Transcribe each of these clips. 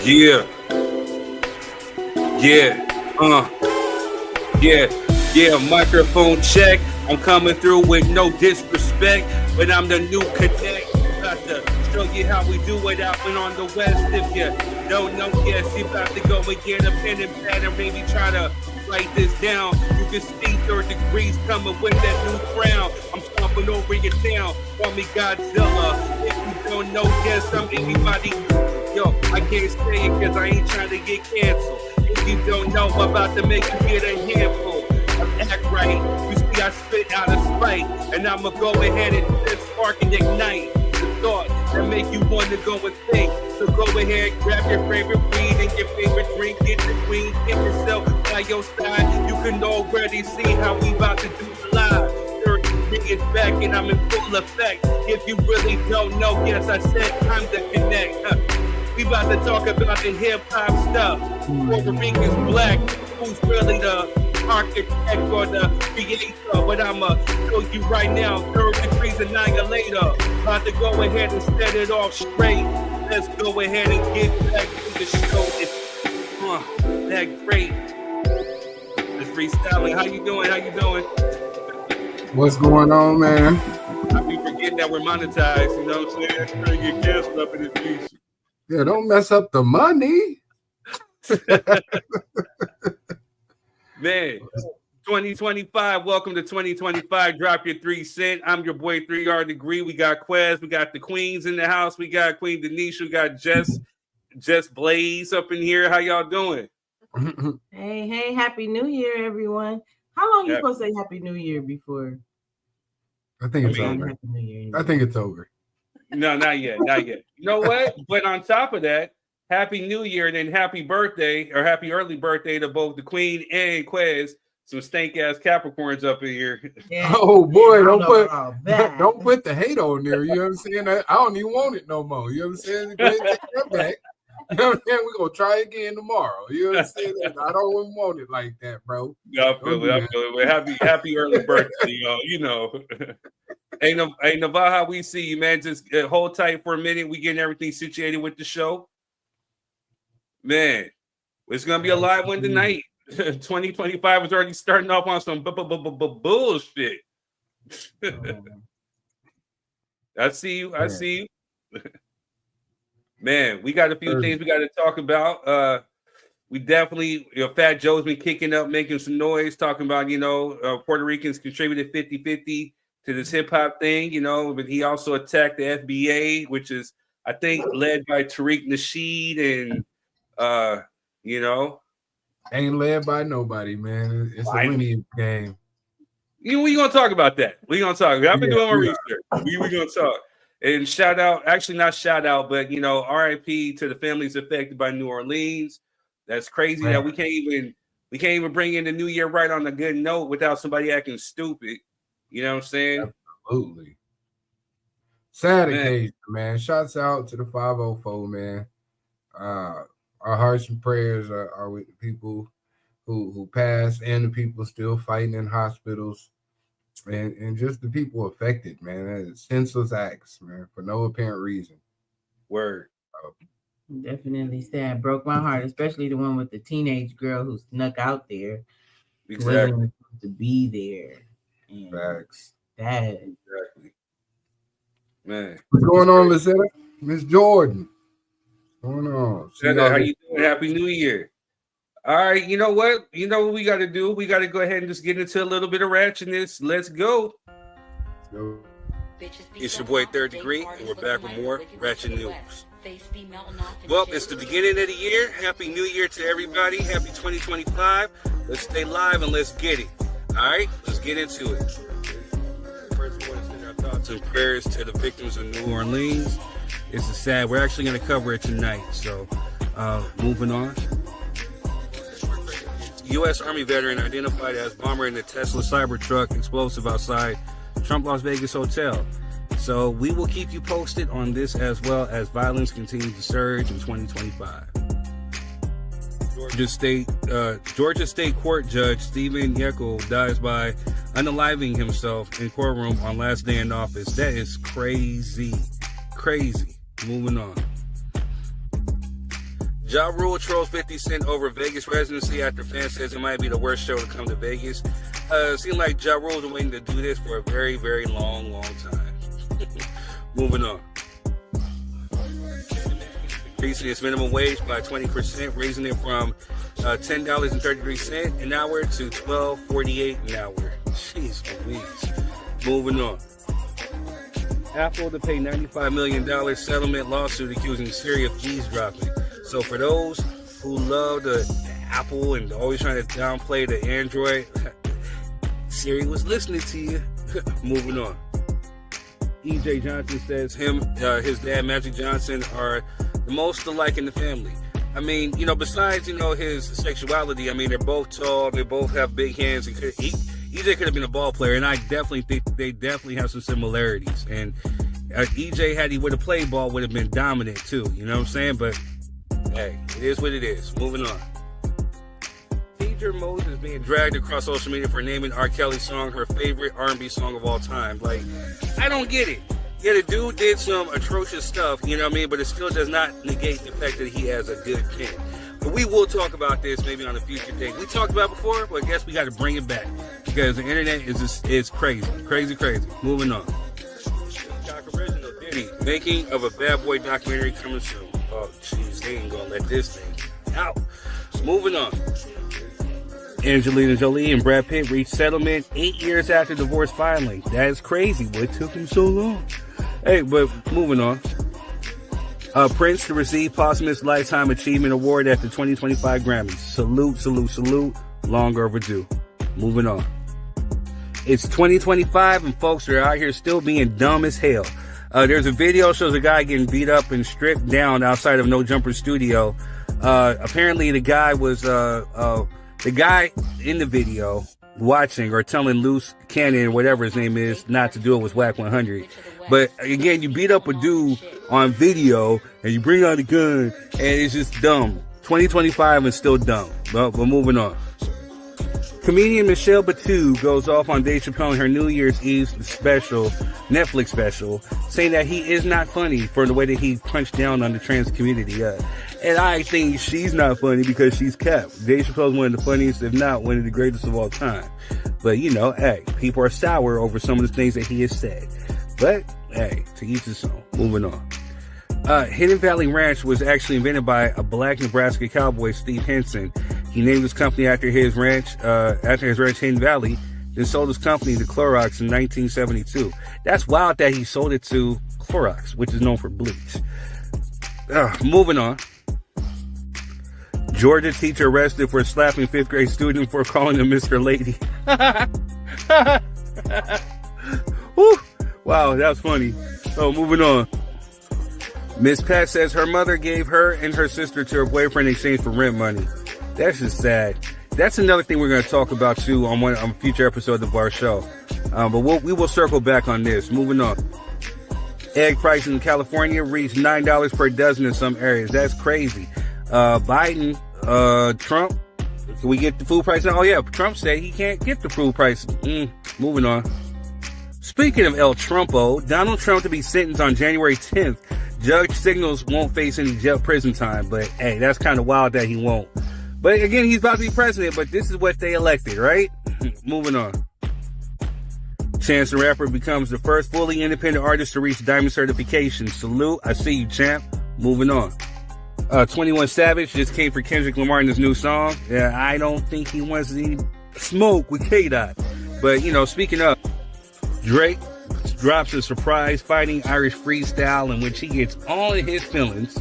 Yeah. Yeah, microphone check. I'm coming through with no disrespect, but I'm the new connect. About to show you how we do it out and on the west. If you don't know, yes, you about to go and get a pen and pad and maybe try to write this down. You can see 3rd degrees coming with that new crown. I'm stomping over your town. Call me Godzilla. If you don't know, yes, I'm anybody. Yo, I can't say it because I ain't trying to get canceled. If you don't know, I'm about to make you get a handful. Act right. You see, I spit out of spite, and I'ma go ahead and just spark and ignite the thought that make you want to go and think. So go ahead, grab your favorite weed and your favorite drink, get the green, get yourself by your side. You can already see how we about to do the live. 3rd degree is back, and I'm in full effect. If you really don't know, yes, I said time to connect. We about to talk about the hip-hop stuff. Puerto Rican's black. Who's really the architect or the creator? But I'ma show you right now, 3rd degrees annihilator. About to go ahead and set it off straight. Let's go ahead and get back to the show. It's that great. It's freestyling. How you doing? What's going on, man? I be forgetting that we're monetized, you know what I'm saying? Trying to get canceled up in this piece. Yeah, don't mess up the money. Man, 2025. Welcome to 2025. Drop your 3 cents. I'm your boy 3R Degree. We got Quez. We got the Queens in the house. We got Queen Denise. We got Jess Blaze up in here. How y'all doing? Hey, Happy New Year, everyone. How long you supposed to say Happy New Year before? I think it's over. Happy New Year. I think it's over. No, not yet. You know what? But on top of that, Happy New Year and then happy birthday or happy early birthday to both the Queen and Quez. Some stank ass Capricorns up in here. Yeah. Oh boy, don't put the hate on there. You know what I'm saying? I don't even want it no more. You know what I'm saying? Go ahead and take that back. You know what I'm saying? We're gonna try again tomorrow. You know what I'm saying? I don't even want it like that, bro. Yeah, I feel it. Happy early birthday, y'all. You know. Ain't about how we see you, man. Just hold tight for a minute. We getting everything situated with the show. Man, it's gonna be a live one tonight. 2025 is already starting off on some bullshit. I see you. Man, we got a few things we got to talk about. We definitely, Fat Joe's been kicking up, making some noise, talking about, Puerto Ricans contributed 50-50 to this hip hop thing, but he also attacked the FBA, which is, I think, led by Tariq Nasheed and, ain't led by nobody, man. It's a lineage game. We gonna talk about that. I've been doing my research. We gonna talk. And not shout out, but RIP to the families affected by New Orleans. That's crazy that we can't even bring in the new year right on a good note without somebody acting stupid. You know what I'm saying? Absolutely. Sad occasion, man. Shouts out to the 504, man. Our hearts and prayers are with the people who passed and the people still fighting in hospitals. And just the people affected, man. Senseless acts, man, for no apparent reason. Word. Definitely sad. Broke my heart, especially the one with the teenage girl who snuck out there. Exactly. Wasn't supposed to be there. And facts. That. Exactly. Man. What's going on, Lizetta? Miss Jordan. What's going on? How you doing? Happy New Year. All right, you know what? You know what we got to do? We got to go ahead and just get into a little bit of ratchetness. Let's go. It's your boy 3rd Degree, and we're back with more Ratchet News. Well, it's the beginning of the year. Happy New Year to everybody. Happy 2025. Let's stay live and let's get it. All right, let's get into it. First, we want to send our thoughts and prayers to the victims of New Orleans. It's a sad. We're actually going to cover it tonight. So, moving on. U.S. Army veteran identified as bomber in the Tesla Cybertruck explosive outside Trump Las Vegas Hotel. So we will keep you posted on this as well as violence continues to surge in 2025. Georgia State Court Judge Stephen Yeckel dies by unaliving himself in courtroom on last day in office. That is crazy. Moving on. Ja Rule trolls 50 Cent over Vegas residency after fans says it might be the worst show to come to Vegas. Seems like Ja Rule's been waiting to do this for a very, very long time. Moving on. Increasing its minimum wage by 20%, raising it from $10.33 an hour to $12.48 an hour. Jeez Louise. Moving on. Apple to pay $95 million settlement lawsuit accusing Siri of eavesdropping. So for those who love the Apple and always trying to downplay the Android, Siri was listening to you. Moving on. E.J. Johnson says his dad, Magic Johnson, are the most alike in the family. I mean, besides, his sexuality, I mean, they're both tall, they both have big hands. EJ could have been a ball player, and I definitely think they definitely have some similarities. And EJ, had he would have played ball, would have been dominant too. You know what I'm saying? But hey, it is what it is. Moving on. Teacher Moses being dragged across social media for naming R. Kelly's song her favorite R&B song of all time. Like, I don't get it. Yeah, the dude did some atrocious stuff, you know what I mean? But it still does not negate the fact that he has a good pen. But we will talk about this maybe on a future date. We talked about it before, but I guess we got to bring it back because the internet is crazy. Moving on. Original Diddy, making of a Bad Boy documentary coming soon. Oh, jeez, they ain't gonna let this thing out. Moving on. Angelina Jolie and Brad Pitt reached settlement 8 years after divorce filing. That is crazy. What took him so long? Hey, but moving on. Prince to receive posthumous Lifetime Achievement Award at the 2025 Grammys. Salute. Long overdue. Moving on. It's 2025 and folks are out here still being dumb as hell. There's a video shows a guy getting beat up and stripped down outside of No Jumper Studio. Apparently the guy was, the guy in the video watching or telling Loose Cannon, whatever his name is, not to do it was Whack 100. But again, you beat up a dude on video and you bring out a gun and it's just dumb. 2025 is still dumb. But we're moving on. Comedian Michelle Batu goes off on Dave Chappelle in her New Year's Eve special, Netflix special, saying that he is not funny for the way that he punched down on the trans community. And I think she's not funny because she's capped. Dave Chappelle's one of the funniest, if not one of the greatest of all time. But, hey, people are sour over some of the things that he has said. But, hey, to each his own. Moving on. Hidden Valley Ranch was actually invented by a black Nebraska cowboy, Steve Henson. He named his company after his ranch, Hidden Valley, then sold his company to Clorox in 1972. That's wild that he sold it to Clorox, which is known for bleach. Moving on. Georgia teacher arrested for slapping 5th grade student for calling him Mr. Lady. Woo. Wow, that was funny. So moving on. Miss Pat says her mother gave her and her sister to her boyfriend in exchange for rent money. That's just sad. That's another thing we're going to talk about too on a future episode of our show. But we will circle back on this. Moving on. Egg prices in California reached $9 per dozen in some areas. That's crazy. Biden, Trump, can we get the food price now? Oh yeah, Trump said he can't get the food price. Moving on. Speaking of El Trumpo, Donald Trump to be sentenced on January 10th. Judge signals won't face any jail prison time, but hey, that's kind of wild that he won't. But again, he's about to be president, but this is what they elected, right? Moving on. Chance the Rapper becomes the first fully independent artist to reach diamond certification. Salute. I see you, champ. Moving on. 21 Savage just came for Kendrick Lamar in his new song. Yeah, I don't think he wants any smoke with K-Dot. But, speaking of, Drake drops a surprise fighting Irish freestyle in which he gets all of his feelings.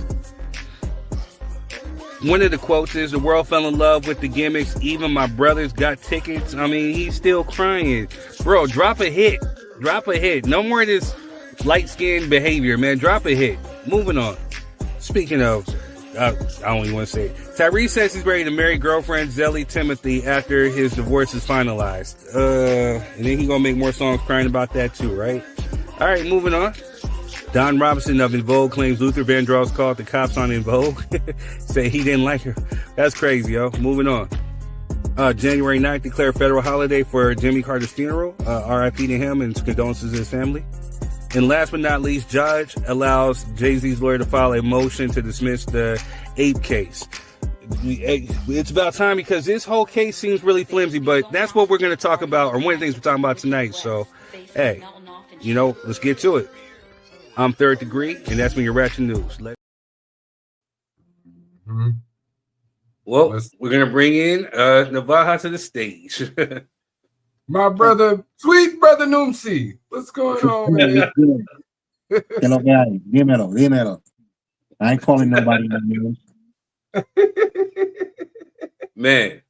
One of the quotes is, the world fell in love with the gimmicks. Even my brothers got tickets. I mean, he's still crying. Bro, drop a hit. Drop a hit. No more of this light-skinned behavior, man. Drop a hit. Moving on. Speaking of, I don't even want to say it. Tyrese says he's ready to marry girlfriend Zelly Timothy after his divorce is finalized. And then he's going to make more songs crying about that too, right? All right, moving on. Don Robinson of En Vogue claims Luther Vandross called the cops on En Vogue. Say he didn't like her. That's crazy, yo. Moving on. January 9th declared federal holiday for Jimmy Carter's funeral. RIP to him and condolences to his family. And last but not least, judge allows Jay-Z's lawyer to file a motion to dismiss the Ape case. It's about time because this whole case seems really flimsy, but that's what we're going to talk about, or one of the things we're talking about tonight. So, hey, let's get to it. I'm Third Degree, and that's been your Ratchet News. Well, we're going to bring in Navaja to the stage. My brother, sweet brother Noomsi. What's going on, man? Dímelo. I ain't calling nobody names. Man.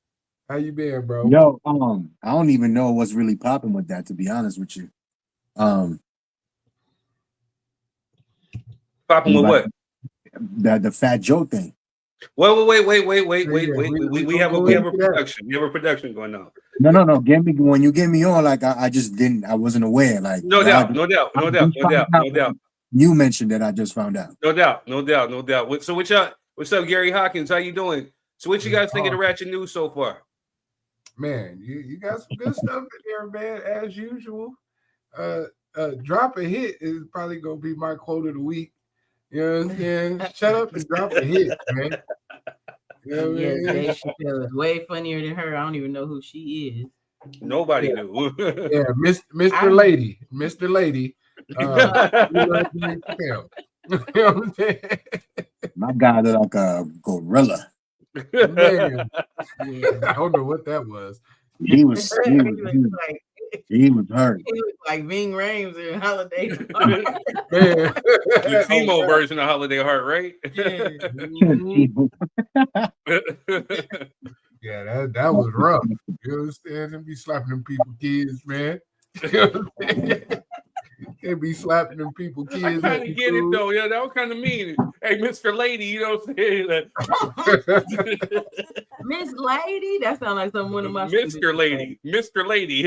How you been, bro? Yo, I don't even know what's really popping with that, to be honest with you. Popping with what? The Fat Joe thing. Wait. We have a production. We have a production going on. No. When you get me on, like I wasn't aware. Like no doubt. You mentioned that I just found out. No doubt. So what's up, Gary Hawkins? How you doing? So what you guys think of the Ratchet News so far? Man, you got some good stuff in there, man, as usual. Drop a hit is probably gonna be my quote of the week. You know what I'm saying? Shut up and drop a hit, man. You know what I mean? Dave Chappelle is way funnier than her. I don't even know who she is. Nobody knew. Yeah, Mr. Lady. You know what I'm saying? My guy looked like a gorilla. Man, I don't know what that was. He was hurt. He was like Ving Rhames in Holiday Heart. The Timo version of Holiday Heart, right? Yeah, that was rough. You understand? Them be slapping them people kids, man. You know what I'm saying? Can't be slapping them people kids. I kind of get it though. Yeah, that was kind of mean. Hey, Mr. Lady, you know what I'm saying? Miss Lady? That sounds like someone of my Mr. Lady. Mr. Lady.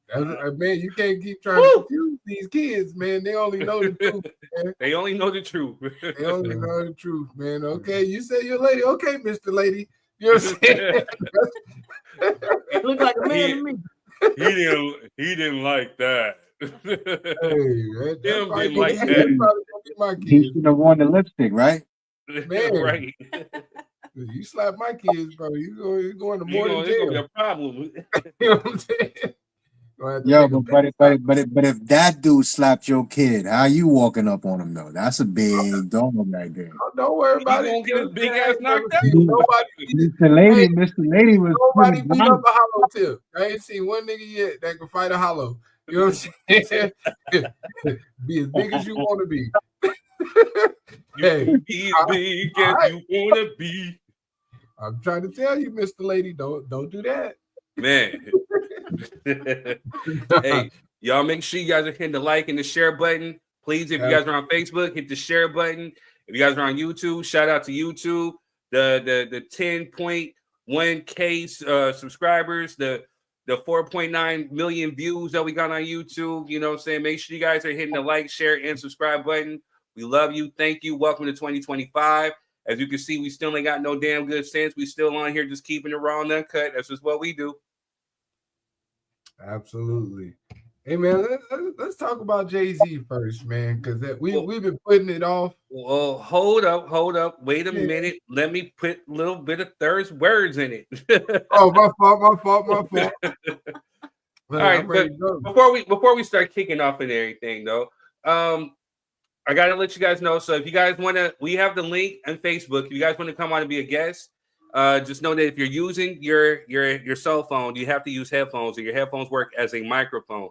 Hey, man, you can't keep trying to confuse these kids, man. They only know the truth, man. They only know the truth. They only know the truth, man. Okay, you say you're lady. Okay, Mr. Lady. You know what I'm saying? It looked like a man to me. He didn't like that. That didn't like that. He should have worn the lipstick, right? Man, right. You slap my kids, bro. You going to more than jail. It's gonna be a problem. You know what I'm saying? Yo, but if that dude slapped your kid, how you walking up on him though? That's a big dog right there. Don't worry about it. Gonna get his big ass knocked out. Mr. Lady was nobody beat up a hollow tip. I ain't seen one nigga yet that can fight a hollow. You know what I'm saying? Be as big as you want to be. Hey, be as big as you want to be. I'm trying to tell you, Mr. Lady, don't do that. Man. Hey, y'all make sure you guys are hitting the like and the share button. Please, if you guys are on Facebook, hit the share button. If you guys are on YouTube, shout out to YouTube. The 10.1K subscribers, the 4.9 million views that we got on YouTube. You know what I'm saying? Make sure you guys are hitting the like, share, and subscribe button. We love you. Thank you. Welcome to 2025. As you can see, we still ain't got no damn good sense. We still on here just keeping it raw and uncut. That's just what we do. Absolutely. Hey, man, let's talk about Jay-Z first, man, because we've been putting it off. Well, hold up. Wait a minute. Let me put a little bit of thirst words in it. Oh, my fault. All right, but before we start kicking off and everything, though, I gotta let you guys know. So if you guys want to, we have the link on Facebook. If you guys want to come on and be a guest, just know that if you're using your cell phone, you have to use headphones, and your headphones work as a microphone.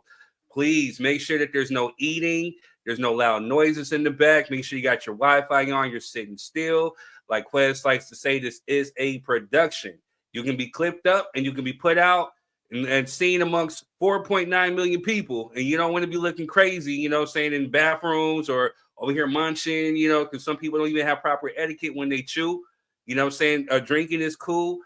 Please make sure that there's no eating, there's no loud noises in the back. Make sure you got your Wi-Fi on, you're sitting still. Like Quest likes to say, this is a production. You can be clipped up and you can be put out and seen amongst 4.9 million people, and you don't want to be looking crazy, you know, saying in bathrooms or over here munching, you know, because some people don't even have proper etiquette when they chew. You know what I'm saying? Drinking is cool.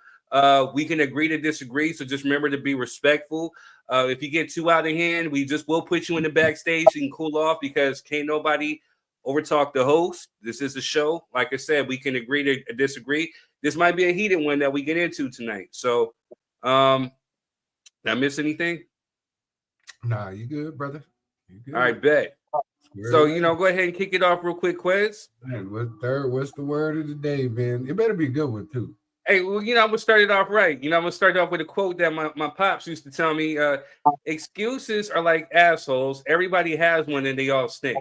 We can agree to disagree. So just remember to be respectful. If you get too out of hand, we'll put you in the backstage. You can cool off because can't nobody overtalk the host. This is a show. Like I said, we can agree to disagree. This might be a heated one that we get into tonight. So, did I miss anything? Nah, you good, brother? You good? All right, bet. So, go ahead and kick it off real quick, Quez. Man, what's the word of the day, man? It better be a good one, too. Hey, well, I'm going to start it off right. I'm going to start off with a quote that my pops used to tell me. Excuses are like assholes. Everybody has one and they all stink.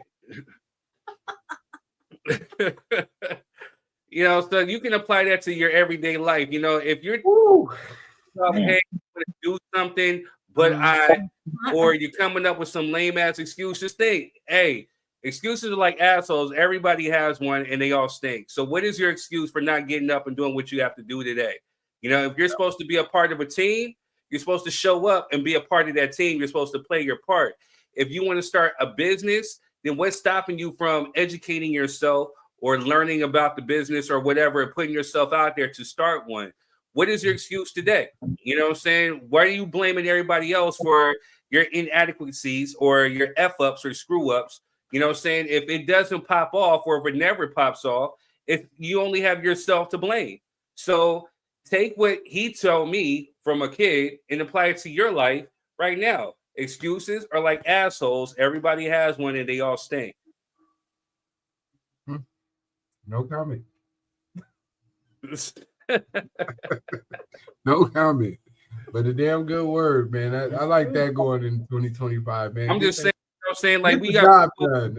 So you can apply that to your everyday life. If you're hey, do something, but or you're coming up with some lame ass excuse, just think, hey, excuses are like assholes. Everybody has one and they all stink. So what is your excuse for not getting up and doing what you have to do today? If you're supposed to be a part of a team, you're supposed to show up and be a part of that team. You're supposed to play your part. If you want to start a business, then what's stopping you from educating yourself or learning about the business or whatever and putting yourself out there to start one? What is your excuse today? You know what I'm saying? Why are you blaming everybody else for your inadequacies or your F-ups or screw-ups? You know what I'm saying? If it doesn't pop off or if it never pops off, if you only have yourself to blame. So take what he told me from a kid and apply it to your life right now. Excuses are like assholes. Everybody has one and they all stink. No comment. No comment. But a damn good word, man. I like that going in 2025, man. I'm just saying, like, we got the job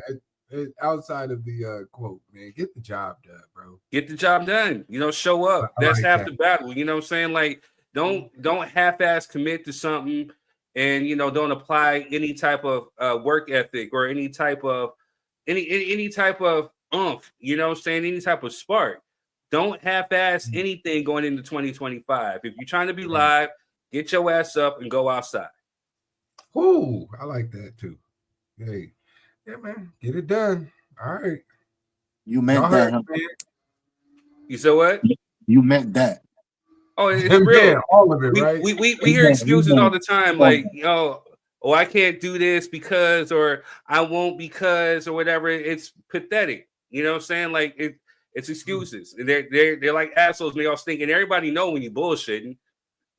done. Outside of the quote, man, get the job done, bro. Get the job done. Show up. That's half the battle. You know what I'm saying? Like, don't half-ass commit to something, and don't apply any type of work ethic or any type of any type of oomph. You know what I'm saying? Any type of spark. Don't half-ass anything going into 2025. If you're trying to be live, get your ass up and go outside. Ooh, I like that too. Hey, yeah, man, get it done. All right. You meant that, huh? You said what? You meant that. Oh, it's real. Yeah, all of it, right? We hear excuses all the time, like, I can't do this because, or I won't because, or whatever. It's pathetic. You know what I'm saying? Like, it's excuses. And they're like assholes. And they all stink. And everybody know when you bullshitting.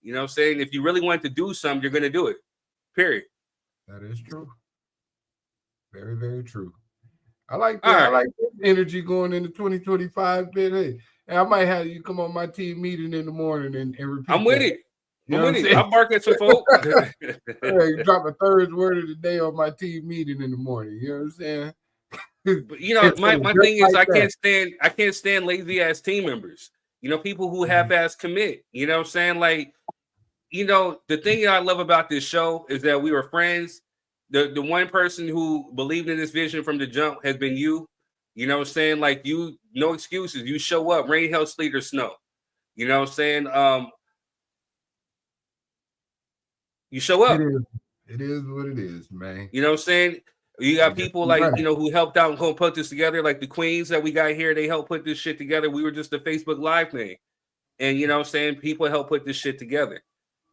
You know what I'm saying? If you really want to do something, you're going to do it. Period. That is true. Very, very true. I like that. Right. I like this energy going into 2025. Man, hey, I might have you come on my team meeting in the morning and repeat. I'm with it. I'll bark at some folks. Hey, drop a third word of the day on my team meeting in the morning. You know what I'm saying? But my thing is like I can't stand lazy ass team members. People who half-ass commit. You know what I'm saying? Like, the thing that I love about this show is that we were friends. The one person who believed in this vision from the jump has been you. You know what I'm saying? Like, you, no excuses. You show up, rain, hail, sleet, or snow. You know what I'm saying? You show up. It is what it is, man. You know what I'm saying? You got people like, who helped out and who put this together, like the queens that we got here. They helped put this shit together. We were just a Facebook Live thing. And, you know what I'm saying? People help put this shit together.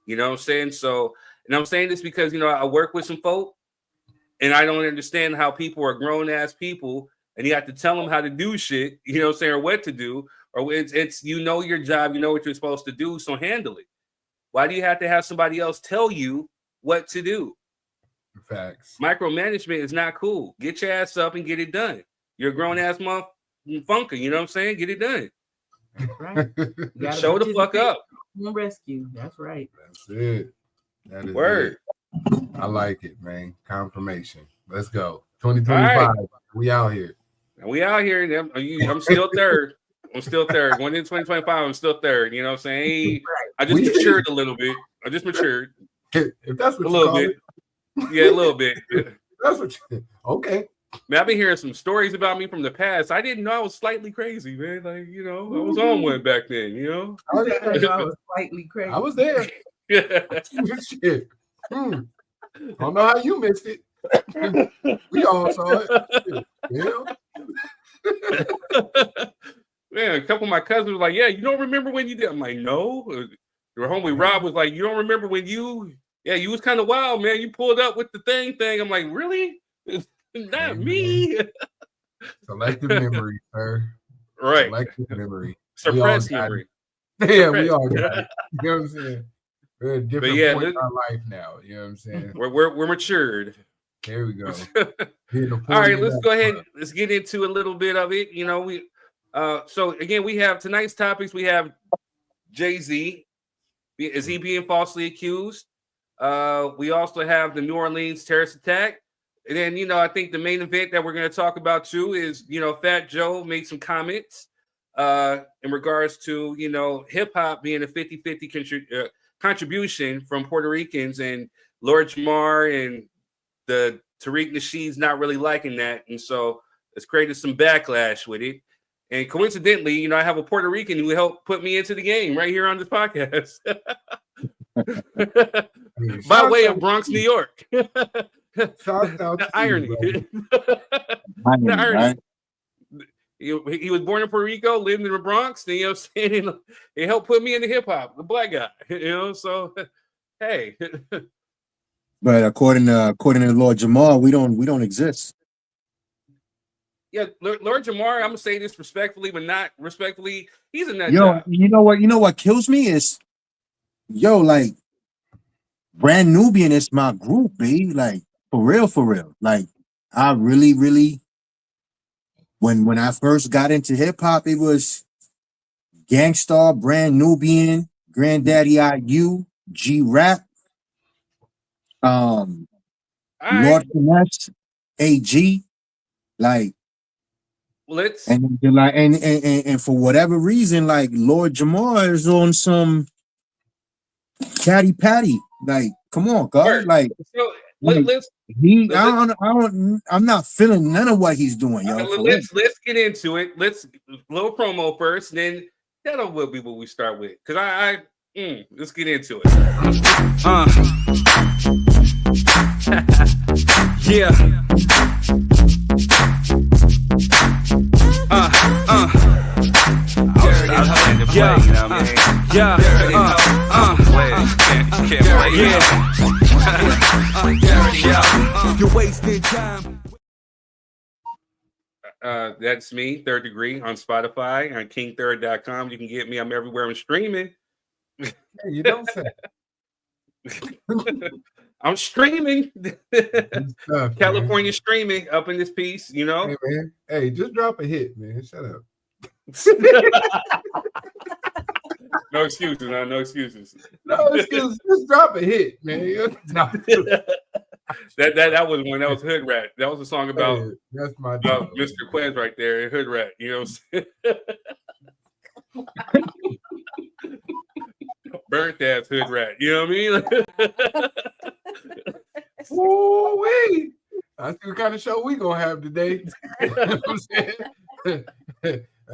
You know what I'm saying? So, and I'm saying this because, I work with some folk and I don't understand how people are grown-ass people and you have to tell them how to do shit, you know what I'm saying, or what to do, or it's your job, you know what you're supposed to do, so handle it. Why do you have to have somebody else tell you what to do? Facts. Micromanagement is not cool. Get your ass up and get it done. You're a grown-ass funker, you know what I'm saying? Get it done. Right. Show the fuck up. Rescue. That's right. That's it. That is word. It. I like it, man. Confirmation. Let's go. 2025. Right. We out here. We out here. I'm still third. I'm still third. Going into 2025, I'm still third. You know what I'm saying? I just matured a little bit. I just matured. If that's what a little bit. Yeah, a little bit. That's what you, okay. Man, I've been hearing some stories about me from the past. I didn't know I was slightly crazy, man. Like, I was on one back then, I was slightly crazy. I was there. Yeah. Shit. I don't know how you missed it. We all saw it. Man, a couple of my cousins were like, yeah, you don't remember when you did? I'm like, no. Your homie Rob was like, you don't remember when you was kind of wild, man. You pulled up with the thing. I'm like, really? Not me. Selective memory, sir. Right. Selective memory. Suppressed memory. Yeah, we all got it. You know what I'm saying? We're at a different point in our life now. You know what I'm saying? We're matured. There we go. All right, let's go ahead. Let's get into a little bit of it. You know, so again, we have tonight's topics. We have Jay-Z. Is he being falsely accused? We also have the New Orleans terrorist attack. And then, you know, I think the main event that we're going to talk about too is, you know, Fat Joe made some comments in regards to, you know, hip hop being a 50-50 contribution from Puerto Ricans, and Lord Jamar and the Tariq Nasheed's not really liking that. And so it's created some backlash with it. And coincidentally, you know, I have a Puerto Rican who helped put me into the game right here on this podcast. By way of Bronx, New York. The irony. The irony. Right? He was born in Puerto Rico, lived in the Bronx, and, you know what I'm saying? It helped put me into hip hop, the black guy. You know, so hey. But according to Lord Jamar, we don't exist. Yeah, Lord Jamar, I'm gonna say this respectfully, but not respectfully. He's in that. Yo, you know what kills me is, like, Brand Nubian is my group, babe. Like, for real. Like, I really, when I first got into hip hop, it was Gangstar, Brand Nubian, Granddaddy IU, G-Rap, Lord Finesse, AG, like. And for whatever reason, like, Lord Jamar is on some catty patty. Like, come on, God. Like, so, I'm not feeling none of what he's doing, yo. Let's get into it. Little promo first, and then that will be what we start with. Cause let's get into it. Yeah. You're wasting time. That's me, Third Degree, on Spotify, on KingThird.com. You can get me. I'm everywhere. I'm streaming. Hey, you don't say. I'm streaming. Stuff, California man. Streaming up in this piece, you know. Hey, man. Hey, just drop a hit, man. Shut up. No excuses, man. No excuses. No excuses. Just drop a hit, man. No. That was one. That was Hood Rat. That was a song about, that's my dog, Mr. Quez right there, Hood Rat. You know what I'm saying? Burnt ass Hood Rat. You know what I mean? Ooh, wait. I see what kind of show we gonna have today. You know what I'm saying?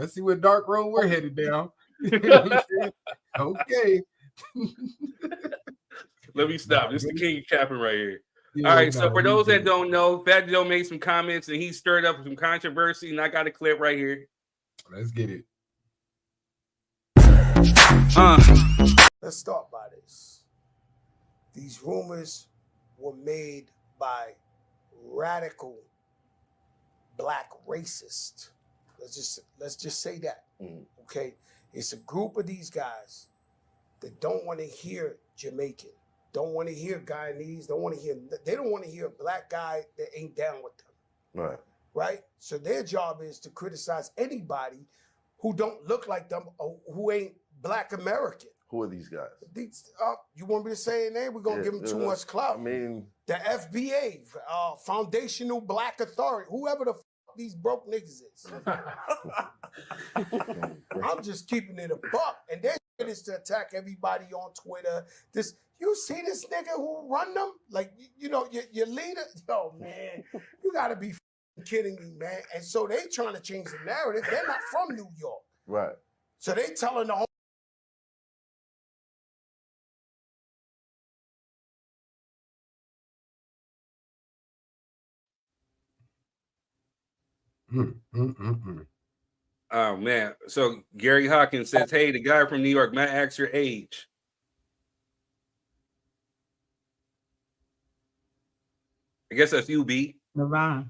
I see what dark road we're headed down. You know what I'm saying? Okay. Let me stop. This is the king of capping right here. Yeah, all right. So for those that don't know, Fat Joe made some comments and he stirred up some controversy, and I got a clip right here. Let's get it. Let's start by this. These rumors were made by radical black racists. Let's just say that. Okay, it's a group of these guys that don't want to hear Jamaican, don't want to hear Guyanese, they don't want to hear a black guy that ain't down with them. Right. So their job is to criticize anybody who don't look like them or who ain't Black American. Who are these guys? You want me to say a name? We're going to give them too much clout. I mean, the FBA, Foundational Black Authority, whoever the these broke niggas is. I'm just keeping it a buck. And their shit is to attack everybody on Twitter. You see this nigga who run them? Like, you know, your leader? Yo, man, you got to be kidding me, man. And so they trying to change the narrative. They're not from New York. Right. So they telling the whole Oh man. So Gary Hawkins says, hey, the guy from New York, Matt asks your age. I guess that's you, B. Nirvana.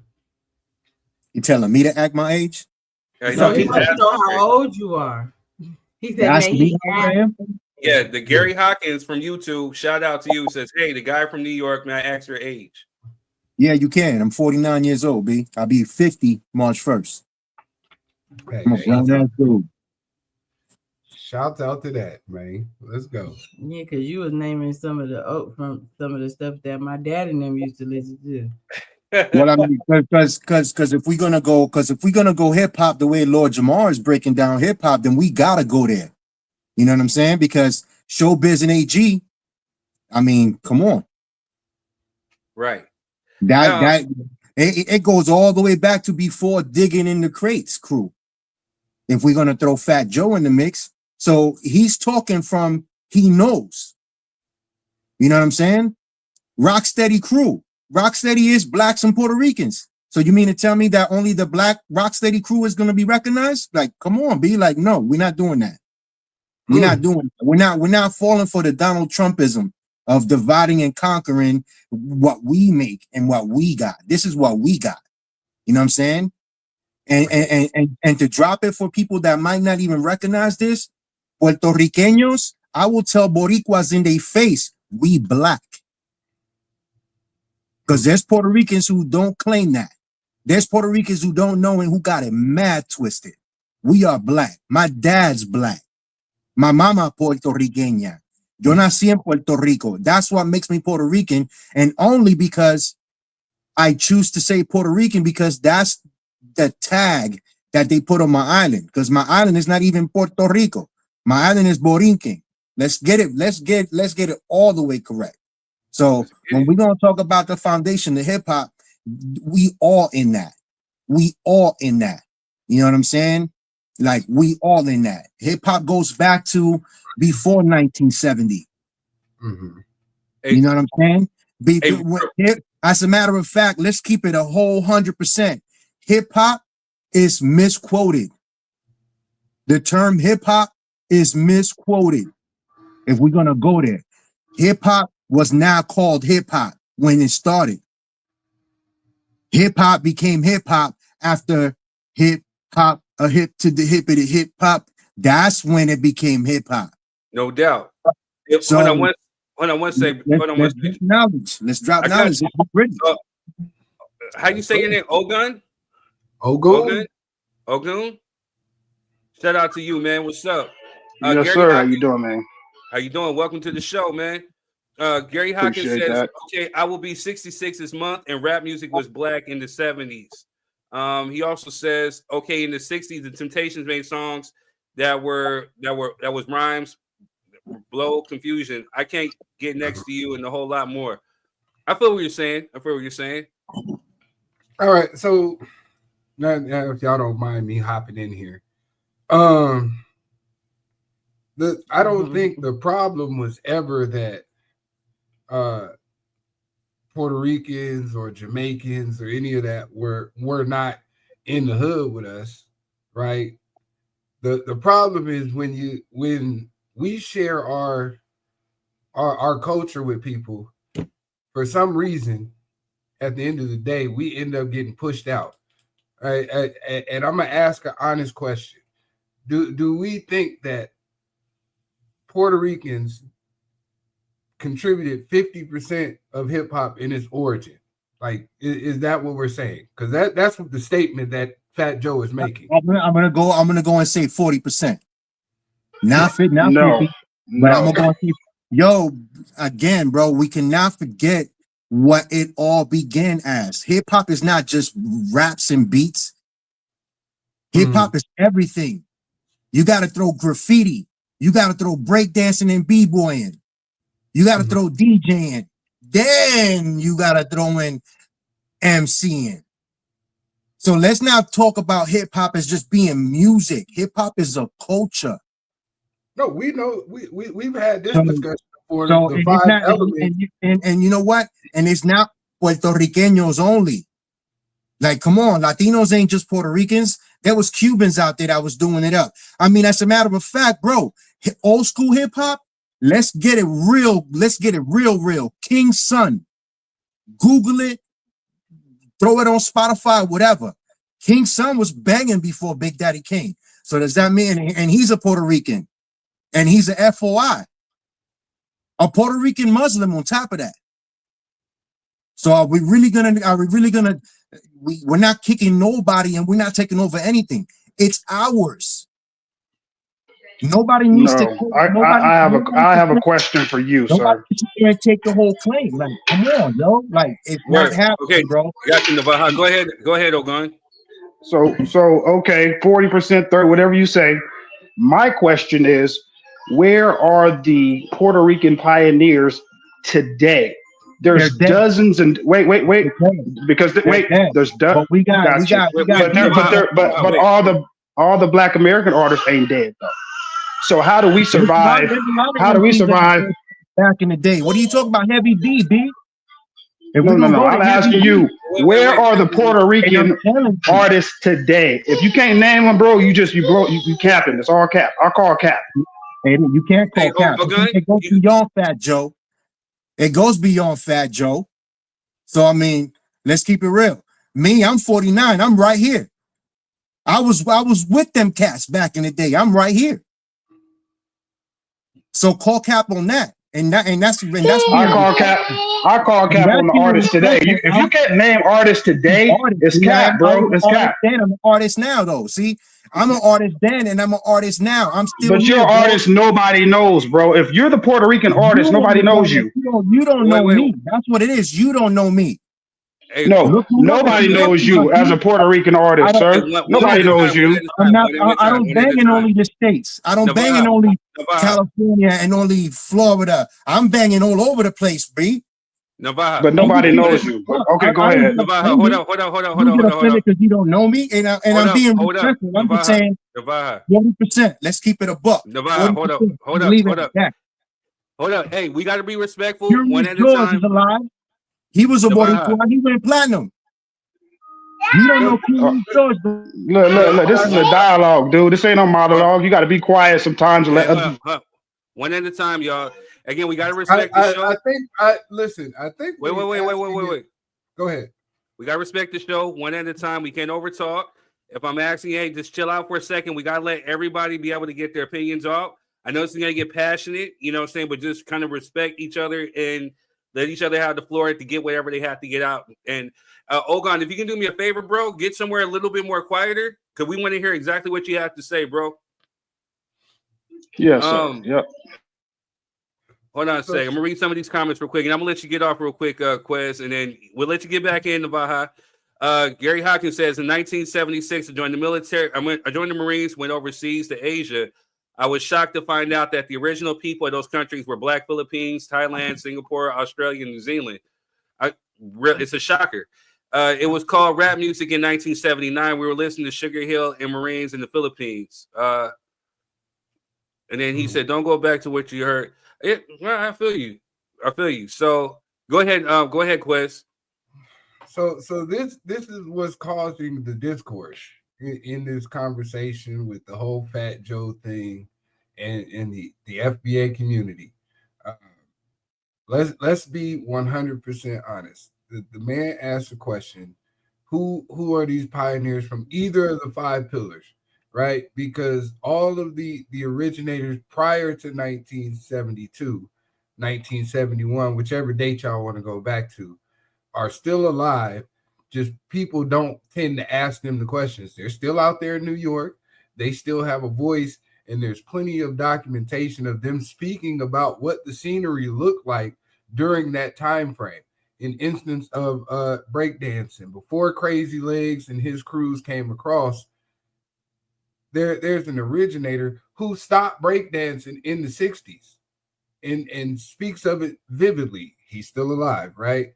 You telling me to act my age? So he wants to know how old you are. He said, yeah, the Gary Hawkins from YouTube, shout out to you, says, hey, the guy from New York, Matt asks your age. Yeah, you can. I'm 49 years old, B. I'll be 50 March 1st. Hey, I'm a grown ass dude. shout out to that, man. Let's go. Yeah, because you was naming some of the stuff that my dad and them used to listen to. Well, I mean, because if we're gonna go hip hop the way Lord Jamar is breaking down hip hop, then we gotta go there. You know what I'm saying? Because Showbiz and AG, I mean, come on. Right. That it goes all the way back to before Digging in the Crates crew. If we're gonna throw Fat Joe in the mix, so he's talking from he knows. You know what I'm saying? Rocksteady crew. Rocksteady is blacks and Puerto Ricans. So you mean to tell me that only the black Rocksteady crew is gonna be recognized? Like, come on, be like, no, we're not doing that. We're not doing that. We're not falling for the Donald Trumpism of dividing and conquering what we make and what we got. This is what we got. You know what I'm saying? And to drop it for people that might not even recognize this, Puerto Ricanos, I will tell Boricuas in their face, we black. Because there's Puerto Ricans who don't claim that. There's Puerto Ricans who don't know and who got it mad twisted. We are black. My dad's black. My mama Puertorriqueña. Yo nací en Puerto Rico. That's what makes me Puerto Rican, and only because I choose to say Puerto Rican because that's the tag that they put on my island. Because my island is not even Puerto Rico. My island is Borinquen. Let's get it all the way correct. So when we're gonna talk about the foundation, the hip hop, we all in that. We all in that. You know what I'm saying? Like we all in that. Hip hop goes back to before 1970. Mm-hmm. You know what I'm saying? As a matter of fact, let's keep it a whole 100%. Hip hop is misquoted. The term hip hop is misquoted. If we're gonna go there, hip hop was now called hip hop when it started. Hip hop became hip hop after hip hop, a hip to the hippity hip hop. That's when it became hip hop. No doubt. So hold on one second. Let's drop knowledge. How you say your name? Ogun? Ogun? Shout out to you, man. What's up? Yes, Gary sir. Hawkins, How you doing, man? How you doing? Welcome to the show, man. Gary Hawkins Appreciate says, that. okay, I will be 66 this month, and rap music was black in the 70s. He also says, okay, in the 60s, the Temptations made songs that was rhymes, blow, confusion. I can't get next to you and a whole lot more. I feel what you're saying. All right, so now if y'all don't mind me hopping in here, I don't think the problem was ever that Puerto Ricans or Jamaicans or any of that were not in the hood with us, right? The problem is when we share our culture with people, for some reason, at the end of the day, we end up getting pushed out. Right? And I'm gonna ask an honest question: Do we think that Puerto Ricans contributed 50% of hip hop in its origin? Like, is that what we're saying? Because that's what the statement that Fat Joe is making. I'm gonna go and say 40%. Not 50, but I'm gonna go and say, yo, again, bro, we cannot forget what it all began as. Hip hop is not just raps and beats. Hip hop is everything. You got to throw graffiti. You got to throw breakdancing and b-boying. You got to throw DJing. Then you got to throw in MCing. So let's not talk about hip hop as just being music. Hip hop is a culture. No, we know we've had this discussion before. So the five elements. And you know what? And it's not Puerto Ricanos only. Like, come on, Latinos ain't just Puerto Ricans. There was Cubans out there that was doing it up. I mean, as a matter of fact, bro, old school hip hop, let's get it real. Let's get it real. King's Son. Google it. Throw it on Spotify, whatever. King's Son was banging before Big Daddy Kane. So does that mean, and he's a Puerto Rican, and he's a FOI, a Puerto Rican Muslim on top of that. So are we really gonna we're not kicking nobody and we're not taking over anything. It's ours. Nobody needs to. No, I have a question for you, Nobody sir. can sit there and take the whole claim. Like, come on, yo. Like, it's not Word. happening, Okay, bro. I got you, Navaja. Go ahead, Ogun. So okay, 40%, 30, whatever you say. My question is, where are the Puerto Rican pioneers today? They're There's dead. dozens and wait, They're dead. because They're dead. there's But we got got you. Wait, wait, But wait. all the Black American artists ain't dead though. So how do we there's survive? a lot of How do we MCs that survive? was back in the day. What are you talking about? Heavy D, B? If we're No. gonna go to I'm Heavy asking D, you, where are the Wait. Puerto and I'm Rican telling you, artists today? If you can't name them, bro, you capping. It's all cap. I call cap. and you can't Hey, call cap. Ogun, It goes beyond Fat Joe. It goes beyond Fat Joe. So I mean, let's keep it real. Me, I'm 49. I'm right here. I was with them cats back in the day. I'm right here. So call cap on that. And that's I call cap. I call cap on the artists today. If you can't name artists today, it's cap, bro. It's cap. I'm an artist now, though. See, I'm an artist then, and I'm an artist now. I'm still. But here, you're an bro. artist nobody knows, bro. If you're the Puerto Rican artist, nobody knows you. You don't know Wait. me. That's what it is. You don't know me. Hey, No, nobody knows you as a Puerto Rican artist, sir. Nobody knows you. I'm not. I don't bang in only the states. I don't bang in only California and only Florida. I'm banging all over the place, B. Navaja. But nobody knows you. Okay, go ahead. Navaja, hold on. Because you don't know me, and I'm being respectful. I'm just saying, Navaja. 40%. Let's keep it a buck. Navaja, hold up. Hey, we got to be respectful. One at a George time. is alive. He was a Boricua. He went platinum. You don't know King George. Look. This is a dialogue, dude. This ain't no monologue. You got to be quiet sometimes and let others. One at a time, y'all. Again, we got to respect the show. I think. Wait. Go ahead. We got to respect the show one at a time. We can't overtalk. If I'm asking, hey, just chill out for a second. We got to let everybody be able to get their opinions off. I know it's going to get passionate, you know what I'm saying, but just kind of respect each other and let each other have the floor to get whatever they have to get out. And Ogun, if you can do me a favor, bro, get somewhere a little bit more quieter because we want to hear exactly what you have to say, bro. Yes, yep. Hold on a second. I'm going to read some of these comments real quick, and I'm going to let you get off real quick, Quez, and then we'll let you get back in, Navaja. Gary Hawkins says, in 1976, I joined the military. I joined the Marines, went overseas to Asia. I was shocked to find out that the original people of those countries were Black Philippines, Thailand, Singapore, Australia, and New Zealand. It's a shocker. It was called rap music in 1979. We were listening to Sugar Hill and Marines in the Philippines. And then he said, don't go back to what you heard. Well, I feel you. So go ahead, Quest. So this is what's causing the discourse in this conversation with the whole Fat Joe thing and the FBA community. Let's be 100% honest. The man asked the question, who are these pioneers from either of the five pillars, right? Because all of the originators prior to 1972, 1971, whichever date y'all want to go back to, are still alive. Just people don't tend to ask them the questions. They're still out there in New York. They still have a voice, and there's plenty of documentation of them speaking about what the scenery looked like during that time frame. An instance of breakdancing before Crazy Legs and his crews came across. There's an originator who stopped breakdancing in the 60s and speaks of it vividly. He's still alive, right?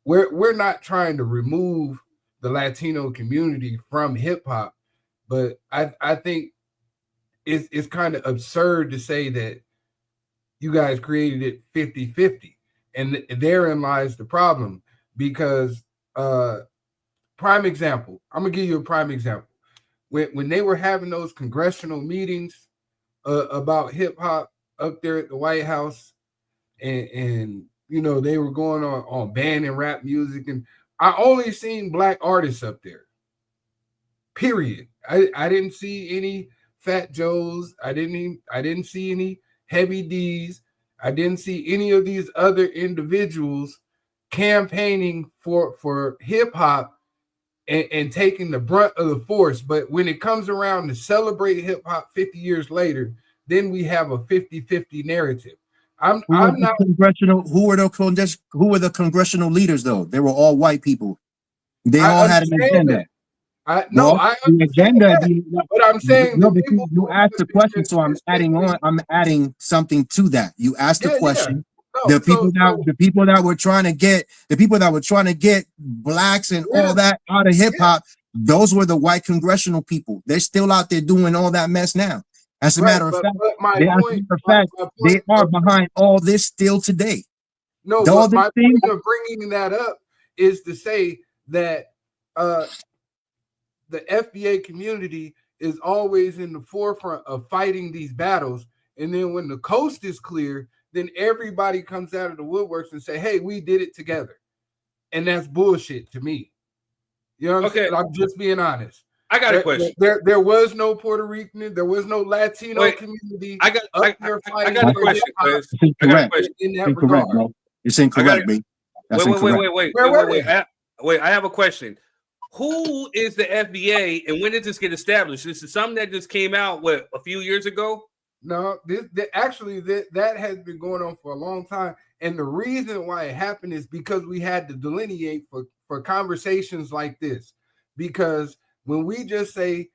We're not trying to remove the Latino community from hip hop, but I think it's kind of absurd to say that you guys created it 50-50. And therein lies the problem, because prime example, I'm gonna give you a prime example. When they were having those congressional meetings about hip hop up there at the White House, and you know, they were going on banning rap music, and I only seen Black artists up there. Period. I didn't see any Fat Joes. I didn't see any Heavy D's. I didn't see any of these other individuals campaigning for hip hop and taking the brunt of the force. But when it comes around to celebrate hip hop 50 years later, then we have a 50-50 narrative. I'm not congressional. Who were the congressional leaders though? They were all white people. They all had an agenda. I the agenda. But I'm saying you asked the question, so I'm adding something to that. You asked the question. No, the people that were trying to get blacks and all that out of hip hop, those were the white congressional people. They're still out there doing all that mess now. As a matter of fact, they are behind all this still today. No, but my point of bringing that up is to say that the FBA community is always in the forefront of fighting these battles, and then when the coast is clear, then everybody comes out of the woodworks and say, hey, we did it together. And that's bullshit to me. You know what I'm saying? I'm just being honest. I got a question. There was no Puerto Rican, there was no Latino community. I got a question. I got a question. Incorrect, bro. It's incorrect, baby. Wait, I have a question. Who is the FBA and when did this get established? This is something that just came out, a few years ago? No, that has been going on for a long time. And the reason why it happened is because we had to delineate for conversations like this. Because when we just say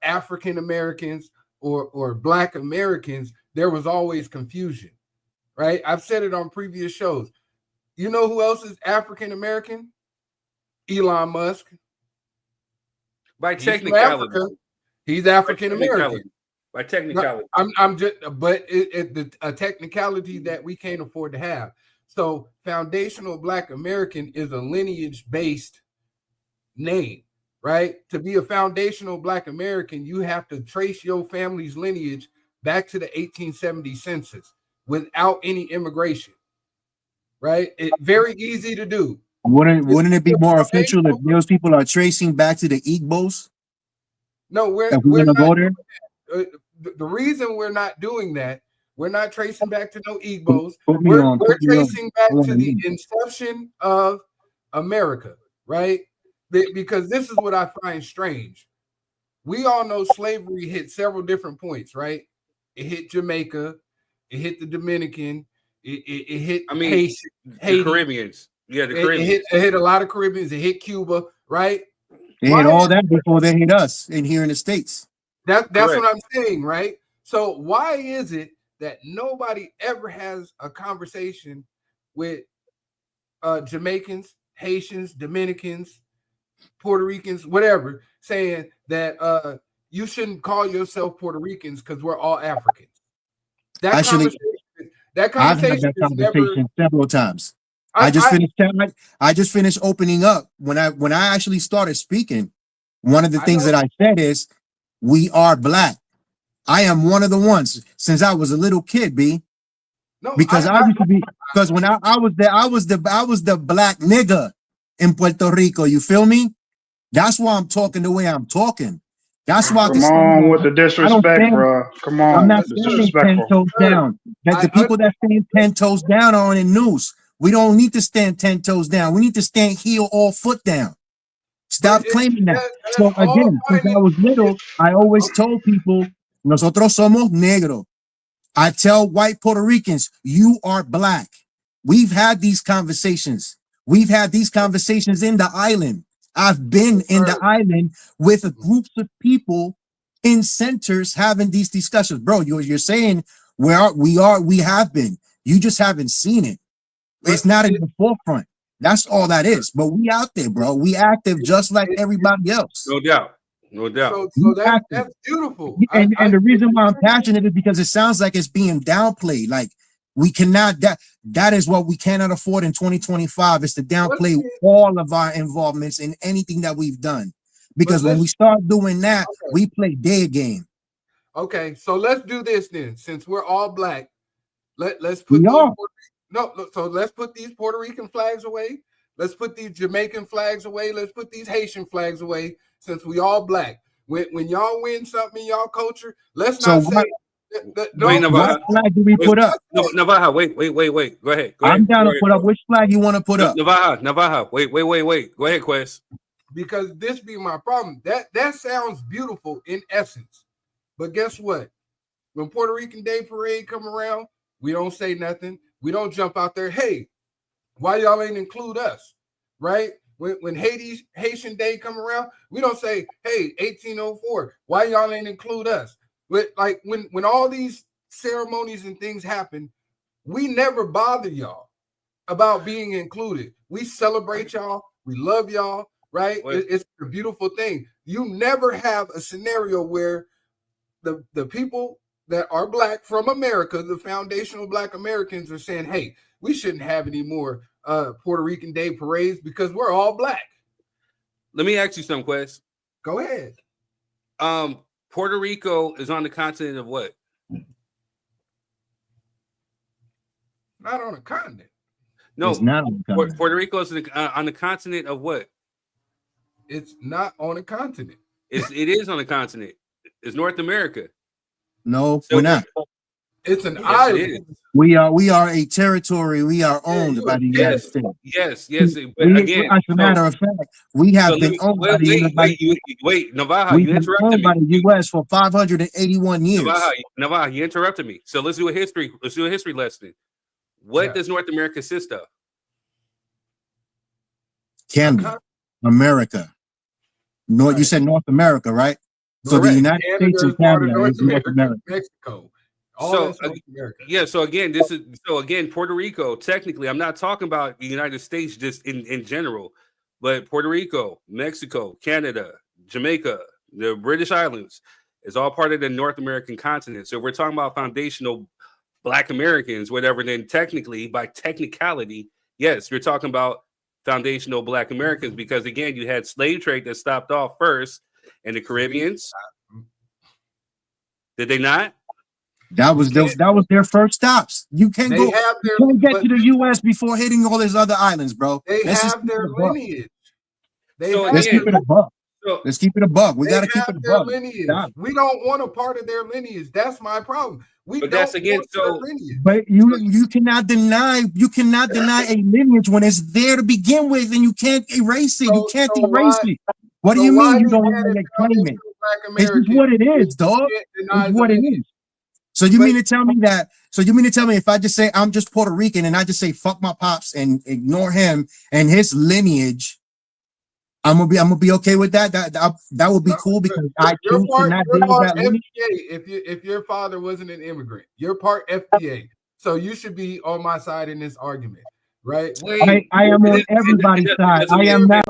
African Americans or Black Americans, there was always confusion, right? I've said it on previous shows. You know who else is African American? Elon Musk. By technicality. He's African American. By technicality. A technicality that we can't afford to have. So foundational Black American is a lineage-based name, right? To be a foundational Black American, you have to trace your family's lineage back to the 1870 census without any immigration, right? It's very easy to do. Wouldn't it be more official if those people are tracing back to the Igbos? No, we're gonna go there. The reason we're not doing that, we're not tracing back to no Igbos. We're tracing back to the inception of America, right? Because this is what I find strange. We all know slavery hit several different points, right? It hit Jamaica, it hit the Dominican, it hit Haiti, the Caribbeans. Yeah, the Caribbean. It hit a lot of Caribbeans. It hit Cuba, right? They hit all that before they hit us in here in the States. That's what I'm saying, right? So why is it that nobody ever has a conversation with Jamaicans, Haitians, Dominicans, Puerto Ricans, whatever, saying that you shouldn't call yourself Puerto Ricans because we're all Africans? That conversation I've had that conversation several times. I just finished opening up. When I actually started speaking, one of the things that I said is, we are Black. I am one of the ones since I was a little kid, B. No, because I used to be, because when I was there, I was the Black nigga in Puerto Rico. You feel me? That's why I'm talking the way I'm talking. That's why. Come on with the disrespect, bro. Come on. I'm not standing 10 toes down. That the people that stand 10 toes down are in the news. We don't need to stand 10 toes down. We need to stand heel or foot down. Stop claiming that. So again, since I was little, I always told people, nosotros somos negro. I tell white Puerto Ricans, you are Black. We've had these conversations. We've had these conversations in the island. I've been in the island with groups of people in centers having these discussions. Bro, you're saying we have been. You just haven't seen it. It's not in the forefront. That's all that is. But we out there, bro. We active just like everybody else. No doubt. So that's beautiful. And the reason why I'm passionate is because it sounds like it's being downplayed. Like we cannot, that is what we cannot afford in 2025 is to downplay all of our involvements in anything that we've done. Because when we start doing that, we play their game. Okay, so let's do this then. Since we're all Black, let's put let's put these Puerto Rican flags away. Let's put these Jamaican flags away. Let's put these Haitian flags away. Since we all Black, when y'all win something in y'all culture, let's not say Wait, Navaja. What flag do we put up? No, Navaja, wait. Go ahead. I'm down to put up which flag you want to put up. Navaja, wait. Go ahead, Quest. Because this be my problem. That sounds beautiful in essence, but guess what? When Puerto Rican Day Parade come around, we don't say nothing. We don't jump out there. Hey, why y'all ain't include us, right? When Haitian Day come around, we don't say, hey, 1804, why y'all ain't include us? But like when all these ceremonies and things happen, we never bother y'all about being included. We celebrate y'all. We love y'all, right? It's a beautiful thing. You never have a scenario where the people that are Black from America, the foundational Black Americans, are saying, hey, we shouldn't have any more Puerto Rican Day parades because we're all Black. Let me ask you something, Quest. Go ahead. Puerto Rico is on the continent of what? Not on a continent. No, It's not on the continent. Puerto Rico is on the continent of what? It's not on a continent. It is on the continent. It's North America. No, So we're not. It's an Yes, island. it is. We are a territory. We are owned by the United States. Yes. But again, as a matter of fact, we have been owned by the wait, Navaja, We've you been interrupted owned by me. the U.S. for 581 years. Navaja, you interrupted me. So let's do a history lesson. What does North America consist of? Canada, America. You said North America, right? So Correct. the United States and Canada is North America. Mexico. North America. Yeah, so again, Puerto Rico, technically, I'm not talking about the United States just in general, but Puerto Rico, Mexico, Canada, Jamaica, the British Islands is all part of the North American continent. So if we're talking about foundational Black Americans, whatever, then technically, by technicality, yes, you're talking about foundational Black Americans, because again, you had slave trade that stopped off first in the Caribbeans. Did they not? That was their first stops. You can't get to the U.S. before hitting all these other islands, bro. They have their lineage. Let's keep it a buck. Let's keep it a buck. We got to keep it a buck. We don't want a part of their lineage. That's my problem. But you cannot deny a lineage when it's there to begin with, and you can't erase it. You can't erase it. What do you mean you don't want to claim it? It's just what it is, dog. It's what it is. So you mean to tell me that? So you mean to tell me if I just say I'm just Puerto Rican and I just say fuck my pops and ignore him and his lineage, I'm gonna be okay with that? That would be cool because I choose to not deal with that lineage. If your father wasn't an immigrant, you're part FBA, so you should be on my side in this argument, right? I am on everybody's side. I am not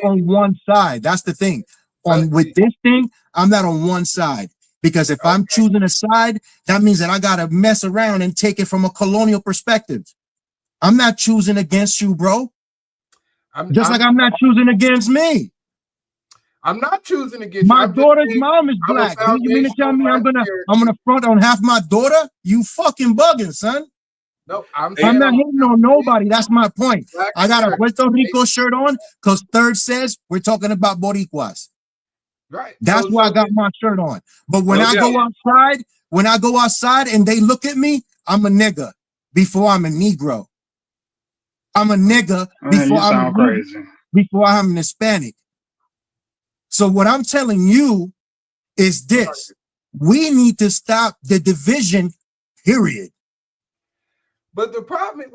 on one side. That's the thing. With this thing, I'm not on one side. Because if I'm choosing a side, that means that I got to mess around and take it from a colonial perspective. I'm not choosing against you, bro. I'm not choosing against me. I'm not choosing against my daughter's mom is Black. Do you mean to tell me I'm gonna front on half my daughter? You fucking bugging, son. No, I'm not hating on nobody. That's my point. I got a Puerto Rico shirt on because Third says we're talking about Boricuas. Right. That's why I got my shirt on. But when I go outside and they look at me, I'm a nigga before I'm a Negro. I'm a nigga before I'm an Hispanic. So what I'm telling you is this. We need to stop the division, period. But the problem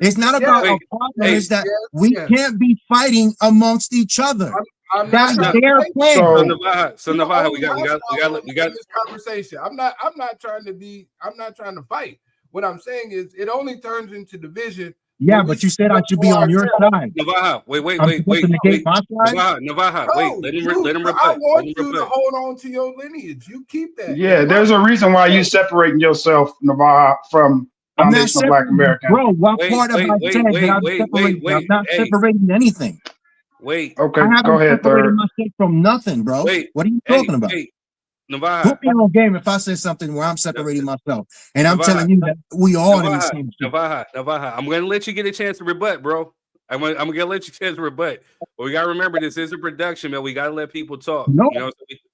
it's not about a problem. It's that we can't be fighting amongst each other. That's their plan. So Navaja, we got this conversation. I'm not trying to fight. What I'm saying is it only turns into division. Yeah, but you said I should be on your side. Navaja, wait. Navaja, let him rebut. I want you to hold on to your lineage. You keep that. Yeah, there's a reason why you separating yourself, Navaja, from foundational Black Americans. Bro, what part of I said that I'm not separating anything. Wait. Okay, I haven't go ahead, separated myself from nothing, bro. What are you talking about? Navaja. Put me on game if I say something where I'm separating myself, and I'm telling you that we all in the same shit. Navaja, I'm gonna let you get a chance to rebut, bro. I'm gonna let you a chance to rebut. But we gotta remember this is a production, man. We gotta let people talk. No,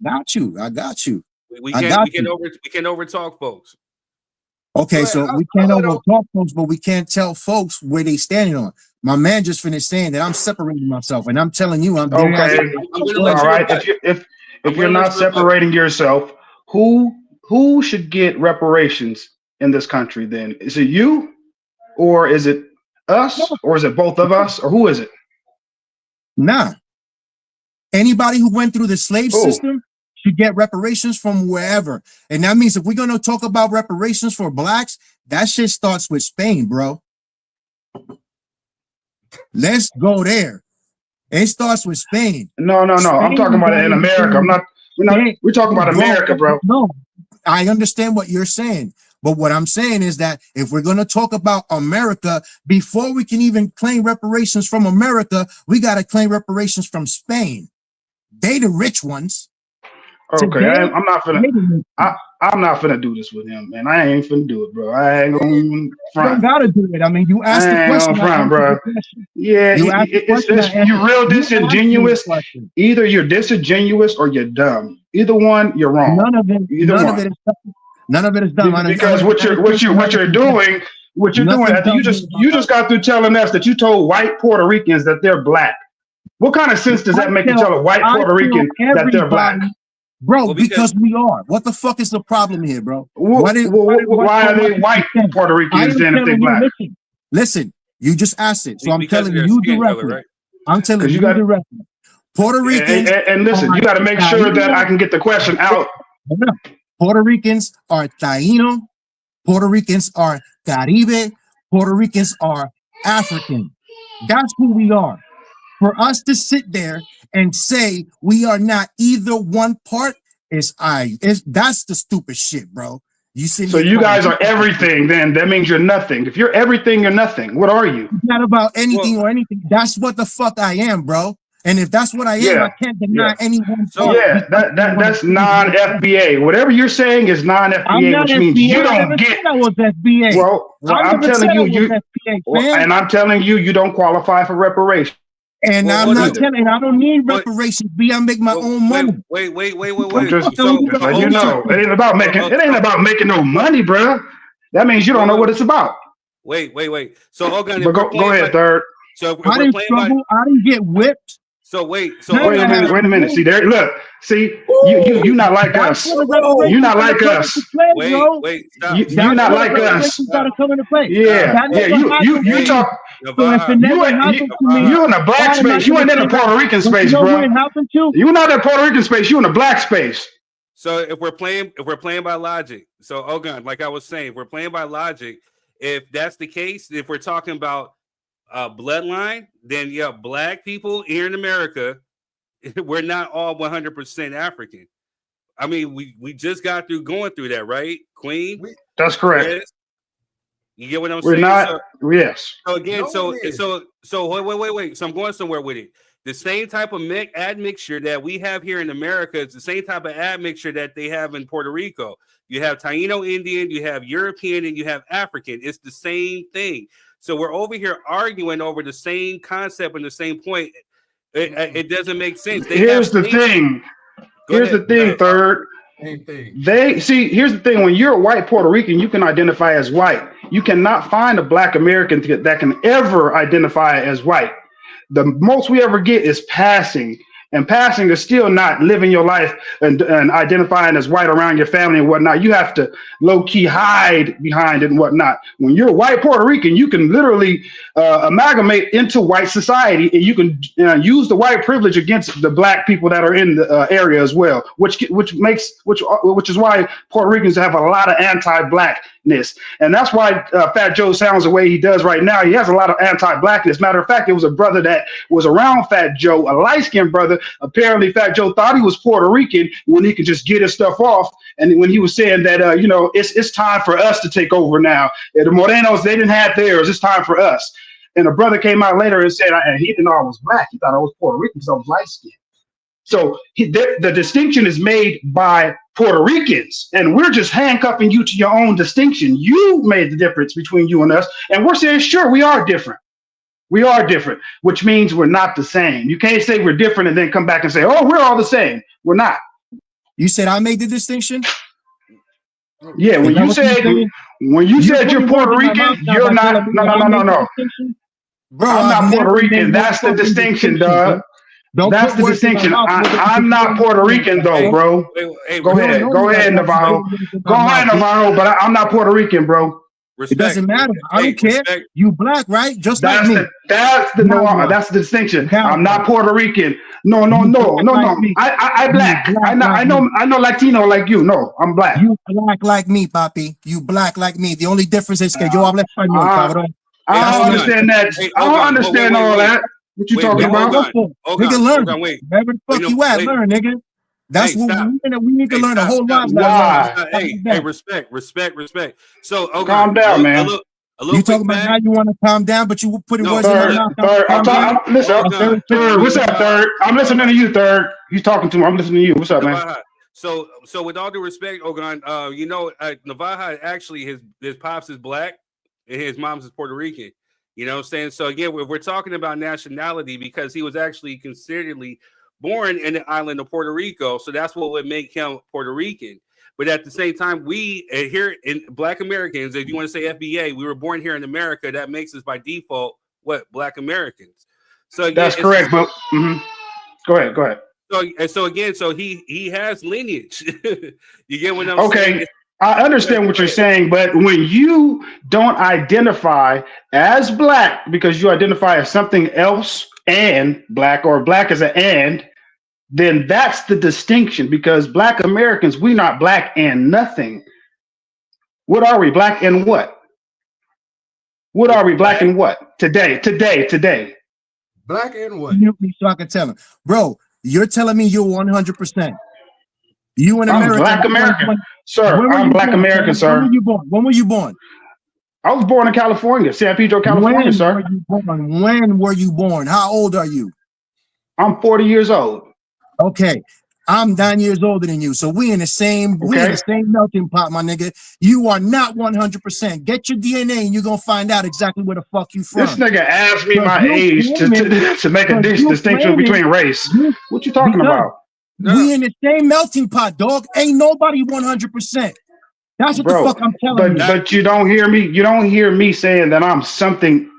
got you. I got you. We I can't got we can't you. we can't over talk folks. Okay, But so I, we I can't let over him. talk folks, but we can't tell folks where they standing on. My man just finished saying that I'm separating myself, and I'm telling you, I'm there. Okay, I'm gonna all let you right. rebut. If I'm you're gonna let not you rebut. separating yourself, who should get reparations in this country? Then is it you, or is it us, or is it both of us, or who is it? Nah, anybody who went through the slave Who? system should get reparations from wherever. And that means if we're going to talk about reparations for blacks, that shit starts with Spain, bro. Let's go there. It starts with Spain. No. I'm talking Spain about it in wanted to America. bring We're not. Spain. We're talking Oh, about bro, America, bro. no, I understand what you're saying. But what I'm saying is that if we're going to talk about America, before we can even claim reparations from America, we got to claim reparations from Spain. They the rich ones. Okay, Today, I'm not finna. they the rich ones. I'm not finna do this with him, man. I ain't finna do it, bro. I ain't gonna even You don't front. gotta do it. I mean, you asked the I ain't gonna question, I front, answered the bro. question. Yeah, You asked the question, I answered. you're real You asked me the disingenuous. question. Either you're disingenuous or you're dumb. Either one, you're wrong. None of it, Either none of it one. is dumb. None of it is dumb. I Because don't think that question what you're doing, nothing after dumb here about you just got through telling us that you told white Puerto Ricans that they're black. What kind of sense does I that make to tell tell a white I Puerto tell Rican that they're black? everybody, bro, Well, because because we are. What the fuck is the problem here, bro? What is Why what are my they people white saying? Puerto I Ricans am then if they telling you, black? listen, you just asked it. So I'm because of telling their you skin color, directly. right? I'm telling Because you you got directly. Puerto Ricans and listen, are you got to make sure that I Taino. can get the question out. Puerto Ricans are Taino. Puerto Ricans are Caribe. Puerto Ricans are African. That's who we are. For us to sit there and say we are not either one part that's the stupid shit, bro. You sitting So here you calling guys are everything. Then that means you're nothing. If you're everything, you're nothing. What are you? it's not about anything Well, or anything. That's what the fuck I am, bro. And if that's what I am, I Yeah, can't yeah, deny any one so part yeah. because I want to That's prove non what I am. FBA. Whatever you're saying is non I'm FBA, not which means FBA. you I don't never get. said I was FBA. Well, I I'm never telling said I you, was FBA, fam. and I'm telling you, you don't qualify for reparations And well, I'm hold not on. either. telling. I don't need But reparations. B. I make my own money. I'm wait. just Tell me So letting you hold on. know. It ain't about making. It ain't about making no So, money, bro. That means you don't know wait, what it's about. wait. So Hogan, if But we're go playing ahead, by third. if I we're didn't playing by struggle. I didn't get whipped. so None of Wait a that minute. happened Wait a to minute. See me. there. Look. See you Woo! not like That's us. where the You reparations not gotta like come us. into play, bro. stop, You stop, That's not where the like us. reparations gotta come into play. stop. Yeah. That Yeah. never happened to You Hey, me. talk. So if it Yavaha, never happened to me, You in the black why am I space. You gonna ain't in say the that? Puerto Rican But you space, know who bro. it happened to? You not in Puerto Rican space. You in the black space. So if we're playing by logic, so Ogun, like I was saying, if we're playing by logic, if that's the case, if we're talking about bloodline, then yeah, black people here in America, we're not all 100% African. I mean, we just got through going through that, right? Queen, We That's correct. Chris, you get what I'm We're saying? not. So Yes. again, no one is. so wait. So I'm going somewhere with it. The same type of admixture that we have here in America is the same type of admixture that they have in Puerto Rico. You have Taino Indian, you have European, and you have African. It's the same thing. So we're over here arguing over the same concept and the same point. It doesn't make sense. They have Here's the slaves. thing. Go Here's the ahead. thing, third. Same thing. They see, here's the thing: when you're a white Puerto Rican, you can identify as white. You cannot find a black American that can ever identify as white. The most we ever get is passing. And passing is still not living your life and identifying as white around your family and whatnot. You have to low key hide behind it and whatnot. When you're a white Puerto Rican, you can literally amalgamate into white society, and you can use the white privilege against the black people that are in the area as well. Which is why Puerto Ricans have a lot of anti-blackness, and that's why Fat Joe sounds the way he does right now. He has a lot of anti-blackness. Matter of fact, it was a brother that was around Fat Joe, a light-skinned brother. Apparently, Fat Joe thought he was Puerto Rican when he could just get his stuff off. And when he was saying that, it's time for us to take over now. The Morenos, they didn't have theirs. It's time for us. And a brother came out later and said, he didn't know I was black. He thought I was Puerto Rican because I was light-skinned. So the distinction is made by Puerto Ricans, and we're just handcuffing you to your own distinction. You made the difference between you and us, and we're saying, sure, we are different. We are different, which means we're not the same. You can't say we're different and then come back and say, oh, we're all the same. We're not. You said I made the distinction. Yeah, when you said you're Puerto Rican, you're not. No. Bro, I'm I've not Puerto never Rican. made no That's the fucking distinction, bro. dog. Don't That's put the words in my distinction. mouth, nigga, I'm not Puerto Rican though, bro. Hey, Go respect. ahead, go ahead, Navarro. Go ahead, Navarro. But I'm not Puerto Rican, bro. It doesn't matter. I don't care. Respect. You black, right? Just like That's me. that's the distinction. I'm not Puerto Rican. No. I black. I know Latino like you. No, I'm black. You black like me, papi. You black like me. The only difference is que yo hablo español, cabrón. I don't understand that. I don't understand all that. What you talking about? Nigga, learn. Wherever the fuck you at, learn, nigga. That's what we need to learn a whole lot. Why? Hey, respect. So, calm down, man. You talking about how you want to calm down, but you put words Third, in my mouth. Third, what's up, Third? I'm listening to you, Third. You talking to me? I'm listening to you. What's up, man? So with all due respect, Ogun, Navaja actually his pops is black and his mom's is Puerto Rican. You know what I'm saying? So again, we're talking about nationality because he was actually consideredly born in the island of Puerto Rico. So that's what would make him Puerto Rican. But at the same time, we here in Black Americans, if you want to say FBA, we were born here in America. That makes us by default what Black Americans. So again, that's correct. But go ahead. So he has lineage. You get what I'm saying? Okay, I understand what you're saying, but when you don't identify as black because you identify as something else and black, or black as an and, then that's the distinction. Because Black Americans, we're not black and nothing. What are we? Black and what? What are we? Black and what? Today. Black and what? So I can tell him, bro. You're telling me you're 100%. You in America? I'm Black American, sir. I'm Black American, sir. When were you born? I was born in California, San Pedro, California, sir. When were you born? How old are you? I'm 40 years old. Okay. I'm 9 years older than you. So we in the same melting pot, my nigga. You are not 100%. Get your DNA and you're gonna find out exactly where the fuck you from. This nigga asked me my age to make a distinction between race. What you talking about? We in the same melting pot, dog. Ain't nobody 100%. That's what the fuck I'm telling you. But you don't hear me. You don't hear me saying that I'm something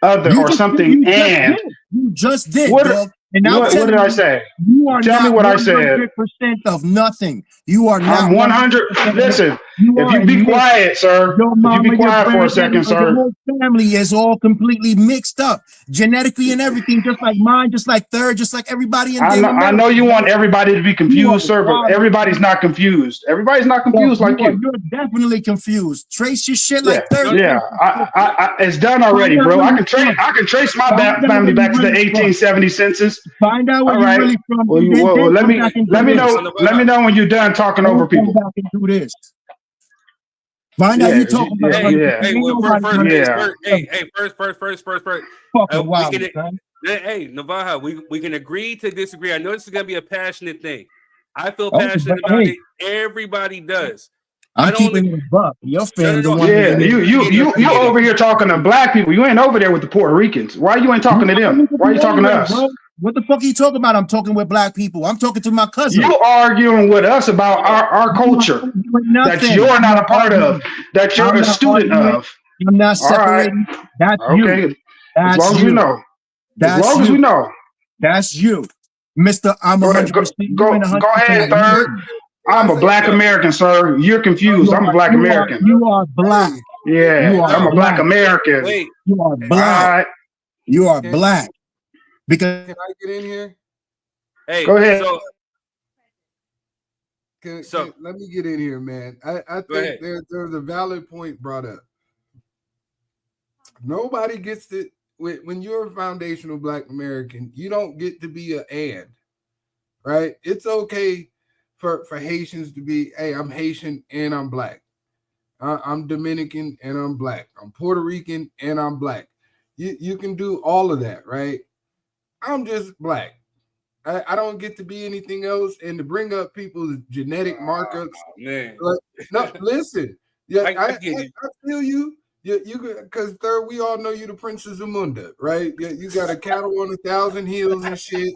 other or something. And you just did, dog. And what did I say? You are Tell me what I said. 100% of nothing. You are not. I'm 100. Listen, if you be quiet, sir. If you be quiet for a second, sir. The whole family is all completely mixed up, genetically and everything, just like mine, just like Third, just like everybody in there. I know you want everybody to be confused, sir, but everybody's not confused. Everybody's not confused like you. You're definitely confused. Trace your shit like Third. Yeah, it's done already, bro. I can trace my family back to the 1870 census. Find out where you're really from. Well, let me know when you're done talking over people. Back and do this. Find out you talking about. First. Hey, Navaja, we can agree to disagree. I know this is gonna be a passionate thing. I feel passionate about it. Everybody does. I'm keeping it buck. Your fans the one. Yeah, you over here talking to black people. You ain't over there with the Puerto Ricans. Why you ain't talking to them? Why are you talking to us? What the fuck are you talking about? I'm talking with black people. I'm talking to my cousin. You arguing with us about our culture that you're not a part of, that you're a student of. I'm not separating. Right. That's okay. You. As long as we know. As long as we know. That's you, Mr. I'm 100%. Go ahead, Third. I'm a Black American, sir. You're confused. I'm a Black American. You are black. Yeah, I'm a Black American. Wait. You are black. You are black. Because can I get in here? Hey, go ahead. Let me get in here, man. I think there's a valid point brought up. Nobody gets to when you're a foundational Black American, you don't get to be and, right? It's okay for Haitians to be, hey, I'm Haitian and I'm Black. I'm Dominican and I'm Black. I'm Puerto Rican and I'm Black. You can do all of that, right? I'm just Black. I don't get to be anything else. And to bring up people's genetic markups, man. No, listen. Yeah, I feel you. You because Third, we all know you the Princess Zamunda, right? Yeah, you got a cattle on 1,000 hills and shit.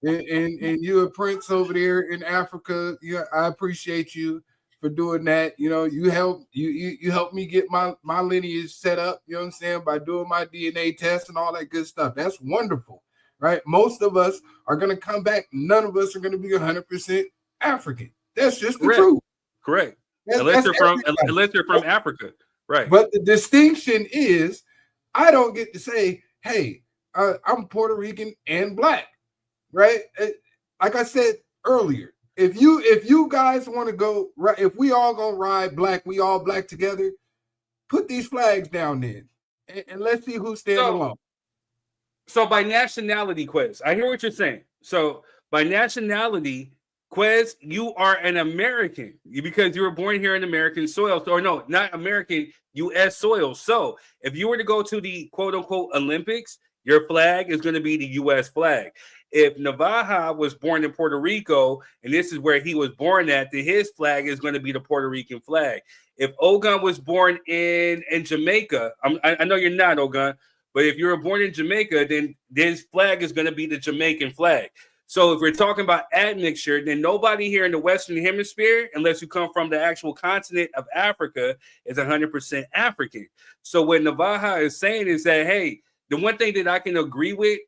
and you're a prince over there in Africa. Yeah, I appreciate you for doing that. You know, you helped me get my lineage set up, you know what I'm saying, by doing my DNA test and all that good stuff. That's wonderful, right? Most of us are going to come back. None of us are going to be 100% African. That's just the truth. Correct. That's unless you're from Africa. Right. But the distinction is I don't get to say, hey, I'm Puerto Rican and black, right? Like I said earlier, if you guys want to go, if we all gonna ride black, we all black together, put these flags down then, and let's see who's standing alone. So by nationality, Quez, I hear what you're saying. So by nationality, Quez, you are an American because you were born here in American soil. So, or no, not American, U.S. soil. So if you were to go to the quote unquote Olympics, your flag is going to be the U.S. flag. If Navaja was born in Puerto Rico and this is where he was born at, then his flag is going to be the Puerto Rican flag. If Ogun was born in Jamaica, I know you're not Ogun, but if you were born in Jamaica, then his flag is going to be the Jamaican flag. So if we're talking about admixture, then nobody here in the Western Hemisphere, unless you come from the actual continent of Africa, is 100% African. So what Navaja is saying is that, hey, the one thing that I can agree with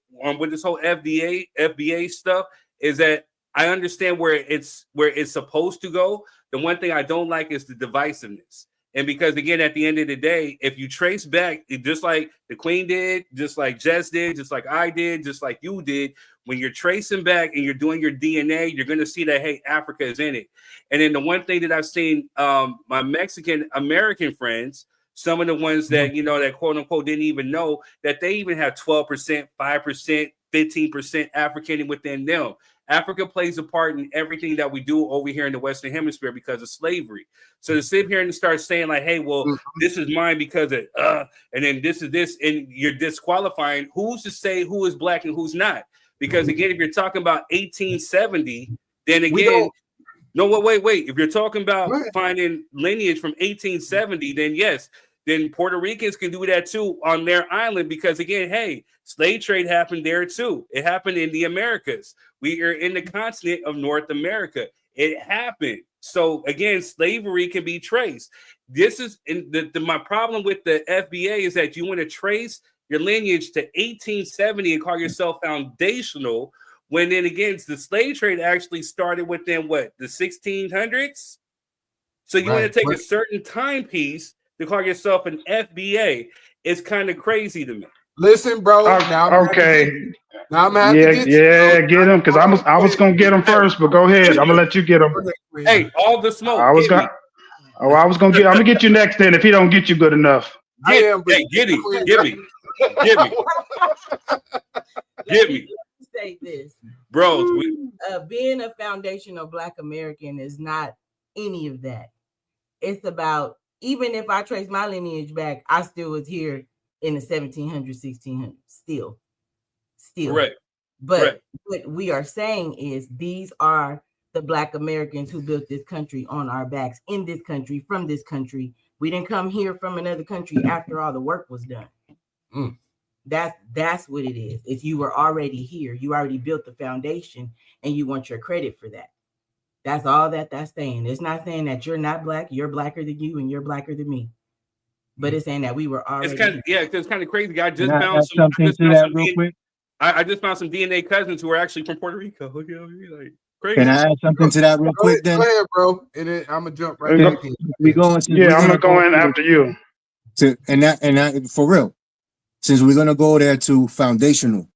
this whole FBA stuff is that I understand where it's supposed to go. The one thing I don't like is the divisiveness. And because, again, at the end of the day, if you trace back, just like the Queen did, just like Jess did, just like I did, just like you did, when you're tracing back and you're doing your DNA, you're going to see that, hey, Africa is in it. And then the one thing that I've seen my Mexican-American friends, some of the ones that, you know, that quote unquote didn't even know that they even have 12%, 5%, 15% African within them. Africa plays a part in everything that we do over here in the Western Hemisphere because of slavery. So to sit here and start saying like, hey, well, this is mine because of, and then this is this, and you're disqualifying, who's to say who is black and who's not? Because again, if you're talking about 1870, then again, no, wait. If you're talking about finding lineage from 1870, then yes, then Puerto Ricans can do that too on their island because again, hey, slave trade happened there too. It happened in the Americas. We are in the continent of North America. It happened. So again, slavery can be traced. This is my problem with the FBA is that you want to trace your lineage to 1870 and call yourself foundational. When then again, the slave trade actually started within what, the 1600s? So you want to take a certain timepiece to call yourself an FBA. It's kind of crazy to me. Listen, bro. Now I'm gonna get him because I was gonna get him first, but go ahead. I'm gonna let you get him. Hey, all the smoke. I'm gonna get you next. Then if he don't get you good enough, give me. Say this, bro. Being a foundational Black American is not any of that. It's about, even if I trace my lineage back, I still was here in the 1700s, 1600s. Still. Right. But what we are saying is these are the Black Americans who built this country on our backs, in this country, from this country. We didn't come here from another country after all the work was done. That's what it is. If you were already here, you already built the foundation and you want your credit for that. That's all that's saying. It's not saying that you're not black, you're blacker than you, and you're blacker than me. But it's saying that we were already. It's kind of crazy. I just found some DNA cousins who are actually from Puerto Rico. Like crazy. Can I add something to that real quick? Then go ahead, bro. And then I'm gonna jump right back in. I'm gonna go in after you. And that for real. Since we're gonna go there to foundational,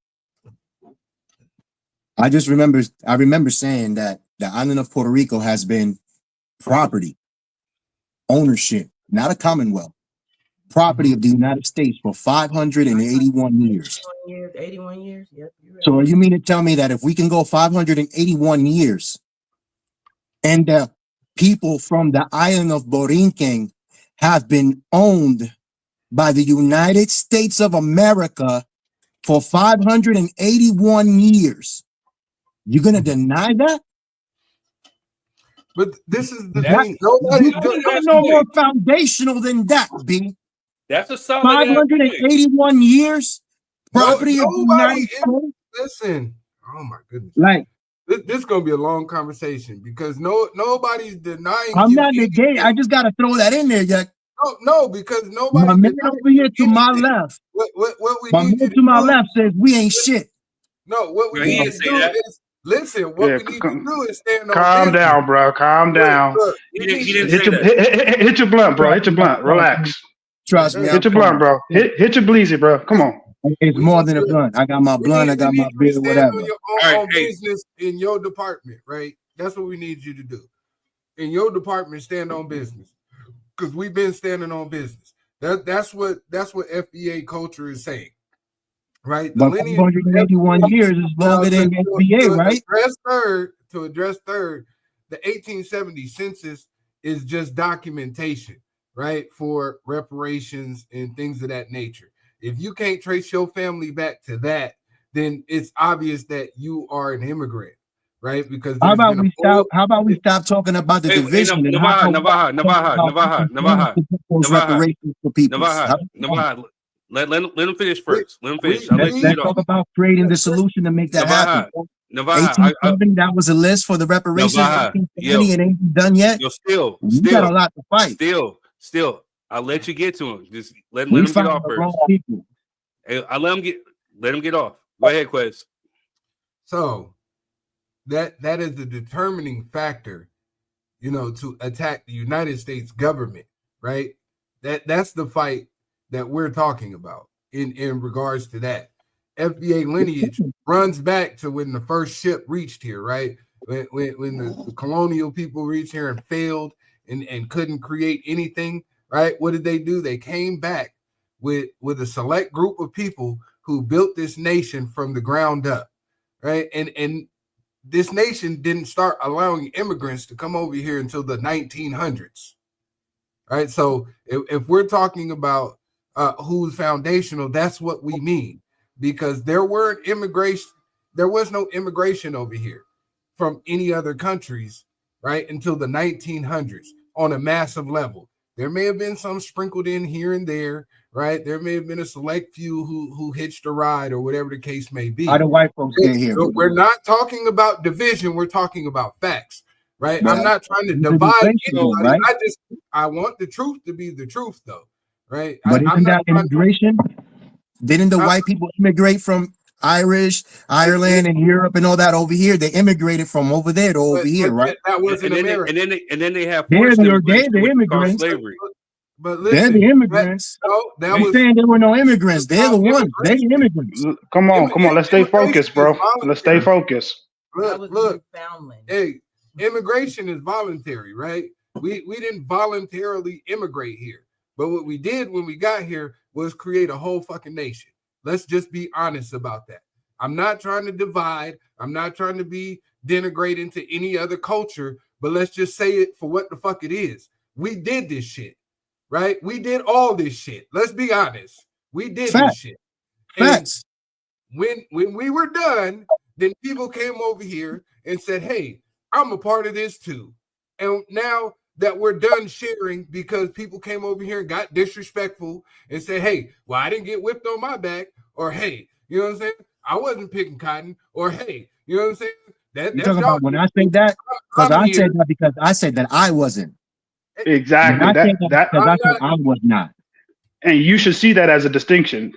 I remember saying that the island of Puerto Rico has been property, ownership, not a commonwealth, property of the United States for 581 years. 81 years. Yep. Right. So you mean to tell me that if we can go 581 years and the people from the island of Borinquen have been owned by the United States of America for 581 years, you're going to deny that? But this is the thing. Nobody no more foundational than that, B. That's a solid 581 years property of the United States. Listen, Oh my goodness. Like, This is gonna be a long conversation because nobody's denying I'm you not negating. I anything. just gotta throw that in there, Jack. No, because My nobody's man denying over here you to my anything. left. What we My need you man to to my do left says we ain't shit. no, what we Well, he need didn't to say do that. is listen, what Yeah, we need to do is stand on calm business. down, bro. Calm down. Look, He didn't you say Hit your that. hit your blunt, bro. Hit your blunt. Relax. Trust me, Hey, I'm Hit your blunt, bro. Hit your bleezy, bro. Come on. It's we more need than a you. blunt. I got my blunt, I got We my need you to beer, stand whatever. on your All right, own hey. business in your department, right? That's what we need you to do. In your department, stand on business. Because we've been standing on business. That's what FBA culture is saying. Right? The But lineage 581 years is now longer than FBA, right? to address third, the 1870 census is just documentation, right? For reparations and things of that nature. If you can't trace your family back to that, then it's obvious that you are an immigrant, right? Because How there's about been we stop talking about the Hey, division and how Navaja, those reparations for people? Navaja. Let him finish we, first. Let him we, finish. I'll let you Let's get talk off. about creating the solution to make that happen. Navaja, 1870, that was a list for the reparations. Navaja, 1870, it ain't done yet. We got a lot to fight. Still. I'll let you get to him. Just let We him get find off the first. wrong people. Hey, I let him get off. Go ahead, Quest. So that is the determining factor, to attack the United States government, right? That's the fight that we're talking about in regards to that. FBA lineage runs back to when the first ship reached here, right? When the colonial people reached here and failed and couldn't create anything, right? What did they do? They came back with a select group of people who built this nation from the ground up, right? And this nation didn't start allowing immigrants to come over here until the 1900s, right? So if we're talking about who's foundational, that's what we mean, because there was no immigration over here from any other countries, right, until the 1900s on a massive level. There may have been some sprinkled in here and there, right? There may have been a select few who hitched a ride or whatever the case may be. How do white folks get here? So we're not talking about division. We're talking about facts, right? Well, I'm not trying to divide anybody. right? I want the truth to be the truth, though, right? But I'm isn't not that immigration? Didn't the white people immigrate from Ireland, and Europe and all that over here? They immigrated from over there to over here, right? That wasn't America. And then they have They're forced the immigration, which is called immigrants. slavery. But They're listen, the immigrants. that You was saying there were no immigrants? They're the ones. They're the immigrants. Come on. Let's stay focused, bro. Let's stay focused. Look. Hey, immigration is voluntary, right? We didn't voluntarily immigrate here. But what we did when we got here was create a whole fucking nation. Let's just be honest about that. I'm not trying to divide. I'm not trying to be denigrate into any other culture, but let's just say it for what the fuck it is. We did this shit, right? We did all this shit. Let's be honest. We did this shit. Facts. And when we were done, then people came over here and said, hey, I'm a part of this too. And now that we're done sharing, because people came over here and got disrespectful and said, hey, well, I didn't get whipped on my back, or hey, you know what I'm saying? I wasn't picking cotton, or hey, you know what I'm saying? You're talking about when I say that? Because I said that because I said that I wasn't. Exactly. Because I said I was not. And you should see that as a distinction.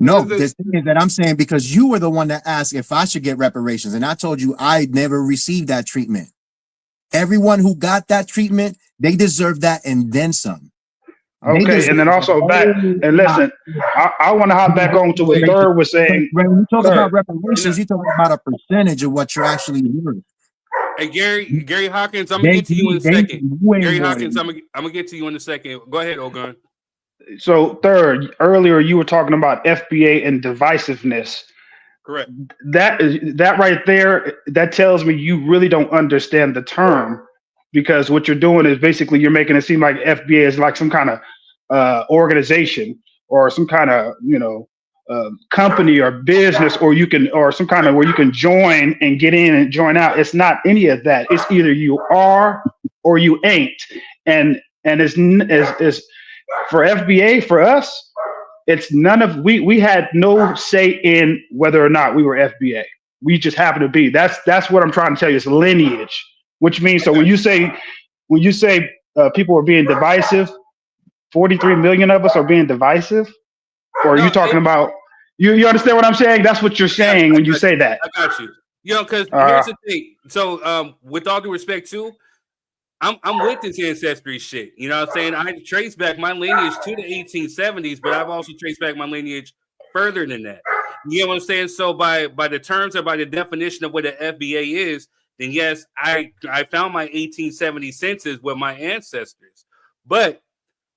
No, this thing is that I'm saying because you were the one that asked if I should get reparations, and I told you I never received that treatment. Everyone who got that treatment, they deserve that and then some. Okay, and then also back and listen, I want to hop back on to what Third was saying. When you talk about reparations, you talk about a percentage of what you're actually worth. Hey, Gary Hawkins, I'm gonna get to you in a second. Gary Hawkins, I'm gonna get to you in a second. Go ahead, Ogun. So Third, earlier you were talking about FBA and divisiveness. Correct. That right there, that tells me you really don't understand the term, because what you're doing is basically you're making it seem like FBA is like some kind of organization or some kind of company or business, or some kind of where you can join and get in and join out. It's not any of that. It's either you are or you ain't. And it's for FBA, for us, it's none of we had no say in whether or not we were FBA. We just happen to be. That's what I'm trying to tell you. It's lineage, which means so when you say people are being divisive, 43 million of us are being divisive, or are you talking about? You understand what I'm saying? That's what you're saying when you say that. I got you. You know, because here's the thing. So, with all due respect, too, I'm with this ancestry shit. You know what I'm saying? I trace back my lineage to the 1870s, but I've also traced back my lineage further than that. You know what I'm saying? So by the terms or by the definition of what the FBA is, then yes, I found my 1870 census with my ancestors. But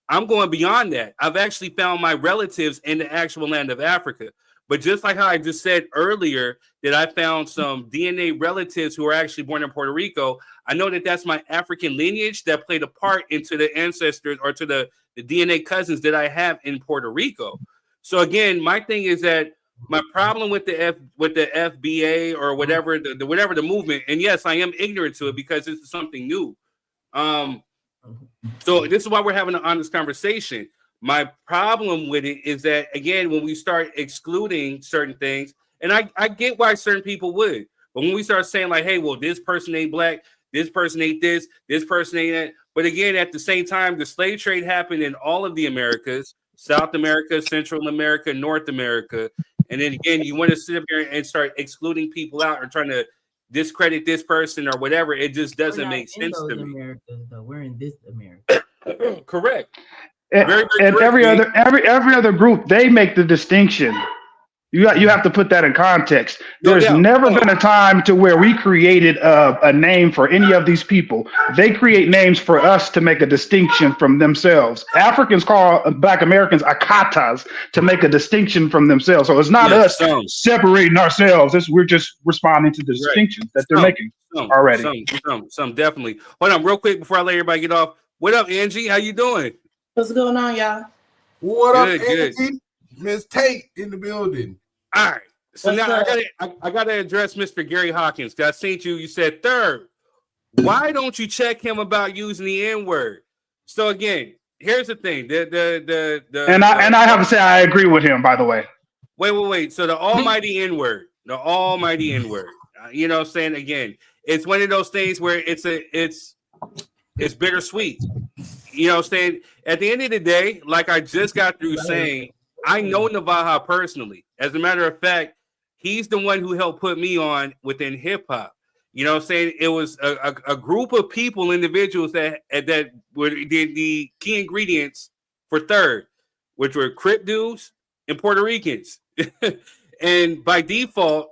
I'm going beyond that. I've actually found my relatives in the actual land of Africa. But just like how I just said earlier that I found some DNA relatives who are actually born in Puerto Rico, I know that that's my African lineage that played a part into the ancestors or to the DNA cousins that I have in Puerto Rico. So again, my thing is that my problem with the FBA or whatever the movement, and yes, I am ignorant to it because this is something new. So this is why we're having an honest conversation. My problem with it is that, again, when we start excluding certain things, and I get why certain people would, but when we start saying like, hey, well, this person ain't black, this person ain't this person ain't that. But again, at the same time, the slave trade happened in all of the Americas, South America, Central America, North America. And then again, you want to sit up here and start excluding people out or trying to discredit this person or whatever. It just doesn't make sense to me. Americas, though. We're in this America. Correct. And every other group, they make the distinction. You have to put that in context. There's never been a time to where we created a name for any of these people. They create names for us to make a distinction from themselves. Africans call Black Americans akatas to make a distinction from themselves. So it's not us separating ourselves. We're just responding to the distinctions that they're making already. Some definitely. Hold on, real quick before I let everybody get off. What up, Angie? How you doing? What's going on, y'all? What up, Angie? Miss Tate in the building. All right. So now I gotta address Mr. Gary Hawkins. I seen you said third. Why don't you check him about using the N-word? So again, here's the thing. And I have to say I agree with him, by the way. Wait. So the almighty N-word. The almighty N-word. You know what I'm saying? Again, it's one of those things where it's bittersweet. You know what I'm saying? At the end of the day, like I just got through saying, I know Navaja personally. As a matter of fact, he's the one who helped put me on within hip hop. You know what I'm saying? It was a group of people, individuals that were the key ingredients for third, which were Crip dudes and Puerto Ricans. And by default,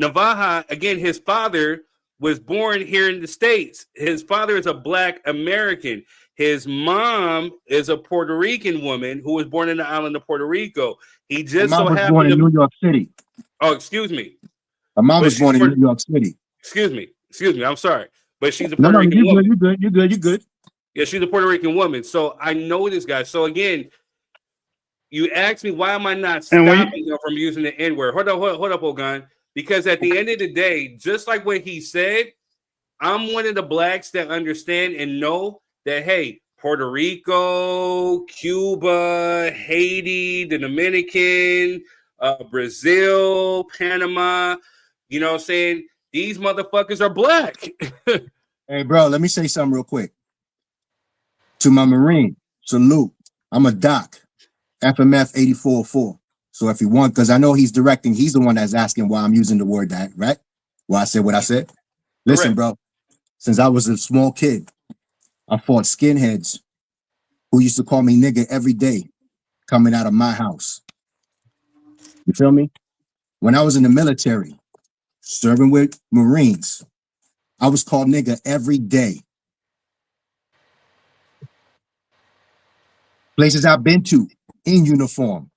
Navaja, again, his father was born here in the States. His father is a Black American. His mom is a Puerto Rican woman who was born in the island of Puerto Rico. He just so happened born in New York City. Oh, excuse me. My mom was born in New York City. Excuse me. I'm sorry, but she's a Puerto Rican woman. You're good. Yeah, she's a Puerto Rican woman. So I know this guy. So again, you asked me why am I not stopping him from using the N-word? Hold up, Ogun. Because at the end of the day, just like what he said, I'm one of the blacks that understand and know that, hey, Puerto Rico, Cuba, Haiti, the Dominican, Brazil, Panama, you know what I'm saying? These motherfuckers are black. Hey, bro, let me say something real quick. To my Marine, salute. I'm a doc, FMF 8404. So if you want, because I know he's directing, he's the one that's asking why I'm using the word that, right? Why I said what I said. Listen, bro, since I was a small kid, I fought skinheads who used to call me nigga every day coming out of my house. You feel me? When I was in the military, serving with Marines, I was called nigga every day. Places I've been to in uniform,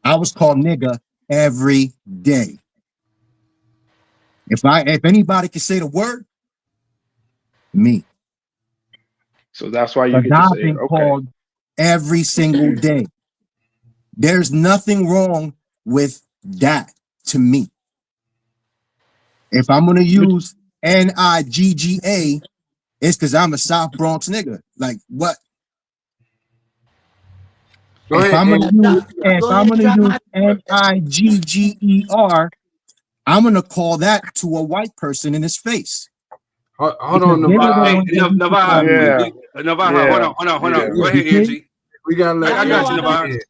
I was called nigga every day. If anybody can say the word, me. So that's why you get to say it. Okay. Called every single day. There's nothing wrong with that to me. If I'm gonna use Nigga, it's because I'm a South Bronx nigga. Like what? If I'm gonna use Nigger, I'm gonna call that to a white person in his face. Hold on, Because Navaja. Hey, Navaja, Yeah. Navaja, hold on. Yeah. Go ahead, Angie. We gotta let I got you, Angie Navaja. in.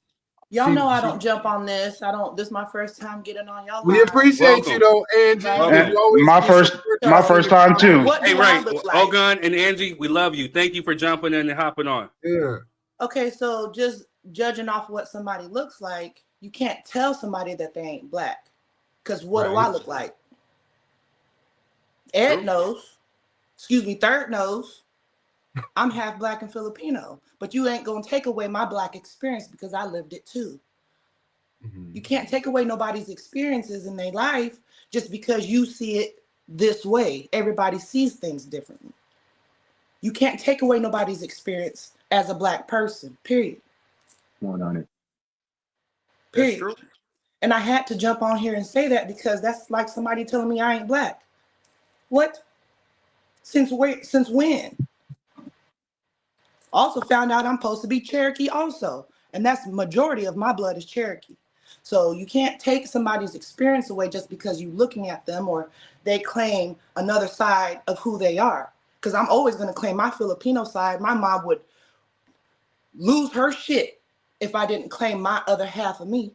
Y'all know I don't jump on this. This is my first time getting on y'all. We live. appreciate you though, Angie. Right. You always My be first supportive. time too. What Hey, do I right. look like? Ogun and Angie, we love you. Thank you for jumping in and hopping on. Yeah. Okay, so just judging off what somebody looks like, you can't tell somebody that they ain't black. Because what do I look like? Ed knows. Excuse me, Third knows. I'm half black and Filipino. But you ain't going to take away my black experience because I lived it too. Mm-hmm. You can't take away nobody's experiences in their life just because you see it this way. Everybody sees things differently. You can't take away nobody's experience as a black person, period. One on it. Period. That's true. And I had to jump on here and say that because that's like somebody telling me I ain't black. What? Since when? Also found out I'm supposed to be Cherokee also. And that's majority of my blood is Cherokee. So you can't take somebody's experience away just because you're looking at them or they claim another side of who they are. Because I'm always going to claim my Filipino side. My mom would lose her shit if I didn't claim my other half of me.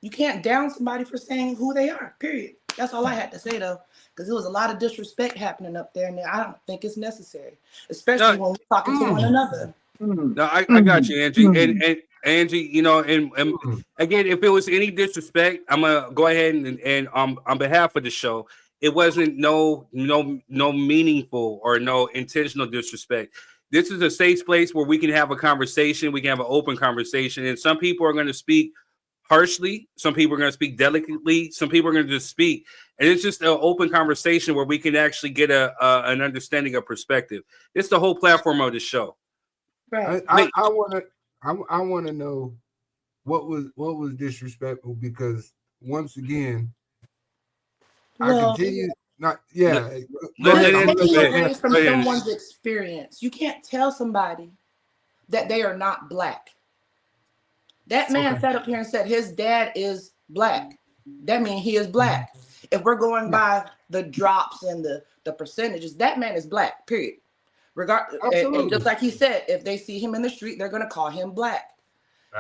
You can't down somebody for saying who they are, period. That's all I had to say, though, because there was a lot of disrespect happening up there, and I don't think it's necessary, especially when we're talking to one another. No, I got you, Angie. And Angie, and again, if it was any disrespect, I'm gonna go ahead and on behalf of the show, it wasn't no meaningful or no intentional disrespect. This is a safe place where we can have a conversation, we can have an open conversation, and some people are going to speak harshly, some people are going to speak delicately, some people are going to just speak, and it's just an open conversation where we can actually get an understanding of perspective. It's the whole platform of the show. Right. I want to know what was disrespectful, because once again, I continue not. Yeah, taking away from someone's experience. You can't tell somebody that they are not black. That man sat up here and said his dad is black. That means he is black. If we're going by the drops and the percentages, that man is black, period. And just like he said, if they see him in the street, they're going to call him black.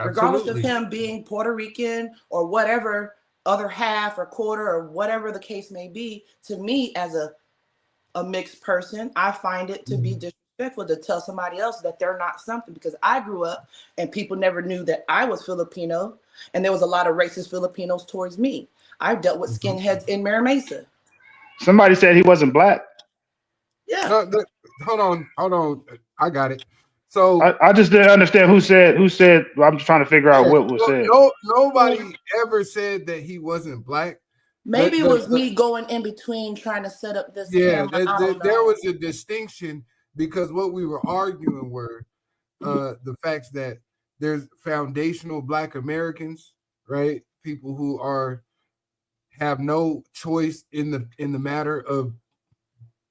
Regardless of him being Puerto Rican or whatever other half or quarter or whatever the case may be, to me as a mixed person, I find it to be disrespectful to tell somebody else that they're not something, because I grew up and people never knew that I was Filipino, and there was a lot of racist Filipinos towards me. I dealt with skinheads in Mira Mesa. Somebody said he wasn't black. Yeah. Hold on. I got it. So I just didn't understand who said. I'm just trying to figure out what was said. Nobody ever said that he wasn't black. Maybe it was me going in between trying to set up this. Yeah, there was a distinction, because what we were arguing were the facts that there's foundational Black Americans, right? People who have no choice in the matter of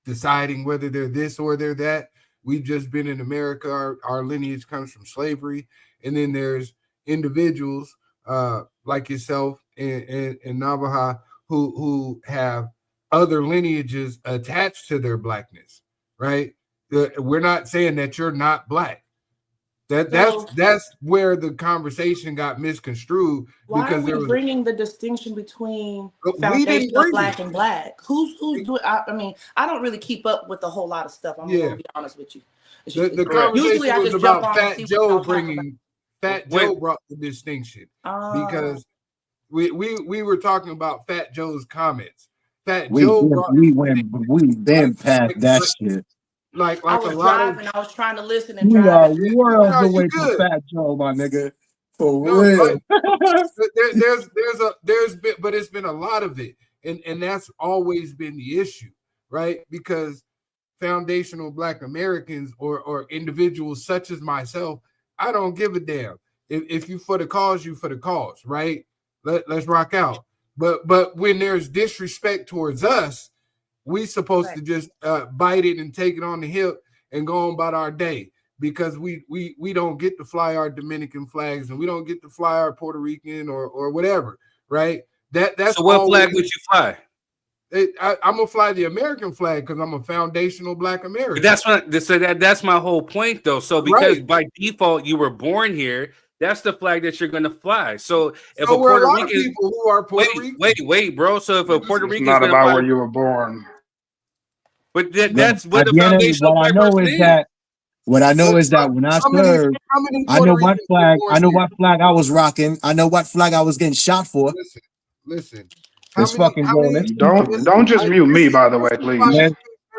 deciding whether they're this or they're that. We've just been in America. Our lineage comes from slavery. And then there's individuals like yourself and Navaja who have other lineages attached to their blackness, right? We're not saying that you're not black. That's where the conversation got misconstrued. Why are we bringing the distinction between foundational black and black? Who's doing? I mean, I don't really keep up with a whole lot of stuff. I'm gonna be honest with you. The conversation was about Fat Joe bringing. Fat Joe brought the distinction because we were talking about Fat Joe's comments. Fat Joe brought we been past that shit. Like I was driving, I was trying to listen and we drive. are worlds away from Fat Joe, my nigga. For real. But it's been a lot of it, and that's always been the issue, right? Because foundational Black Americans or individuals such as myself, I don't give a damn. If you for the cause, you for the cause, right? Let's rock out. But when there's disrespect towards us, we supposed to just bite it and take it on the hip and go on about our day, because we don't get to fly our Dominican flags and we don't get to fly our Puerto Rican or whatever, right? That's so. What flag always, would you fly? I'm gonna fly the American flag because I'm a foundational Black American. But that's my whole point, though. So because by default you were born here, that's the flag that you're gonna fly. So if a we're Puerto a lot Rican, of people who are Puerto Rican. Wait, bro. So if a Puerto It's Rican not is gonna about fly, where you were born. but that's what At the the end of it, foundational what I black know person is is. that when I How served, many I know Puerto what Ricans were flag. born I know here? what flag I was rocking. I know what flag I was getting shot for. Listen. Let's fucking go. Let's keep it. Don't just mute me, by the way, please.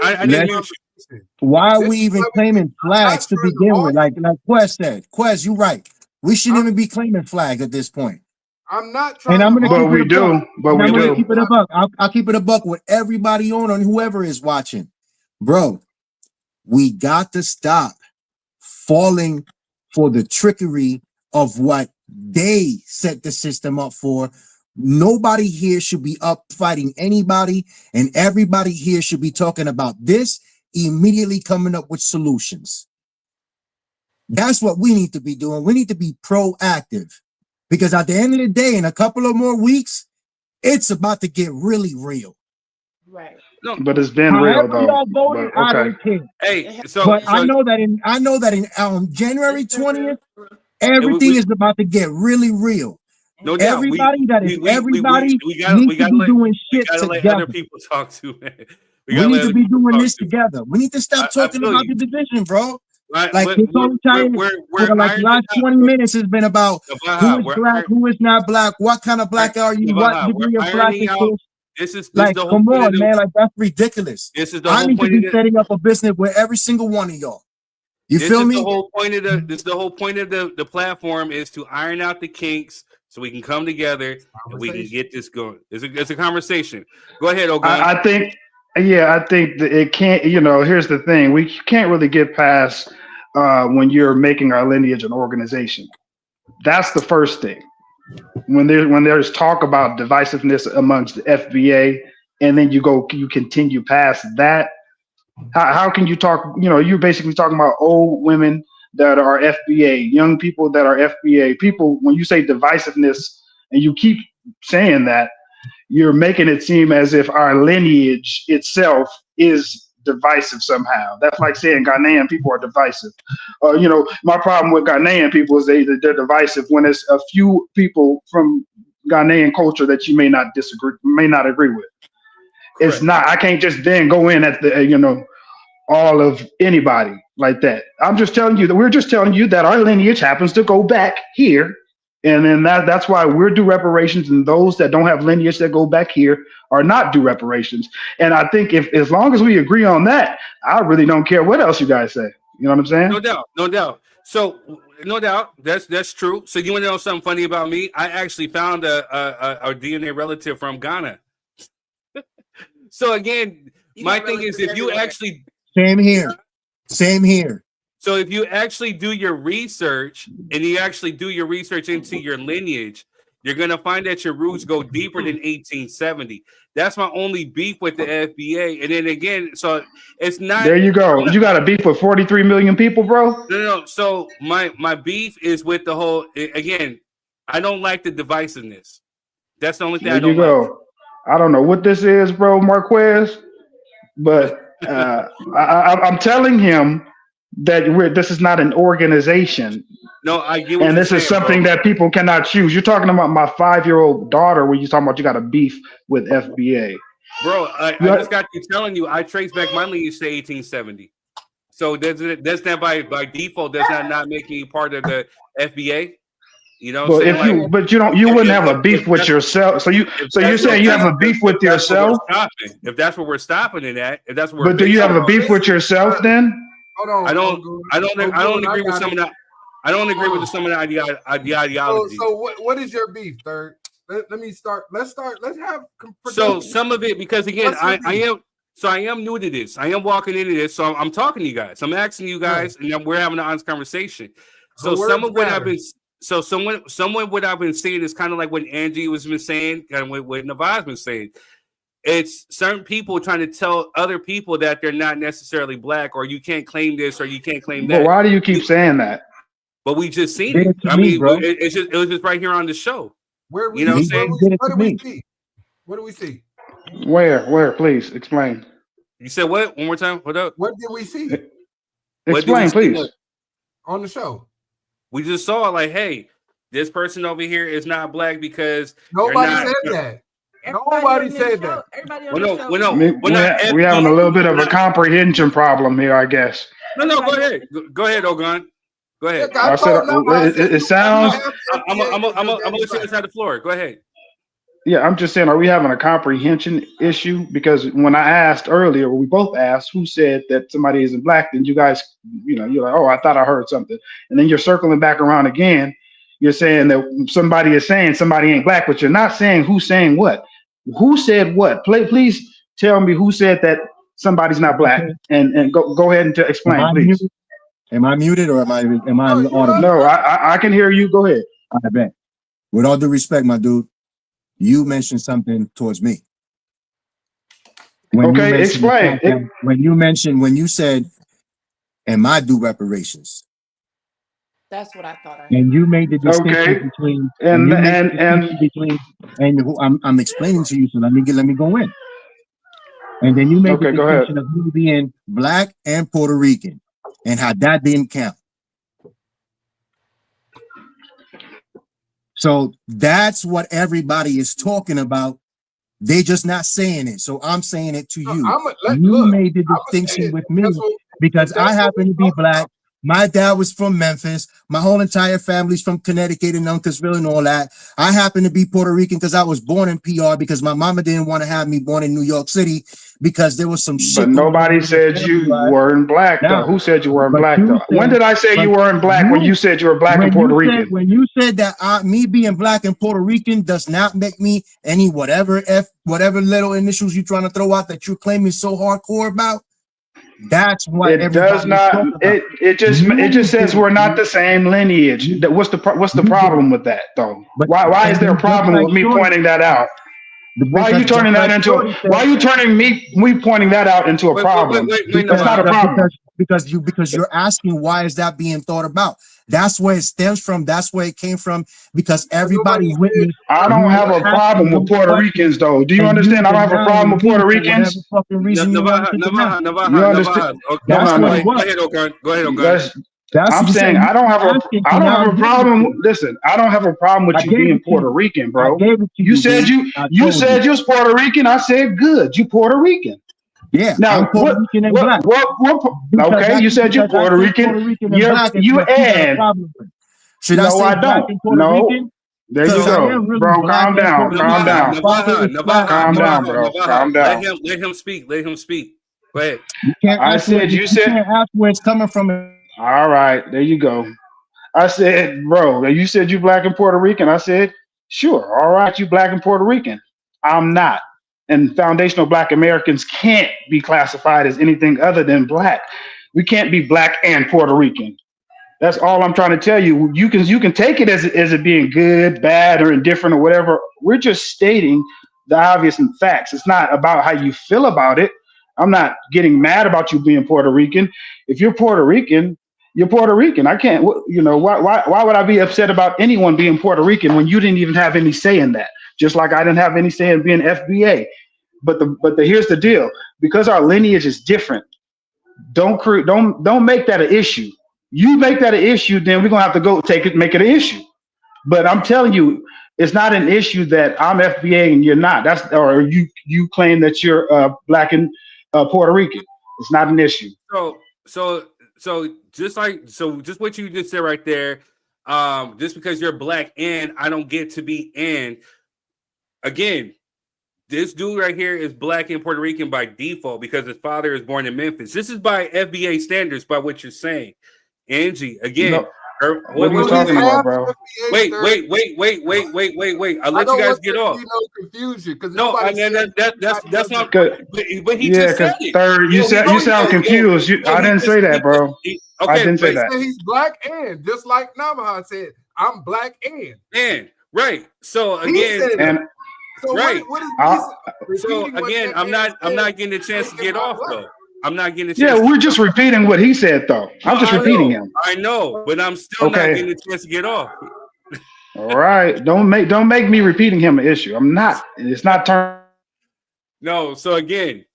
I didn't mute you. Why are we even claiming flags to begin with? Like Quest said. Quest, you're right. We shouldn't even be claiming flags at this point. I'm not trying. And I'm gonna But keep we it a buck. do. But And we I'm gonna do. keep it a buck. I'll keep it a buck with everybody on whoever is watching, bro. We got to stop falling for the trickery of what they set the system up for. Nobody here should be up fighting anybody, and everybody here should be talking about this, immediately coming up with solutions. That's what we need to be doing. We need to be proactive, because at the end of the day, in a couple of more weeks, it's about to get really real. Right. No, but it's been real though. Y'all voted, But, I okay. don't care. Hey, But I know that in January 20th, everything is about to get really real. No doubt. Everybody We needs to be doing shit let together. other people talk to, man. We need to be doing this together. We need to stop talking about the division, bro. Right, like this whole time for the last 20 minutes has been about who is black, who is not black, what kind of black are you, what degree of black is this? Like, come on, man, like that's ridiculous. I need to be setting up a business with every single one of y'all. You feel me? This is the whole point of the platform is to iron out the kinks so we can come together and we can get this going. It's a conversation. Go ahead, Ogun. I think that it can't. Here's the thing: we can't really get past when you're making our lineage an organization. That's the first thing. When there's talk about divisiveness amongst the FBA, and then you continue past that. How can you talk? You're basically talking about old women that are FBA, young people that are FBA. People, when you say divisiveness, and you keep saying that, you're making it seem as if our lineage itself is divisive somehow. That's like saying Ghanaian people are divisive. My problem with Ghanaian people is they're divisive when it's a few people from Ghanaian culture that you may not agree with. Correct. It's not. I can't just then go in at the all of anybody like that. I'm just telling you that we're just telling you that our lineage happens to go back here. And then that's why we're due reparations, and those that don't have lineage that go back here are not due reparations. And I think as long as we agree on that, I really don't care what else you guys say. You know what I'm saying? No doubt. So no doubt, that's true. So you want to know something funny about me? I actually found a DNA relative from Ghana. So again, my thing is if you actually same here. So if you actually do your research and you actually do your research into your lineage, you're going to find that your roots go deeper than 1870. That's my only beef with the FBA. And then again, so it's not. There you go. You got a beef with 43 million people, bro? No. So my beef is with the whole, again, I don't like the divisiveness. That's the only thing I don't like. I don't know what this is, bro, Marquez, but I'm telling him that this is not an organization. No, I get what and this is something that people cannot choose. You're talking about my 5-year-old daughter when you're talking about you got a beef with FBA. Bro, I just got you telling you I trace back my lineage to 1870. So does that by default does that not make me part of the FBA? You know what I'm saying? You wouldn't have a beef with yourself. So you're saying you have a beef with yourself? If that's what we're stopping it at, if that's what we're do you have a beef with yourself then? Hold on. I don't agree with some of that. I don't agree with some of the ideology. So what is your beef, Third? Let me start. Let's have. So some of it, because again, I am new to this. I am walking into this, so I'm talking to you guys. I'm asking you guys, and we're having an honest conversation. So some of what I've been. So someone what I've been saying is kind of like what Angie was been saying, kind of what Navaz been saying. It's certain people trying to tell other people that they're not necessarily black, or you can't claim this, or you can't claim that. But why do you keep saying that? But we just seen it. I mean, it was just right here on the show. Where we, You know what I'm see, saying? what do we see? What do we see? Where? Please explain. You said what? One more time. What up? What did we see? Explain, please. On the show. We just saw like, hey, this person over here is not black because nobody said that. Nobody said that. We're having a little bit of a comprehension problem here, I guess. No, go ahead. Go ahead, Ogun. Go ahead. I said it sounds. I'm gonna let you inside the floor. Go ahead. Yeah, I'm just saying, are we having a comprehension issue? Because when I asked earlier, we both asked who said that somebody isn't black, then you guys, you're like, oh, I thought I heard something. And then you're circling back around again. You're saying that somebody is saying somebody ain't black, but you're not saying who's saying what. Who said what? Please tell me who said that somebody's not black, and go ahead and explain, please. Am I muted or am I audible? No, I can hear you. Go ahead. I bet. With all due respect, my dude, you mentioned something towards me. Okay, explain. When you said, "Am I due reparations?" That's what I thought. And you made the distinction between I'm explaining to you, so let me go in. And then you made the distinction of you being black and Puerto Rican, and how that didn't count. So that's what everybody is talking about. They just not saying it. So I'm saying it to you. You made the distinction with me because I happen to be black. My dad was from Memphis. My whole entire family's from Connecticut and Uncasville and all that. I happen to be Puerto Rican because I was born in PR because my mama didn't want to have me born in New York City because there was some shit. But nobody said you weren't black, though. Who said you weren't black, though? When did I say you weren't black when you said you were black and Puerto Rican? When you said that me being black and Puerto Rican does not make me any whatever little initials you're trying to throw out that you're claiming so hardcore about, that's what it does not. It just says we're not the same lineage. What's the problem with that, though? Why is there a problem with me pointing that out? Why are you turning that into? Why are you turning me pointing that out into a problem? That's not a problem. Because you're asking why is that being thought about? That's where it stems from. That's where it came from. Because everybody with me. I don't have a problem with Puerto Ricans, though. Do you understand? I don't have a problem with Puerto Ricans. You understand? Go ahead, Ogun. I'm saying I don't have a problem. Listen, I don't have a problem with you being Puerto Rican, bro. You said you was Puerto Rican. I said good. You Puerto Rican. Yeah. Now, okay, you said you're Puerto Rican. You and. Should I say I don't. No. There you go, bro. Calm down. Calm down. Calm down, bro. Calm down. Let him speak. Let him speak. Go ahead. I said you said. You can't ask where it's coming from. All right, there you go. I said, bro, you said you black and Puerto Rican. I said, sure. All right, you black and Puerto Rican. I'm not. And foundational black Americans can't be classified as anything other than black. We can't be black and Puerto Rican. That's all I'm trying to tell you. You can take it as it being good, bad, or indifferent or whatever. We're just stating the obvious facts. It's not about how you feel about it. I'm not getting mad about you being Puerto Rican. If you're Puerto Rican, you're Puerto Rican. I can't, why would I be upset about anyone being Puerto Rican when you didn't even have any say in that? Just like I didn't have any say in being FBA. But here's the deal. Because our lineage is different, don't make that an issue. You make that an issue, then we're gonna have to make it an issue. But I'm telling you, it's not an issue that I'm FBA and you're not. Or you claim that you're black and Puerto Rican. It's not an issue. So just what you just said right there, just because you're black and I don't get to be and again, this dude right here is black and Puerto Rican by default because his father is born in Memphis. This is by FBA standards by what you're saying. Angie, again. What are you talking about, bro? Wait. I'll let you guys get off. Confusion, no, that's not good. But he just said it. Third, you sound confused. I didn't say that, bro. I didn't say that. He's black and just like Navajo said, I'm black and right. So again, so right. So again, I'm not getting a chance to get off though. I'm not getting a chance. Yeah, we're just repeating what he said, though. I'm just repeating him. I know, but I'm still not getting a chance to get off. All right. Don't make me repeating him an issue. I'm not. It's not turn. No. So again,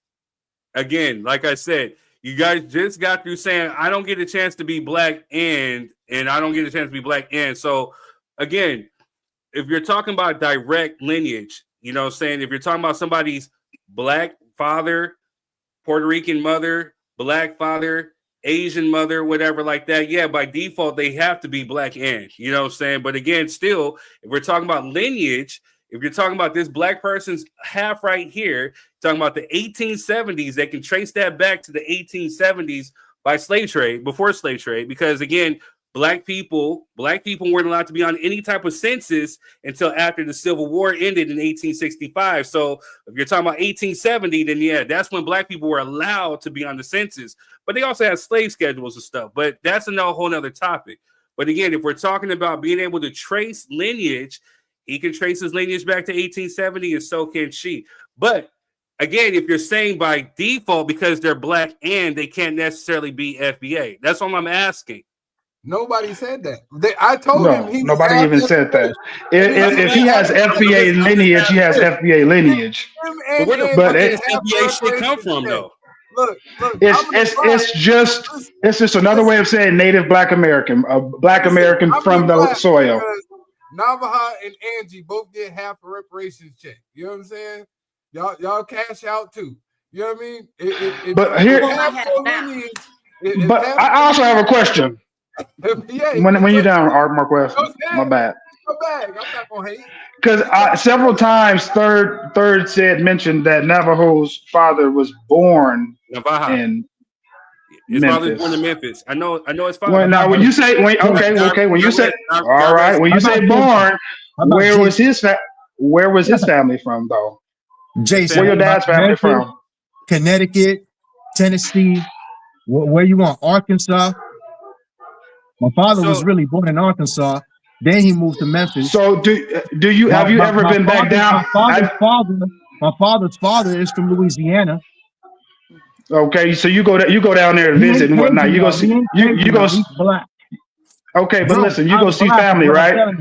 like I said, you guys just got through saying I don't get a chance to be black and I don't get a chance to be black and. So again, if you're talking about direct lineage, you know what I'm saying? If you're talking about somebody's black father, Puerto Rican mother, black father, Asian mother, whatever like that, yeah, by default, they have to be black and, you know what I'm saying? But again, still, if we're talking about lineage, if you're talking about this black person's half right here, talking about the 1870s, they can trace that back to the 1870s by slave trade, before slave trade, because again, black people weren't allowed to be on any type of census until after the Civil War ended in 1865. So if you're talking about 1870, then yeah, that's when black people were allowed to be on the census. But they also had slave schedules and stuff. But that's a whole nother topic. But again, if we're talking about being able to trace lineage, he can trace his lineage back to 1870, and so can she. But again, if you're saying by default because they're black and they can't necessarily be FBA, that's all I'm asking. Nobody said that. I told him nobody even said that. If he has FBA lineage, he has FBA lineage. But where the fuck does FBA shit come from, though? Look, it's just another way of saying Native Black American, Black American from the soil. Navajo and Angie both get half a reparations check. You know what I'm saying? Y'all cash out too. You know what I mean? But here, but I also have a question. When you're down, Art Marquez, my bad. I'm not gonna hate. Because several times, third mentioned that Navajo's father was born in his Memphis. father was born in Memphis. I know his father. Well, now when you say when you say born, where was his family from though? Jason, where your dad's family from? Connecticut, Tennessee. Where you want? Arkansas. My father was really born in Arkansas. Then he moved to Memphis. So do you have you ever been back down? My father's father is from Louisiana. Okay, so you go down there to visit and whatnot. You go see black. Okay, but listen, you go see family, right?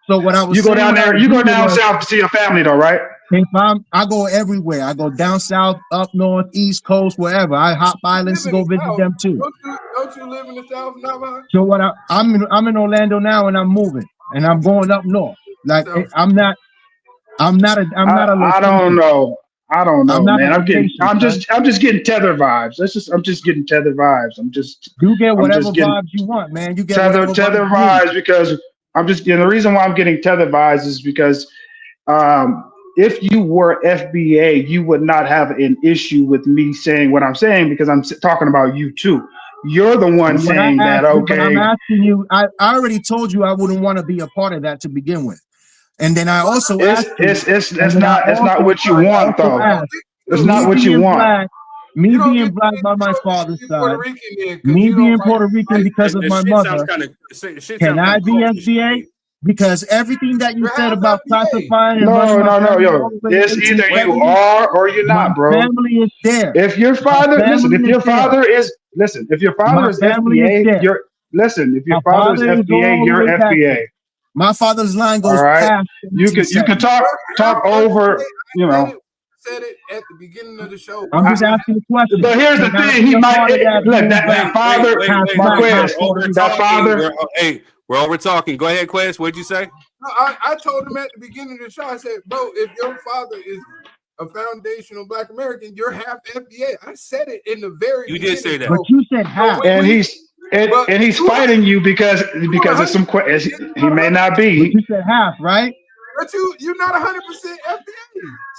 So what I was you go down there, you go down south to see your family though, right? I go everywhere. I go down south, up north, east coast, wherever. I hop islands to go visit them too. Don't you live in the south, Navajo? So what? I'm in Orlando now, and I'm moving, and I'm going up north. Like I'm not. I don't know. I don't know, man. I'm just getting tether vibes. I'm just getting tether vibes. You get whatever vibes you want, man. You get tether vibes because the reason why I'm getting tether vibes is because if you were FBA, you would not have an issue with me saying what I'm saying because I'm talking about you too. You're the one saying that, okay. I'm asking you, I already told you I wouldn't want to be a part of that to begin with. And then I also it's not what you want though. It's not what you want. Me being black by my father's side, me being Puerto Rican because of my mother, can I be FBA? Because everything that you said about classifying no, yo, it's either you are or you're not, bro. Family is there. If your father is FBA, you're FBA. My father's line goes past. You can talk over, you know. Said it at the beginning of the show. I'm just asking the question. But here's the thing: he might look that father. That father. Hey, we're over talking. Go ahead, Quest. What'd you say? No, I told him at the beginning of the show. I said, "Bro, if your father is a foundational Black American, you're half FBA." I said it in the very. You did say that, but you said half, and he's fighting you because of some questions. He may not be. But you said half, right? But you're not 100% FBA,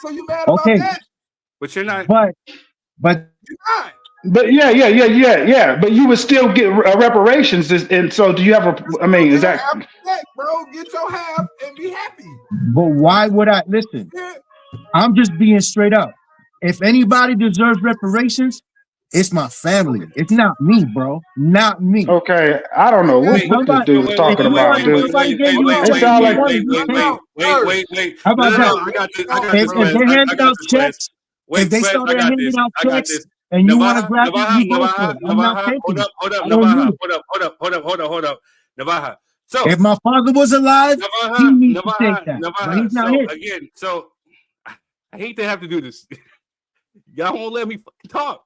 so you mad about that? But you're not. But you're not. But yeah. But you would still get reparations, and so do you have a? I mean, is that bro? Get your half and be happy. But why would I listen? Yeah. I'm just being straight up. If anybody deserves reparations, it's my family. It's not me, bro. Not me. Okay, I don't know what this dude was talking about, dude. It sounds like wait. How about that? I got this. If they're handing out checks, if they start handing out checks, and you want to grab it, you go for it. I'm not taking it. Hold up. Navaja. So if my father was alive, he needs to take that. But he's not here. Again, so I hate to have to do this. Y'all won't let me fucking talk.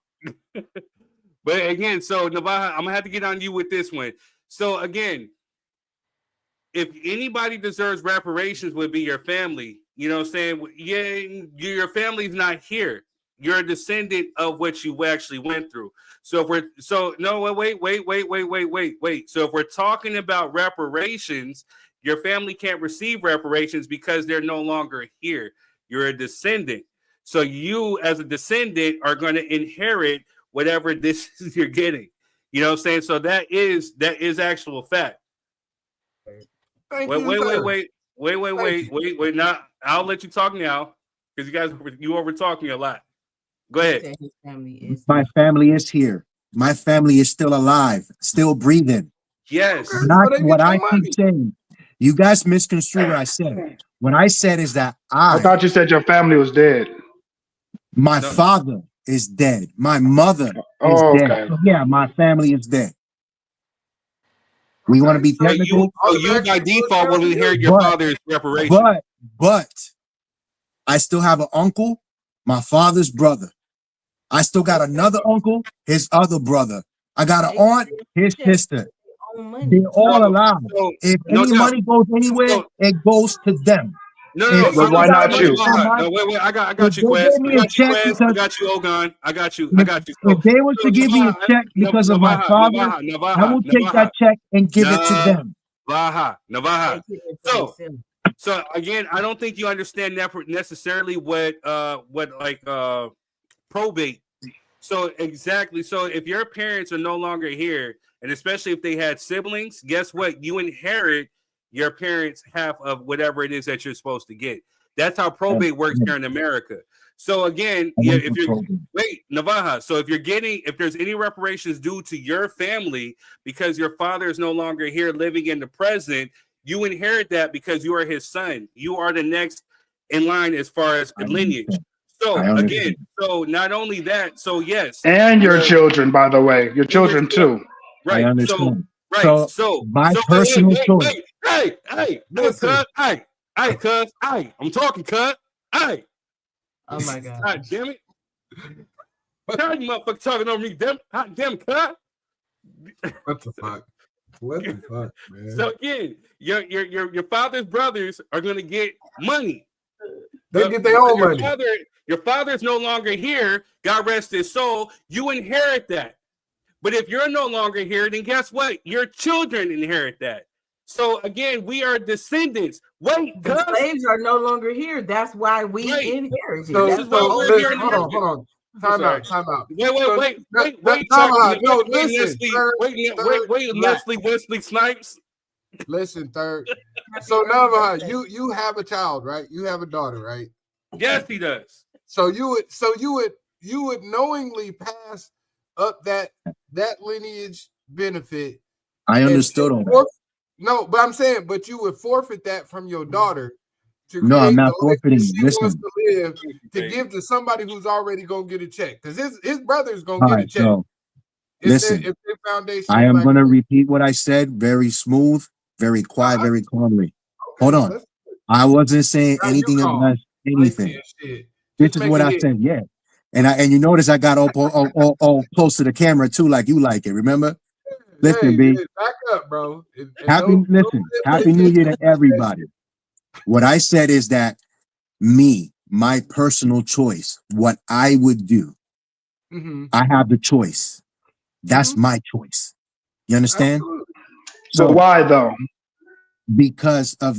But again, so Navaja, I'm gonna have to get on you with this one. So again, if anybody deserves reparations, would be your family. You know what I'm saying? Yeah, your family's not here. You're a descendant of what you actually went through. So if we're so no wait. So if we're talking about reparations, your family can't receive reparations because they're no longer here. You're a descendant. So you as a descendant are going to inherit whatever this is you're getting. You know what I'm saying? So that is actual fact. Wait. Now I'll let you talk now because you over talking a lot. Go ahead. My family is here. My family is still alive, still breathing. Yes. What I keep saying. You guys misconstrue what I said. What I said is that I thought you said your family was dead. My father is dead. My mother is dead. So yeah, my family is dead. We want to be technical. So you by default will inherit your father's reparations. But I still have an uncle, my father's brother. I still got another uncle, his other brother. I got an aunt, his sister. They're all alive. If any money goes anywhere, it goes to them. No. So why not you? No, wait. I got you, Quest. I got you, Ogon. I got you. If they were to give me a check because of my father, I will take that check and give it to them. Navaja. So again, I don't think you understand necessarily what probate. So exactly. So if your parents are no longer here, and especially if they had siblings, guess what? You inherit your parents' half of whatever it is that you're supposed to get. That's how probate works here in America. So again, if you're Navaja, so if there's any reparations due to your family because your father is no longer here living in the present, you inherit that because you are his son. You are the next in line as far as lineage. So again, so not only that, so yes, and your children, by the way, your children too. Right. I understand. So my personal choice. Hey, cuz, I'm talking, cuz. Hey. Oh my God. God damn it. God, you motherfucker talking over me, damn cuz. What the fuck? What the fuck, man? So again, your father's brothers are gonna get money. They get their own money. Your father's no longer here, God rest his soul. You inherit that. But if you're no longer here, then guess what? Your children inherit that. So again, we are descendants. Wait, the slaves are no longer here. That's why we inherit. So, hold on. Time out. Wait, Leslie Wesley Snipes. Listen, third. So now, you have a child, right? You have a daughter, right? Yes, he does. So you would knowingly pass up that lineage benefit. I understood all that. No, but I'm saying, but you would forfeit that from your daughter. No, I'm not forfeiting. Listen, to give to somebody who's already gonna get a check, because his brother's gonna get a check. So, listen, I am gonna repeat what I said, very smooth, very quiet, very calmly. Hold on, I wasn't saying anything against anything. This is what I said, yeah. And you notice I got all close to the camera too, like you like it. Remember? Listen, B. Back up, bro. Happy New Year to everybody. What I said is that my personal choice, what I would do. I have the choice. That's my choice. You understand? Absolutely. So why though? Because I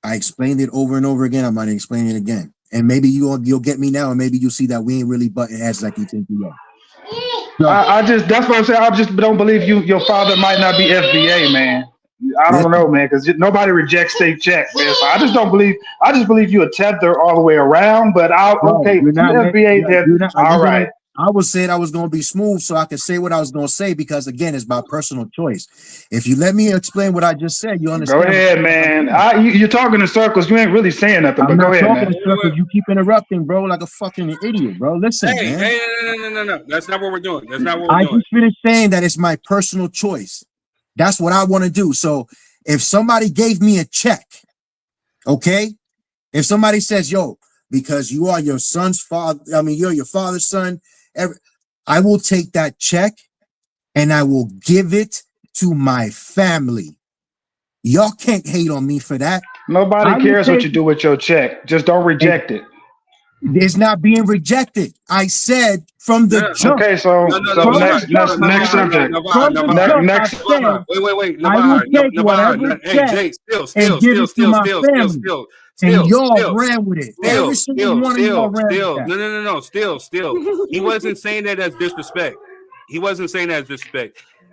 explained it over and over again. I'm going to explain it again. And maybe you'll get me now, and maybe you'll see that we ain't really butting heads like you think we are. So, that's what I'm saying. I just don't believe your father might not be FBA, man. I don't know, man, because nobody rejects state checks, man. So I just believe you a tether all the way around. But FBA, then all right. I was saying I was going to be smooth so I could say what I was going to say because, again, it's my personal choice. If you let me explain what I just said, you understand. Go ahead, man. You're talking in circles. You ain't really saying nothing, but go ahead, man. You keep interrupting, bro, like a fucking idiot, bro. Listen, man. Hey, no. That's not what we're doing. I just finished saying that it's my personal choice. That's what I want to do. So if somebody gave me a check, okay, if somebody says, yo, because you are your son's father, I mean, you're your father's son, I will take that check and I will give it to my family. Y'all can't hate on me for that. Nobody cares what you do with your check. Just don't reject it. It's not being rejected. I said from the jump. Okay, so next subject. Next. Wait. I will take whatever check and give it to my family. And y'all ran with it. Every single one of y'all ran with that. No. Still. He wasn't saying that as disrespect.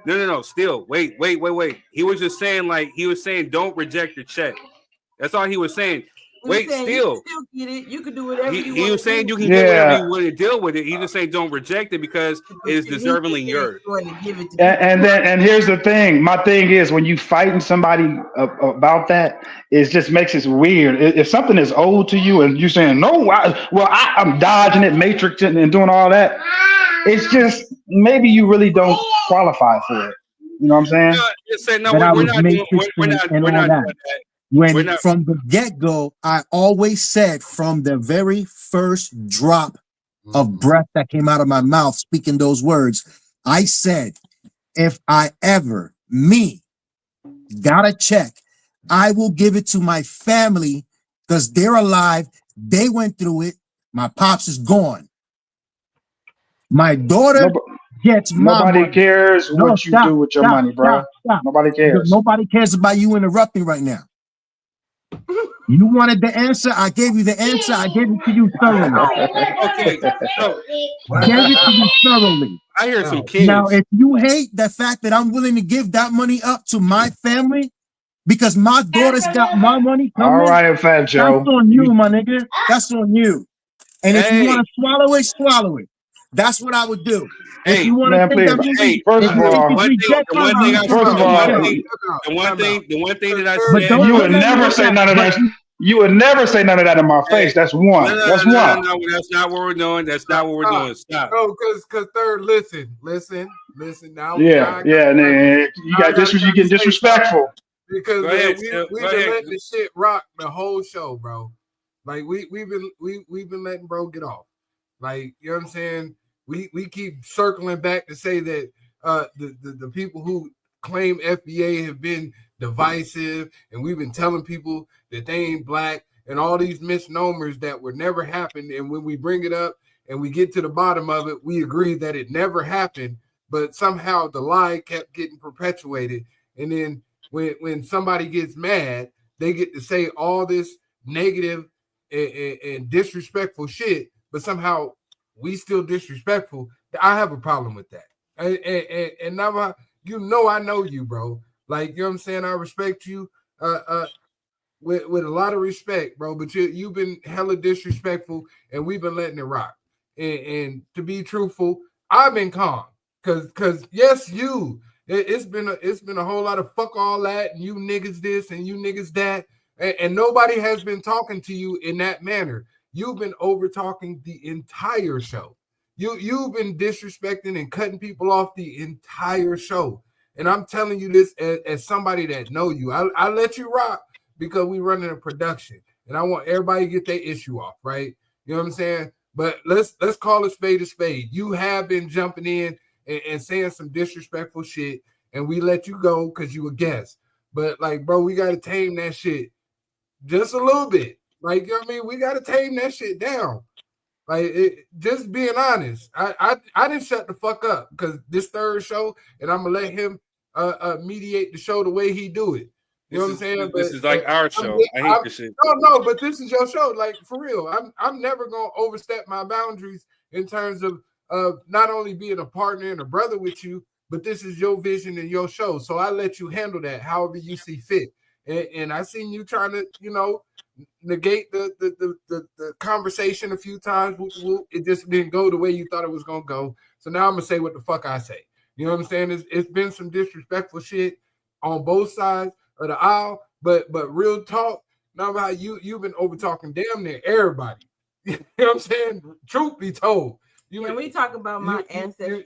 No. Still, wait. He was just saying, don't reject your check. That's all he was saying. Wait, still. You still get it. You can do whatever you want. He was saying you can get whatever you want to deal with it. He just saying don't reject it because it is deservingly yours. And here's the thing. My thing is when you fighting somebody about that, it just makes it weird. If something is owed to you and you saying no, I'm dodging it, matrixing, and doing all that. It's just maybe you really don't qualify for it. You know what I'm saying? We're not doing that. When from the get-go, I always said from the very first drop of breath that came out of my mouth, speaking those words, I said, if I ever, got a check, I will give it to my family because they're alive. They went through it. My pops is gone. My daughter gets my money. Nobody cares what you do with your money, bro. Nobody cares. Nobody cares about you interrupting right now. You wanted the answer. I gave you the answer. I gave it to you thoroughly. Okay, so gave it to you thoroughly. I hear some kids. Now, if you hate the fact that I'm willing to give that money up to my family because my daughter's got my money coming, all right, Fat Joe. That's on you, my nigga. That's on you. And if you want to swallow it. That's what I would do. If you want to think that first of all, the one thing that I said, you would never say none of that. You would never say none of that in my face. That's one. That's one. No, that's not what we're doing. That's not what we're doing. Stop. No, because third, listen. Now, yeah. You got this. You get disrespectful. Because we've been letting the shit rock the whole show, bro. Like we've been letting bro get off. Like, you know what I'm saying? We keep circling back to say that the people who claim FBA have been divisive, and we've been telling people that they ain't black and all these misnomers that were never happened. And when we bring it up and we get to the bottom of it, we agree that it never happened, but somehow the lie kept getting perpetuated. And then when somebody gets mad, they get to say all this negative and disrespectful shit, but somehow we still disrespectful. I have a problem with that. And now, I know you, bro. Like, you know what I'm saying? I respect you with a lot of respect, bro. But you've been hella disrespectful, and we've been letting it rock. And to be truthful, I've been calm. Cause yes, it's been a whole lot of fuck all that, and you niggas this and you niggas that. And nobody has been talking to you in that manner. You've been over talking the entire show. You've been disrespecting and cutting people off the entire show. And I'm telling you this as somebody that know you. I let you rock because we running a production, and I want everybody to get their issue off, right? You know what I'm saying? But let's call a spade a spade. You have been jumping in and saying some disrespectful shit, and we let you go because you a guest. But like, bro, we gotta tame that shit just a little bit. Like, you know what I mean? We got to tame that shit down. Like, just being honest. I didn't shut the fuck up because this third show, and I'm going to let him mediate the show the way he do it. You know what I'm saying? This is like our show. I hate this shit. No, but this is your show. Like, for real. I'm never going to overstep my boundaries in terms of not only being a partner and a brother with you, but this is your vision and your show. So I let you handle that however you see fit. And I seen you trying to, negate the conversation a few times. It just didn't go the way you thought it was gonna go. So now I'm gonna say what the fuck I say. You know what I'm saying? It's been some disrespectful shit on both sides of the aisle, but real talk. Now how you've been over talking damn near everybody. You know what I'm saying? Truth be told. We talk about my ancestors.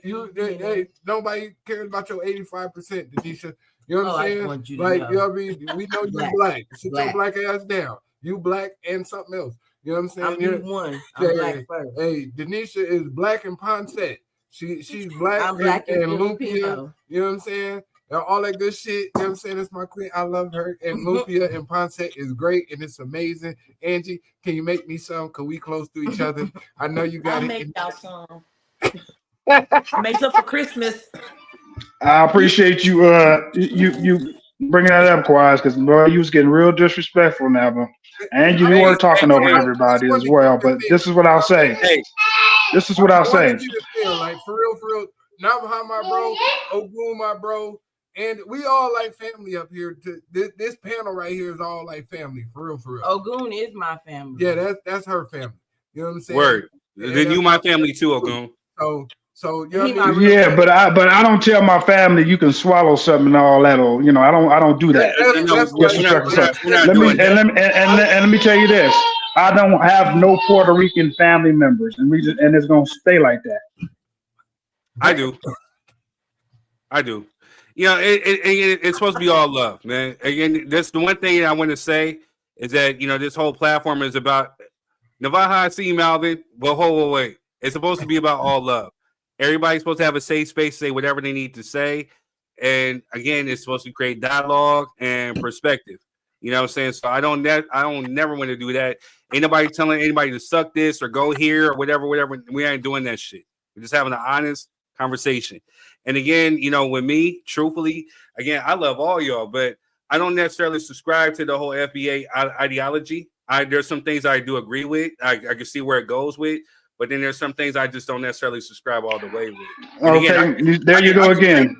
Nobody cares about your 85%, Denisha. You know what Oh, I'm I just saying? want you to Like, know. you know what I mean? We know you Black. black. Sit your Black. black ass down. You black and something else. You know what I'm saying? I'm B1. I'm Hey, black first. Hey, Denisha is black in Ponset. She's black I'm black and and Lupia. Filipino. You know what I'm saying? And all that good shit. You know what I'm saying? That's my queen. I love her. And Lupia and Ponset is great and it's amazing. Angie, can you make me some? Cause we close to each other. I know you got I'll it. make y'all some. Make some for Christmas. I appreciate you you bringing that up, Quaz, because bro, you was getting real disrespectful now, bro. And you were talking over everybody as well. But this is what I'll say. Hey, This is what I'll I say. wanted you to feel like for real. Not behind my bro, Ogun, my bro, and we all like family up here. This panel right here is all like family, for real. Ogun is my family. Yeah, that's her family. You know what I'm saying? word. Then you my family too, Ogun. So you know He what I my mean? real Yeah, but I don't tell my family you can swallow something and all that, or I don't do that. That's We're not doing that. Let me tell you this. I don't have no Puerto Rican family members, and it's gonna stay like that. I do. You know, it's supposed to be all love, man. Again, that's the one thing I want to say is that this whole platform is about Navaja. I see Malvin, but wait. It's supposed to be about all love. Everybody's supposed to have a safe space to say whatever they need to say, and again, it's supposed to create dialogue and perspective. You know what I'm saying? So I don't never want to do that. Ain't nobody telling anybody to suck this or go here or whatever. We ain't doing that shit. We're just having an honest conversation. And again, with me, truthfully, again, I love all y'all, but I don't necessarily subscribe to the whole FBA ideology. There's some things I do agree with. I can see where it goes with, but then there's some things I just don't necessarily subscribe all the way with. And Okay, again, there you go again.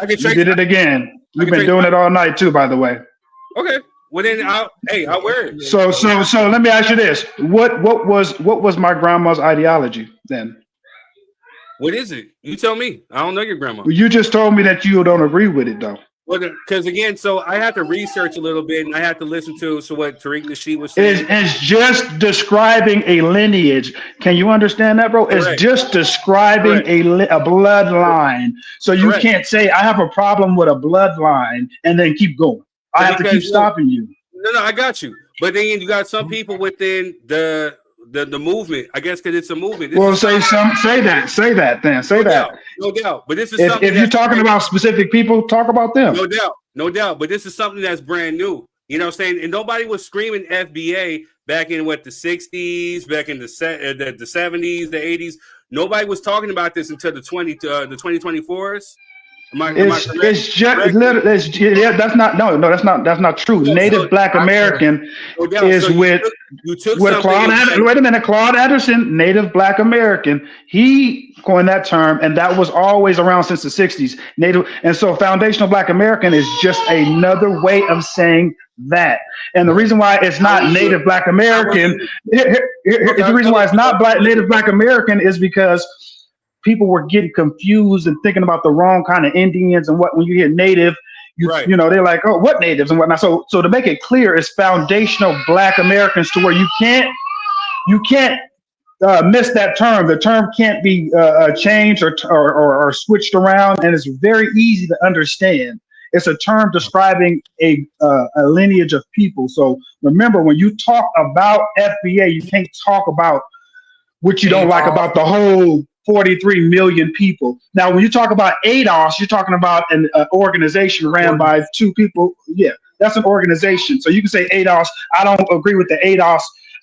You did it again. You've been doing it all night too, by the way. Okay. Well then, I'll wear it. So let me ask you this: what was my grandma's ideology then? What is it? You tell me. I don't know your grandma. Well, you just told me that you don't agree with it, though. Well, because again, so I had to research a little bit, and I had to listen to what Tariq Nasheed was saying. It's just describing a lineage. Can you understand that, bro? Correct. It's just describing a bloodline. So you can't say I have a problem with a bloodline and then keep going. I have to keep stopping you. No, I got you. But then you got some people within the movement. I guess because it's a movement. Say that. No doubt. But this is if you're talking about specific people, talk about them. No doubt. But this is something that's brand new. You know what I'm saying? And nobody was screaming FBA back in the 60s, back in the 70s, the 80s. Nobody was talking about this until the 2024s. That's not true. Native Black American is with Claude. Wait a minute, Claude Anderson, Native Black American. He coined that term, and that was always around since the 60s. Native, and so foundational Black American is just another way of saying that. And the reason why it's not Native Black American, the reason why it's not Native Black American is because people were getting confused and thinking about the wrong kind of Indians and when you hear Native, they're like, oh, what natives and whatnot. So to make it clear, it's foundational Black Americans to where you can't miss that term. The term can't be changed or switched around, and it's very easy to understand. It's a term describing a lineage of people. So remember, when you talk about FBA, you can't talk about what you don't like about the whole 43 million people. Now, when you talk about ADOS, you're talking about an organization ran by two people. Yeah, that's an organization. So you can say ADOS. I don't agree with the ADOS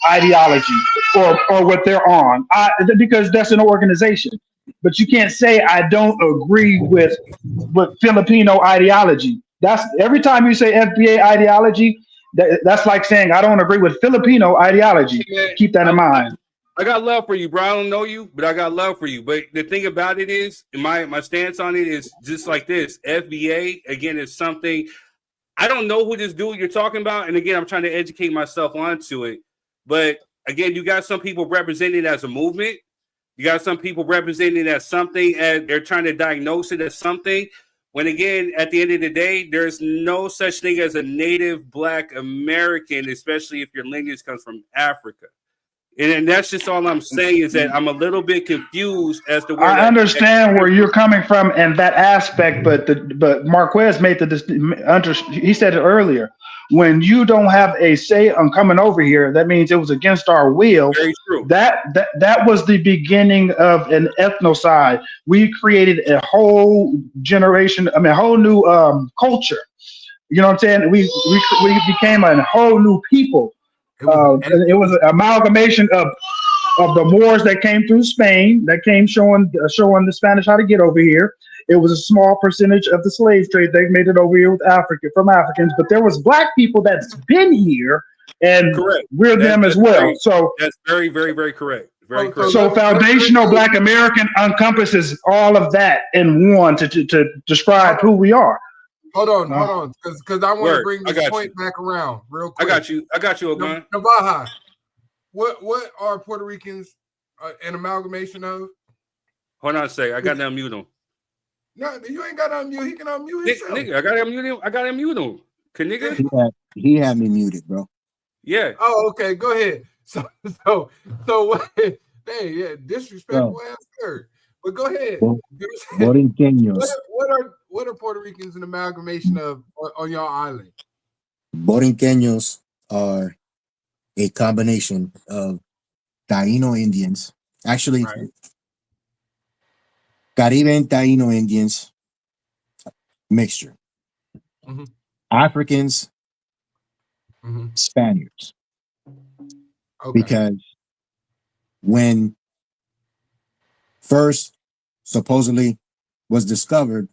ideology or what they're on, because that's an organization. But you can't say I don't agree with Filipino ideology. That's every time you say FBA ideology, that's like saying I don't agree with Filipino ideology. Keep that in mind. I got love for you, bro. I don't know you, but I got love for you. But the thing about it is, my stance on it is just like this. FBA, again, is something, I don't know who this dude you're talking about. And again, I'm trying to educate myself onto it. But again, you got some people representing it as a movement. You got some people representing it as something, and they're trying to diagnose it as something. When again, at the end of the day, there's no such thing as a Native Black American, especially if your lineage comes from Africa. And that's just all I'm saying is that I'm a little bit confused as to where I understand where you're coming from and that aspect, but Marquez made he said it earlier. When you don't have a say on coming over here, that means it was against our will. Very true. That was the beginning of an ethnocide. We created a whole generation, a whole new culture. You know what I'm saying? We became a whole new people. It was an amalgamation of the Moors that came through Spain, that came showing the Spanish how to get over here. It was a small percentage of the slave trade. They made it over here with from Africans, but there was black people that's been here, and correct. We're them as well. So that's very, very, very correct. Very correct. So foundational Black American encompasses all of that in one to describe who we are. Hold on, because I want to bring this point back around real quick. I got you, Ogun. Navaja, what are Puerto Ricans an amalgamation of? Hold on a second. I got to unmute him. No, you ain't got to unmute. He can unmute himself. Nigga, I got to unmute him. I got to unmute him. Can nigga? He had me muted, bro. Yeah. Oh, okay. Go ahead. So hey, yeah, disrespectful ass skirt. But go ahead. What are Puerto Ricans an amalgamation of on your island? Borinqueños are a combination of Taino Indians, actually Caribbean Taino Indians mixture. Mm-hmm. Africans, Spaniards. Okay. Because when first supposedly was discovered,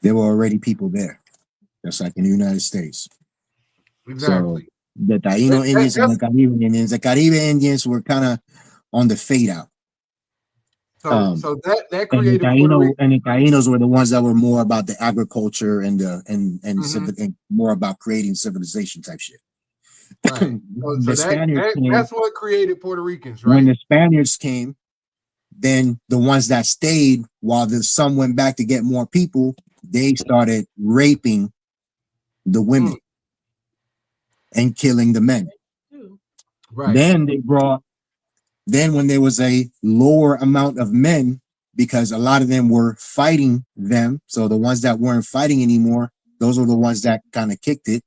there were already people there, just like in the United States. Exactly. So the Taino Indians and the Caribbean Indians. The Caribbean Indians were kind of on the fade out. So that created and the Tainos were the ones that were more about the agriculture and and more about creating civilization type shit. Right. That's what created Puerto Ricans, right? When the Spaniards came, then the ones that stayed while some went back to get more people, they started raping the women and killing the men. Right. Then when there was a lower amount of men, because a lot of them were fighting them, so the ones that weren't fighting anymore, those were the ones that kind of kicked it.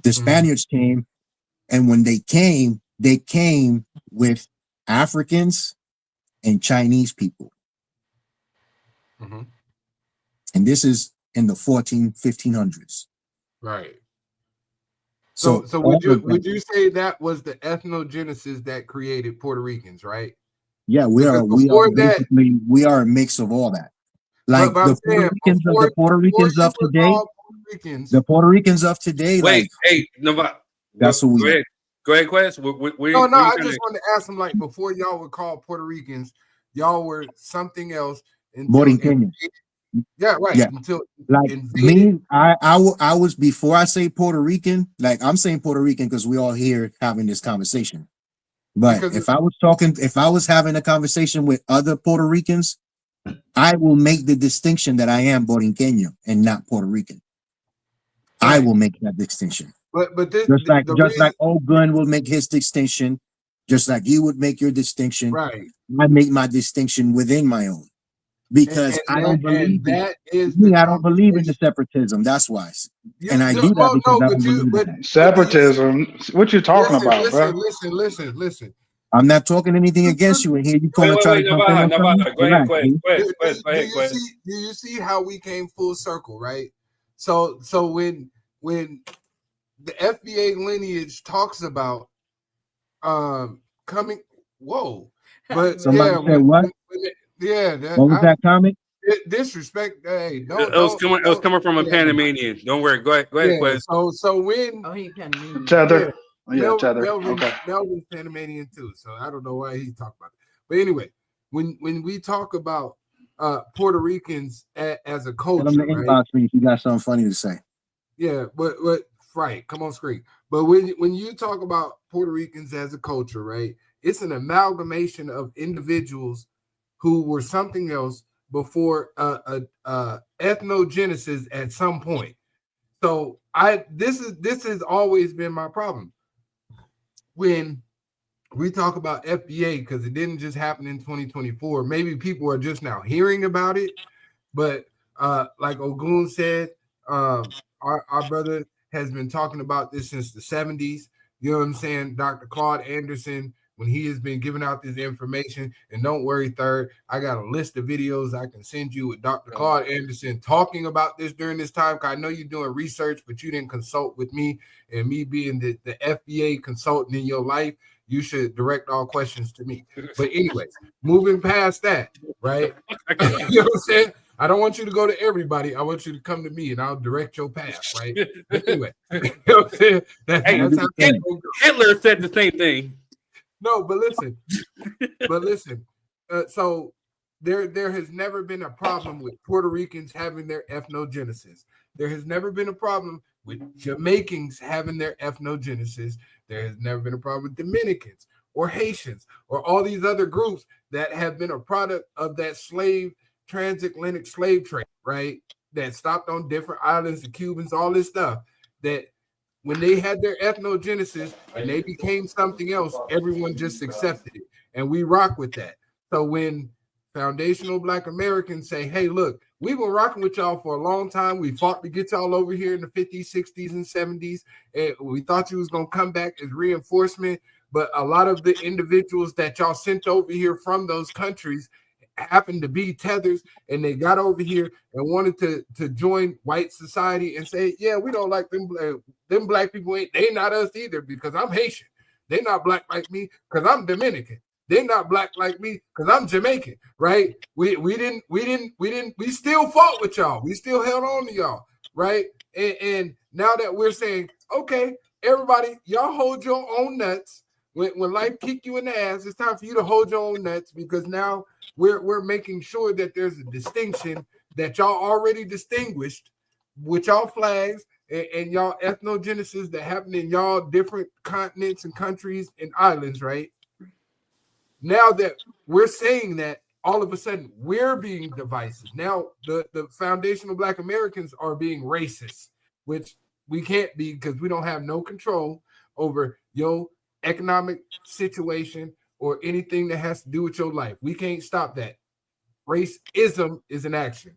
The Spaniards came, and when they came with Africans and Chinese people. Mm-hmm. And this is in the 1500s. Right. So would you say that was the ethnogenesis that created Puerto Ricans, right? Yeah, we are a mix of all that. Like the Puerto Ricans of today. The Puerto Ricans of today. Wait, hey, Nova. That's who we are. Go ahead, Quest. No, I just wanted to ask them, like, before y'all were called Puerto Ricans, y'all were something else. Yeah, right. Yeah. Until like me, I was, before I say Puerto Rican, like I'm saying Puerto Rican because we all here having this conversation. But if I was having a conversation with other Puerto Ricans, I will make the distinction that I am Borinqueño and not Puerto Rican. Right. I will make that distinction. But just like Ogun will make his distinction, just like you would make your distinction. Right. I make my distinction within my own. Because I don't believe in the separatism. That's why. And I do that because I don't believe in that. Separatism? What you talking about, bro? Listen. I'm not talking anything against you in here. You try to go ahead. Do you see how we came full circle, right? So when the FBA lineage talks about coming, but somebody said what? What was that comment? Disrespect. Hey, it was coming from a Panamanian. Don't worry. Go ahead, Quest. So when he Panamanian. Tether. Melvin's Panamanian too. So I don't know why he talked about it. But anyway, when we talk about Puerto Ricans as a culture, tell them to inbox me if you got something funny to say. Yeah, but right, come on screen. But when you talk about Puerto Ricans as a culture, right, it's an amalgamation of individuals who were something else before ethnogenesis at some point. So this has always been my problem. when we talk about FBA, because it didn't just happen in 2024, maybe people are just now hearing about it. But like Ogun said, our brother has been talking about this since the 70s. You know what I'm saying? Dr. Claude Anderson, when he has been giving out this information. And don't worry, Third, I got a list of videos I can send you with Dr. Claude Anderson talking about this during this time. I know you're doing research, but you didn't consult with me. And me being the FBA consultant in your life, you should direct all questions to me. But anyways, moving past that, right? You know what I'm saying? I don't want you to go to everybody. I want you to come to me and I'll direct your path, right? But anyway, you know what I'm saying? That's how Hitler said the same thing. No, but listen. So there has never been a problem with Puerto Ricans having their ethnogenesis. There has never been a problem with Jamaicans having their ethnogenesis. There has never been a problem with Dominicans or Haitians or all these other groups that have been a product of that transatlantic slave trade, right? That stopped on different islands, the Cubans, all this stuff. That when they had their ethnogenesis and they became something else, everyone just accepted it. And we rock with that. So when foundational Black Americans say, hey, look, we've been rocking with y'all for a long time. We fought to get y'all over here in the 50s, 60s, and 70s. And we thought you was going to come back as reinforcement. But a lot of the individuals that y'all sent over here from those countries happened to be tethers, and they got over here and wanted to join white society and say, yeah, we don't like them black people. They not us either because I'm Haitian. They not black like me because I'm Dominican. They not black like me because I'm Jamaican, right? We still fought with y'all. We still held on to y'all, right? And now that we're saying, okay, everybody, y'all hold your own nuts. When life kick you in the ass, it's time for you to hold your own nuts, because now we're making sure that there's a distinction that y'all already distinguished with y'all flags and y'all ethnogenesis that happen in y'all different continents and countries and islands, right? Now that we're saying that, all of a sudden we're being divisive. Now the foundational Black Americans are being racist, which we can't be because we don't have no control over your economic situation or anything that has to do with your life. We can't stop that. Racism is an action.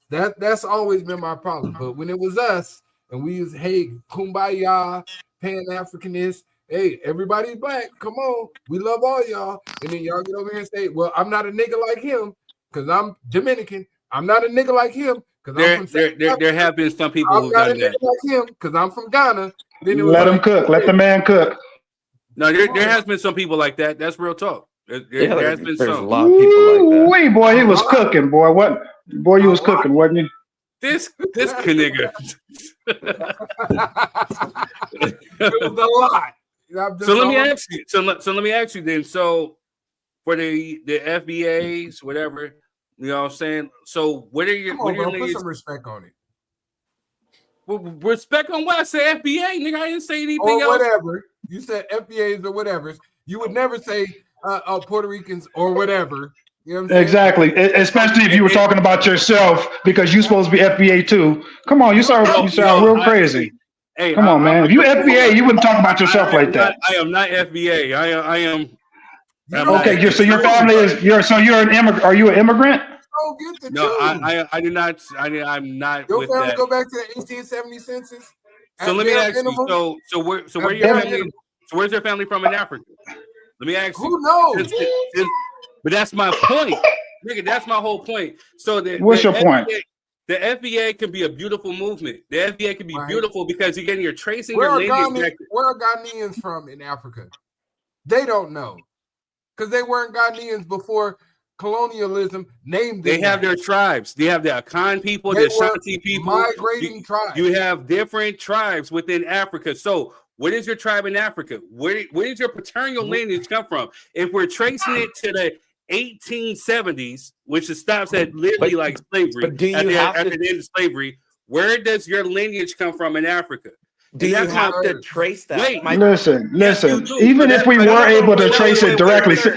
That's always been my problem. But when it was us and we was, hey, kumbaya, Pan-Africanist, hey, everybody's black, come on, we love all y'all. And then y'all get over here and say, well, I'm not a nigga like him because I'm Dominican. I'm not a nigga like him because I'm from there have been some people who've done that. Like him because I'm from Ghana. Then it was let him cook. Let the man cook. No, there has been some people like that. That's real talk. There has been some. A lot of people like that. Wait, boy, he was cooking, boy. What? Boy, you was cooking, wasn't you? This nigga. It was a lot. So let me ask you. So let me ask you then. So for the FBAs, whatever, you know what I'm saying. So what are your put some respect on it. Well, respect on what? I said FBA, nigga. I didn't say anything or else. Whatever. You said FBAs or whatever. You would never say Puerto Ricans or whatever. You know what I'm saying? Exactly. Especially if you were talking about yourself, because you're supposed to be FBA too. Come on, you sound real crazy. Hey, come on, man. If you FBA, you wouldn't talk about yourself like that. I am not FBA. I am. Okay, so your family is you're an immigrant. Are you an immigrant? No, I do not. I'm not. Your with family that. go back to the 1870 census. So let me ask you. So where your family? So where's your family from in Africa? Let me ask you. Who knows? But that's my point, nigga. That's my whole point. So what's your point? The FBA can be a beautiful movement. The FBA can be beautiful because you're tracing where your lineage. Where are Ghanaians from in Africa? They don't know because they weren't Ghanaians before colonialism named them. They have their tribes. They have the Akan people, the Ashanti people, migrating tribes. You have different tribes within Africa. So what is your tribe in Africa? Where does your paternal lineage come from? If we're tracing it to the 1870s, which stops at literally like slavery, but do you after the end of slavery, where does your lineage come from in Africa? Do you have to trace that? Wait, listen. Even if we were able to trace it directly, say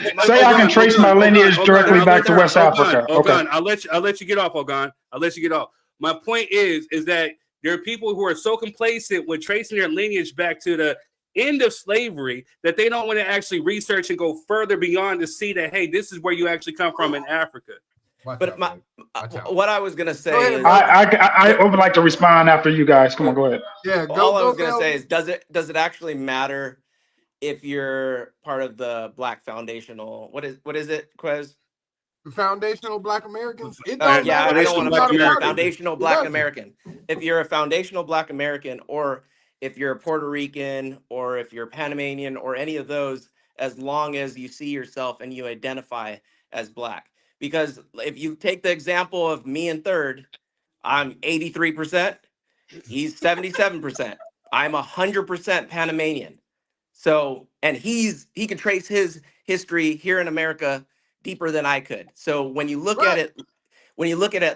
I can trace my lineage directly back to West Africa. Okay, I'll let you get off, Ogan. I'll let you get off. My point is that there are people who are so complacent with tracing their lineage back to the end of slavery that they don't want to actually research and go further beyond to see that, hey, this is where you actually come from in Africa. But what I was gonna say is, I would like to respond after you guys. Come on, go ahead. Yeah, all I was gonna say is, does it actually matter if you're part of the Black Foundational? What is it, Quez? Foundational Black Americans. It I matter. don't want to fuck your foundational Black American. If you're a foundational Black American, or if you're a Puerto Rican, or if you're Panamanian, or any of those, as long as you see yourself and you identify as Black. Because if you take the example of me and Third, I'm 83%, he's 77%. I'm 100% Panamanian. So, and he can trace his history here in America deeper than I could. So when you look at it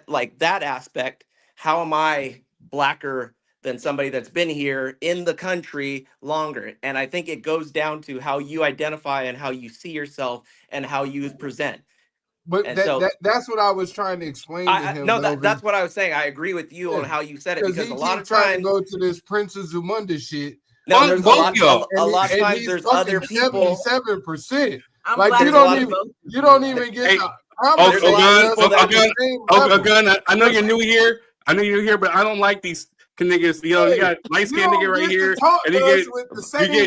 like that aspect, how am I Blacker than somebody that's been here in the country longer? And I think it goes down to how you identify and how you see yourself and how you present. But that's what I was trying to explain to him. No, that's what I was saying. I agree with you on how you said it, because a lot of trying times to go to this Princess Zamunda shit. No, there's a lot of times there's other people. 77%. Like you don't even get. I know you're new here. But I don't like these niggas. You know, you got light skinned nigga right here, and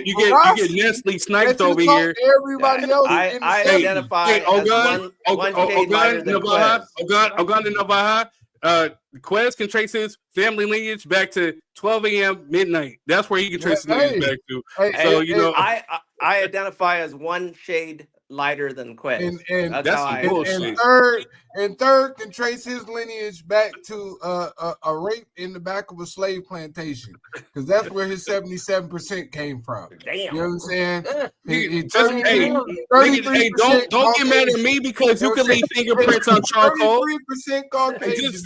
you get Nestle sniped over here. Everybody else, I identify as one shade lighter than Quez. Ogun and Navaja. Quez can trace his family lineage back to 12 a.m. midnight. That's where he can trace his lineage back to. I identify as one shade lighter than Quez. And third can trace his lineage back to a rape in the back of a slave plantation, because that's where his 77% came from. Damn. You know what I'm saying? Don't get mad at me because you can leave fingerprints on charcoal. 33% Caucasian. Just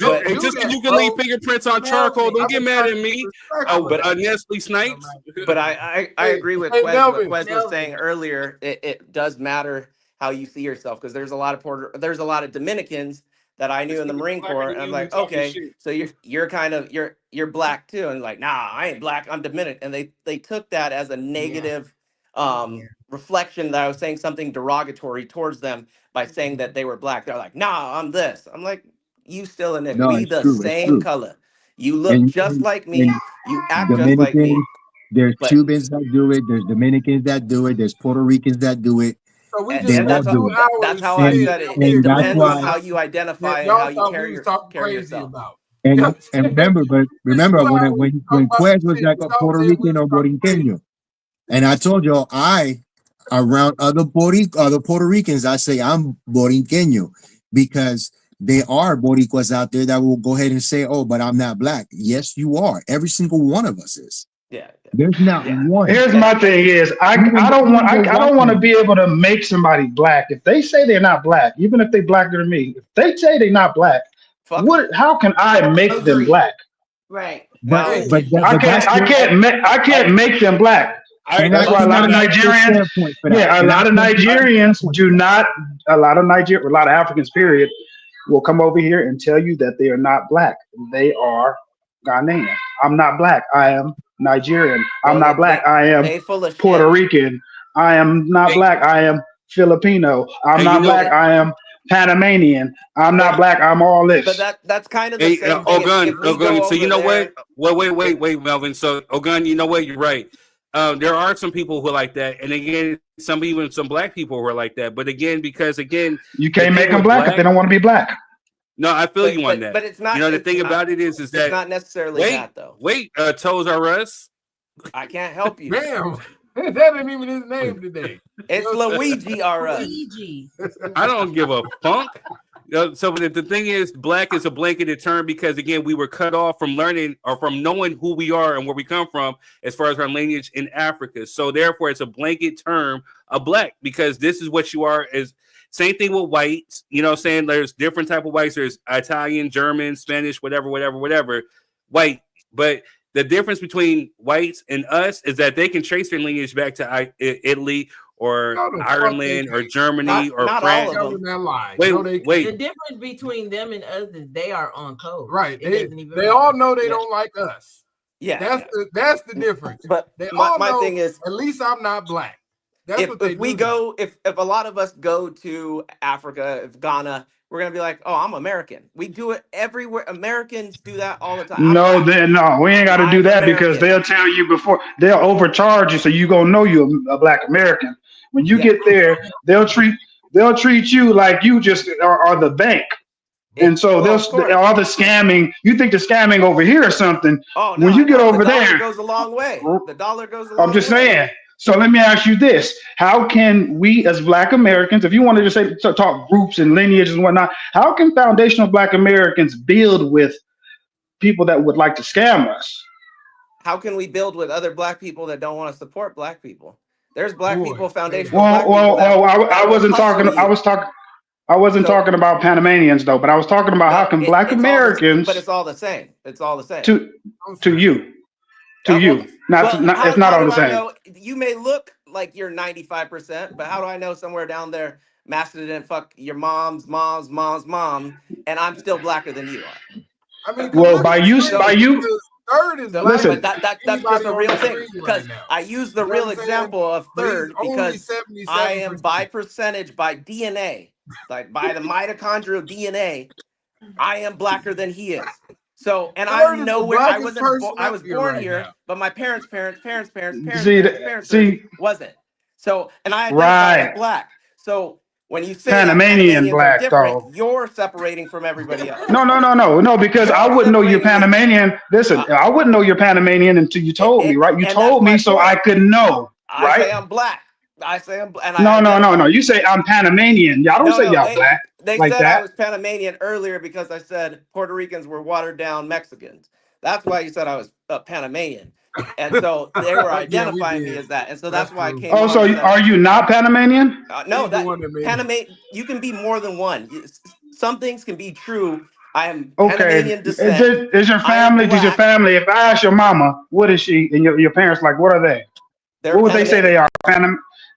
because you can leave fingerprints on charcoal, don't get mad at me. But Nestle Snipes. But I agree with Quez. What Quez was saying earlier. It does matter how you see yourself, because there's a lot of Dominicans that I knew in the Marine Corps, and I'm like, okay, so you're Black too, and like, nah, I ain't Black, I'm Dominican, and they took that as a negative reflection that I was saying something derogatory towards them by saying that they were Black. They're like, nah, I'm this. I'm like, you still a nigga. No, we the same color. You look just like me. You act just like me. There's Cubans that do it. There's Dominicans that do it. There's Puerto Ricans that do it. So that's how I said it. It depends on how you identify and how you carry yourself. And remember when Quez was like a Puerto Rican or Borinqueño, and I told y'all around other Puerto Ricans, I say I'm Borinqueño, because there are Boricuas out there that will go ahead and say, oh, but I'm not Black. Yes, you are. Every single one of us is. Yeah. There's not one. Here's my thing is I don't want to be able to make somebody Black. If they say they're not Black, even if they Blacker than me, if they say they're not Black, how can I make them Black? Right. But I can't make them Black. That's why a lot of Nigerians, a lot of Africans, period, will come over here and tell you that they are not Black. They are Ghanaian. I'm not Black. I am Nigerian. I'm not Black. I am Puerto Rican. I am not Black. I am Filipino. I'm not Black. I am Panamanian. I'm not Black. I'm all this. But that's kind of the same thing. Ogun. So you know what? Wait, Melvin. So Ogun, you know what? You're right. There are some people who are like that, and again, some Black people who are like that. But again, you can't make them Black if they don't want to be Black. No, I feel you on that. But it's not. You know, the thing about it is that it's not necessarily that though. Toes are us. I can't help you. Damn, that ain't even his name today. It's Luigi R Us. I don't give a funk. So the thing is, Black is a blanketed term because again, we were cut off from learning or from knowing who we are and where we come from as far as our lineage in Africa. So therefore, it's a blanket term of Black because this is what you are. Is same thing with whites. You know what I'm saying? There's different type of whites. There's Italian, German, Spanish, whatever. White. But the difference between whites and us is that they can trace their lineage back to Italy or Ireland or Germany or France. Wait. The difference between them and us is they are on code. Right. They all know they don't like us. That's the difference. But they my all know, thing is, at least I'm not black. That's what they if we do. go, if a lot of us go to Africa, if Ghana, we're gonna be like, oh, I'm American. We do it everywhere. Americans do that all the time. No, we ain't got to do that because American. they'll tell you before, they'll overcharge you, so you gonna know you're a black American. When you get there, they'll treat you like you just are the bank. And so all the scamming, you think the scamming over here or something. Oh, no, when you get over the dollar there, goes a long way. The dollar goes a long way. I'm just saying. So let me ask you this. How can we as black Americans, if you wanted to talk groups and lineages and whatnot, how can foundational black Americans build with people that would like to scam us? How can we build with other black people that don't want to support black people? There's black people, foundational black people. I wasn't talking. I wasn't talking about Panamanians though, but I was talking about how can black Americans. But it's all the same. It's all the same. To you. It's not all the same. Know, you may look like you're 95%, but how do I know somewhere down there Master didn't fuck your mom's mom, and I'm still blacker than you are? I mean, well, by you. Third is listen. But that's just a real thing because I use the real example of third because I am by percentage, by DNA, like by the mitochondrial DNA, I am blacker than he is. So, and I'm nowhere. I was born here, but my parents wasn't. So, and I identify as black. So when you say Panamanian black, though, you're separating from everybody else. No, because I wouldn't know you're Panamanian. Listen, I wouldn't know you're Panamanian until you told me, right? You told me so I could know, right? I say I'm black. I say I'm black. No. You say I'm Panamanian. Y'all don't say y'all black. They like said that. I was Panamanian earlier because I said Puerto Ricans were watered down Mexicans. That's why you said I was Panamanian. And so they were identifying me as that. And so that's why I came. Oh, so are you not Panamanian? No, Panamanian. You can be more than one. Some things can be true. I am Panamanian descent. Is your family? Does your family? If I ask your mama, what is she? And your parents, like, what are they? What would they say they are?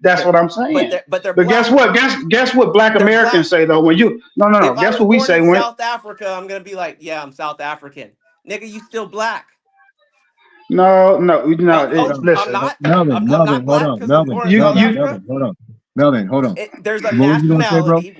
That's what I'm saying. But guess what? Guess what Black Americans say though? When you no. Guess what we say when South Africa, I'm gonna be like, yeah, I'm South African. Nigga, you still black. No. Listen, Melvin, hold on. There's a nationality.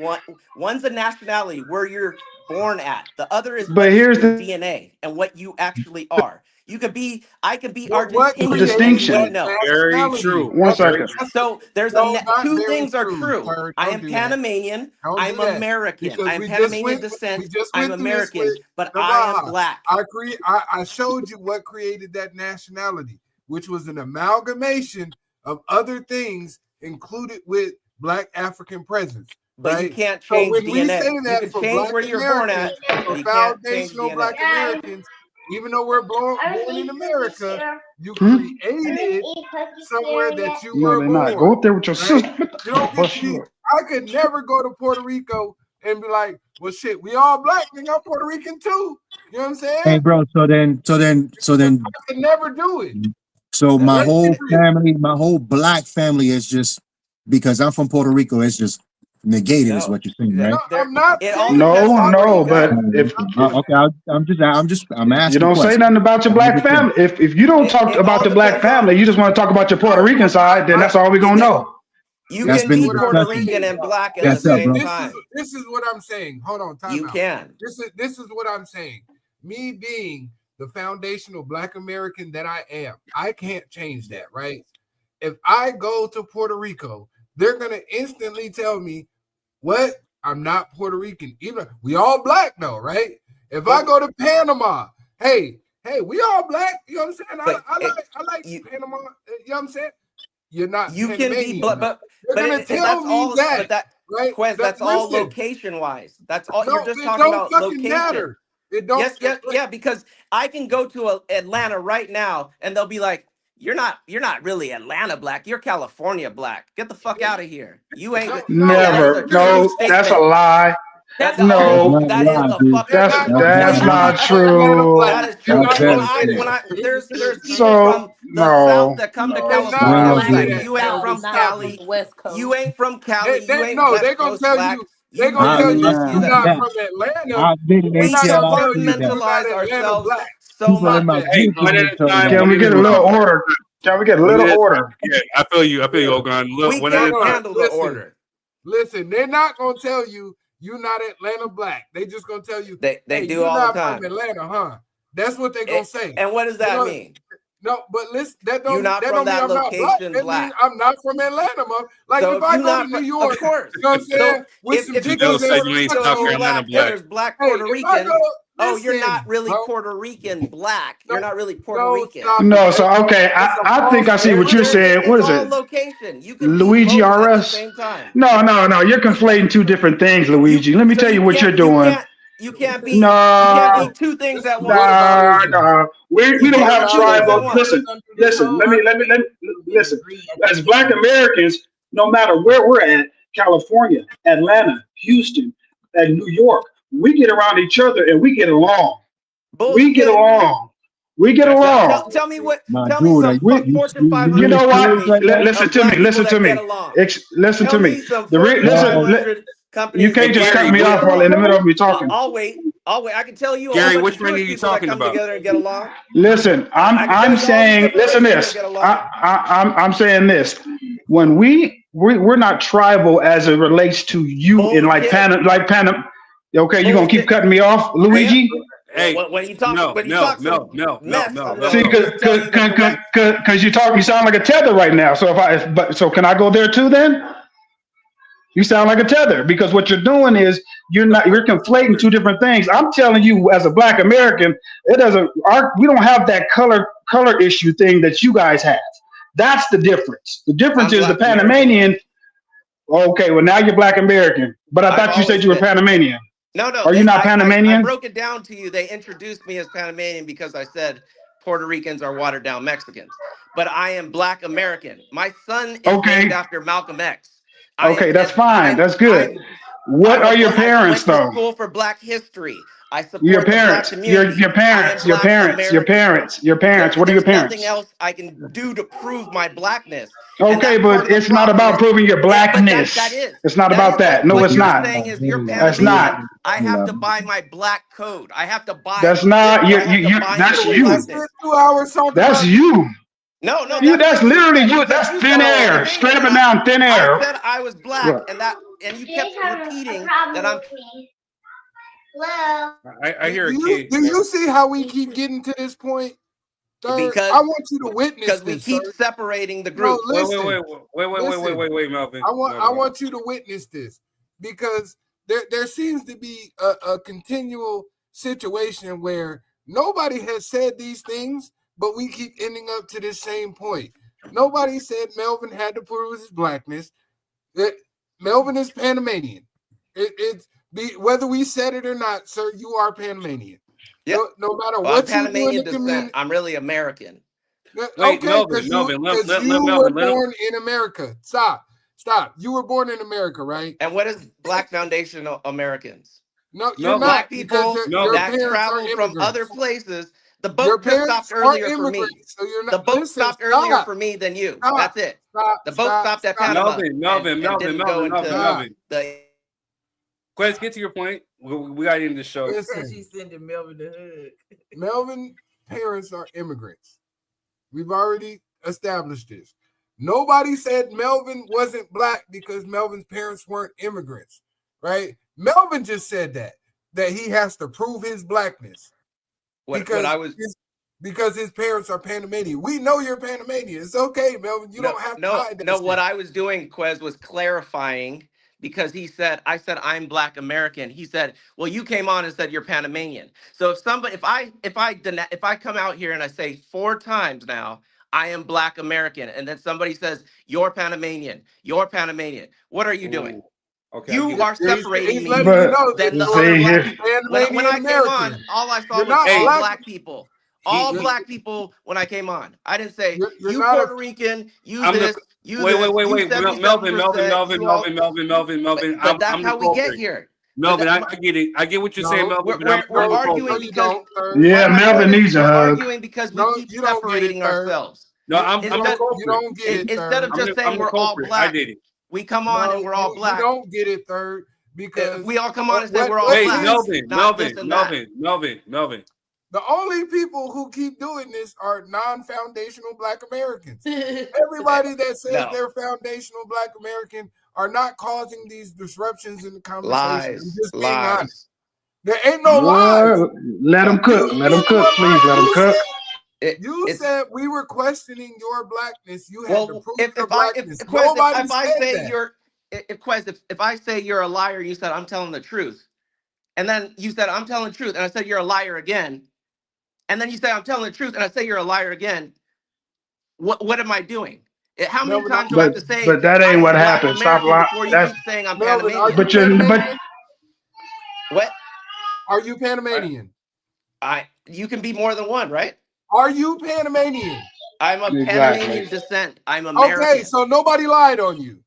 One's a nationality where you're born at. The other is here's the DNA and what you actually are. I could be Argentinian. Distinction. Very true. 1 second. So there's two things are true. I am Panamanian. I'm American. I'm Panamanian descent. I'm American, but I am black. I showed you what created that nationality, which was an amalgamation of other things included with Black African presence. But right? you can't change so when DNA. We say that you for can change Black where you're born at. For foundational Black Americans, even though we're born in America, you created somewhere that you were born. Not. Go up there with your sister. I could never go to Puerto Rico and be like, well, shit, we all black, and I'm Puerto Rican too. You know what I'm saying? Hey, bro. So then, I could never do it. So my whole family, my whole black family is just because I'm from Puerto Rico. It's just negated, is what you're saying, right? No, I'm not. No, but if okay, I'm asking. You don't say nothing about your black family. If you don't talk about the black family, you just want to talk about your Puerto Rican side, then that's all we're gonna know. You can be Puerto Rican and black at the same time. This is what I'm saying. Hold on, time out. You can. This is what I'm saying. Me being the foundational Black American that I am, I can't change that, right? If I go to Puerto Rico, they're gonna instantly tell me, what? I'm not Puerto Rican. Even we all black though, right? If I go to Panama, hey, we all black. You know what I'm saying? I like Panama. You know what I'm saying? You're not. You can be, but they're gonna tell me that. Right? Quez, that's all location wise. That's all. You're just talking about location. Matter. It don't. Yeah. Because I can go to Atlanta right now, and they'll be like, "You're not really Atlanta black. You're California black. Get the fuck out of here. You ain't never. No, that's a lie. That is a fucking. That's not true. That is true. There's people from the South that come to California. Like, you ain't from Cali. West Coast. You ain't from Cali. You ain't They're gonna tell you. They're gonna tell you you're not from Atlanta. We compartmentalize ourselves so People in much. my Hey, group one is at a talking time. Can about we get a little order? Can we get a little order? Yeah, I feel you. I feel you, Ogun. Look, We one at a can't time. handle the Listen. order. Listen, they're not gonna tell you you're not Atlanta black. They just gonna tell you They hey, do you're all the not time. from Atlanta, huh? That's what they're gonna say. And what does that mean? No, but listen, that You're don't not that from don't mean that I'm not black. location That black. means I'm not from Atlanta, man. Like So if I you're go to not New from, York, of course. you know what I'm saying? So With some if you chicken go to said Puerto you ain't Rico South and you're Carolina black and black. there's black hey, Puerto if I Rican, go, oh, you're listen, not really bro. Puerto Rican black. You're not really Puerto No, Rican. stop No, it. so okay, That's a I think I false see what you're saying. What It's is all it? location. You can be Luigi both at the RS? same time. No, you're conflating two different things, Luigi. Let me tell you what you're doing. You can't be No, two things at Listen, what once. about no. We You don't can't have be two things at tribal. once. Listen. Let me listen. As Black Americans, no matter where we're at, California, Atlanta, Houston, and New York, we get around each other and we get along. We get Bullshit. along. We get along. Tell me my tell me dude, some you Fortune You 500 know what? serious right companies now? Listen of to me. black people Listen to that get me. along. Listen Tell to me. me some Fortune Listen. 500 You companies can't of just black cut Gary, me people off get while in the along. middle of me talking. I'll wait. I can tell you a whole Gary, bunch which of one are Jewish you people that talking come about? together and get along. Listen, I can tell I'm you all these saying, different listen races that this. get along. I'm saying this. When we're not tribal as it relates to you in like Bullshit. Panam. Okay, you gonna keep Bullshit. cutting me off, Yep. Luigi? Hey, When you talk Mel, some mess, I'm See, gonna tell you the correct. because you sound like a tether right now. So can I go there too then? You sound like a tether because what you're doing is you're conflating two different things. I'm telling you, as a Black American, we don't have that color issue thing that you guys have. That's the difference. The difference I'm is the Black American. Panamanian. Okay, well now you're Black American, but I I've thought you said always you were been. Panamanian. No, Are you not I Panamanian? broke it down to you. They introduced me as Panamanian because I said Puerto Ricans are watered down Mexicans. But I am Black American. My son is named Okay, after Malcolm X. okay, that's fine. That's good. I'm What are your I parents went to though? school for Black history. I Your support the Black parents, community. your I am parents, your Black parents, your American. parents, your parents. What are your There's nothing parents? else I can do to prove my blackness. And Okay, that's part but of the it's not problem about is proving your but that blackness. is It's not about that. No, what it's you're not. saying is you're That's not. Panamanian. I have to buy my black code. I have to buy That's not. what I have to buy That's into we you. just spent blackness. 2 hours talking That's about you. No, That's what you literally said you. because That's you thin said the same air. thing. Straight And up then and down, thin I air. said I was black, What? and you kept repeating that I'm I hear a do kid. you see how we keep getting to this point? Third, I because want you to witness we this, keep sir. separating the No, groups. listen. Wait, Melvin. I want you to witness this because there seems to be a continual situation where nobody has said these things, but we keep ending up to this same point. Nobody said Melvin had to prove his blackness. Melvin is Panamanian. Whether we said it or not, sir, you are Panamanian. Yep. No matter Well, I'm what you do in Panamanian the descent. community. I'm really American. Wait, Okay, Melvin, because let you Melvin, were born in America. Stop. You were born in America, right? And what is Black Foundational Americans? No, you're Melvin, not Black because people your that parents are travel from other immigrants. places. The Your boat just stopped parents are earlier for me. immigrants, so you're The not. boat Listen, stopped earlier stop, for me than you. stop, That's it. stop, The boat stop, stopped at stop. Panama and didn't go into Melvin. the. Quest, get to your point. We got to end the show. Listen, She's sending Melvin the hood. Melvin parents are immigrants. We've already established this. Nobody said Melvin wasn't black because Melvin's parents weren't immigrants, right? Melvin just said that he has to prove his blackness because his parents are Panamanian. We know you're Panamanian. It's okay, Melvin. You don't have to hide that. No. What I was doing, Quez, was clarifying because I said I'm Black American. He said, well, you came on and said you're Panamanian. So if I come out here and I say 4 times now, I am Black American, and then somebody says you're Panamanian, what are you doing? Okay, you are separating me than the see other here. black people. When I came on, all I saw was all black people. All black people when I came on. I didn't say you Puerto Rican, you this, you this, wait. Melvin. But that's how we get here. Melvin, I get it. I get what you're saying, Melvin. We're arguing because Melvin needs a hug. arguing because we keep separating ourselves. No, you don't get it. Instead of just saying we're all black, I did it. we come on and we're all black. You don't get it, Third, because we all come on and say we're all black. Melvin. The only people who keep doing this are non-foundational Black Americans. Everybody that says they're foundational Black American are not causing these disruptions in the conversation. I'm just being honest. There ain't no lies. Let them cook. Let them cook, please. Let them cook. You said we were questioning your blackness. You had to prove if your I blackness. If I say you're a liar, you said I'm telling the truth, and then you said I'm telling the truth, and I said you're a liar again, and then you say I'm telling the truth, and I say you're a liar again. What am I doing? How many times do I have to say? But that ain't what happened. Stop lying. Before you keep saying I'm Panamanian. What? Are you Panamanian? You can be more than one, right? Are you Panamanian? I'm a Panamanian descent. I'm American. Okay, so nobody lied on you.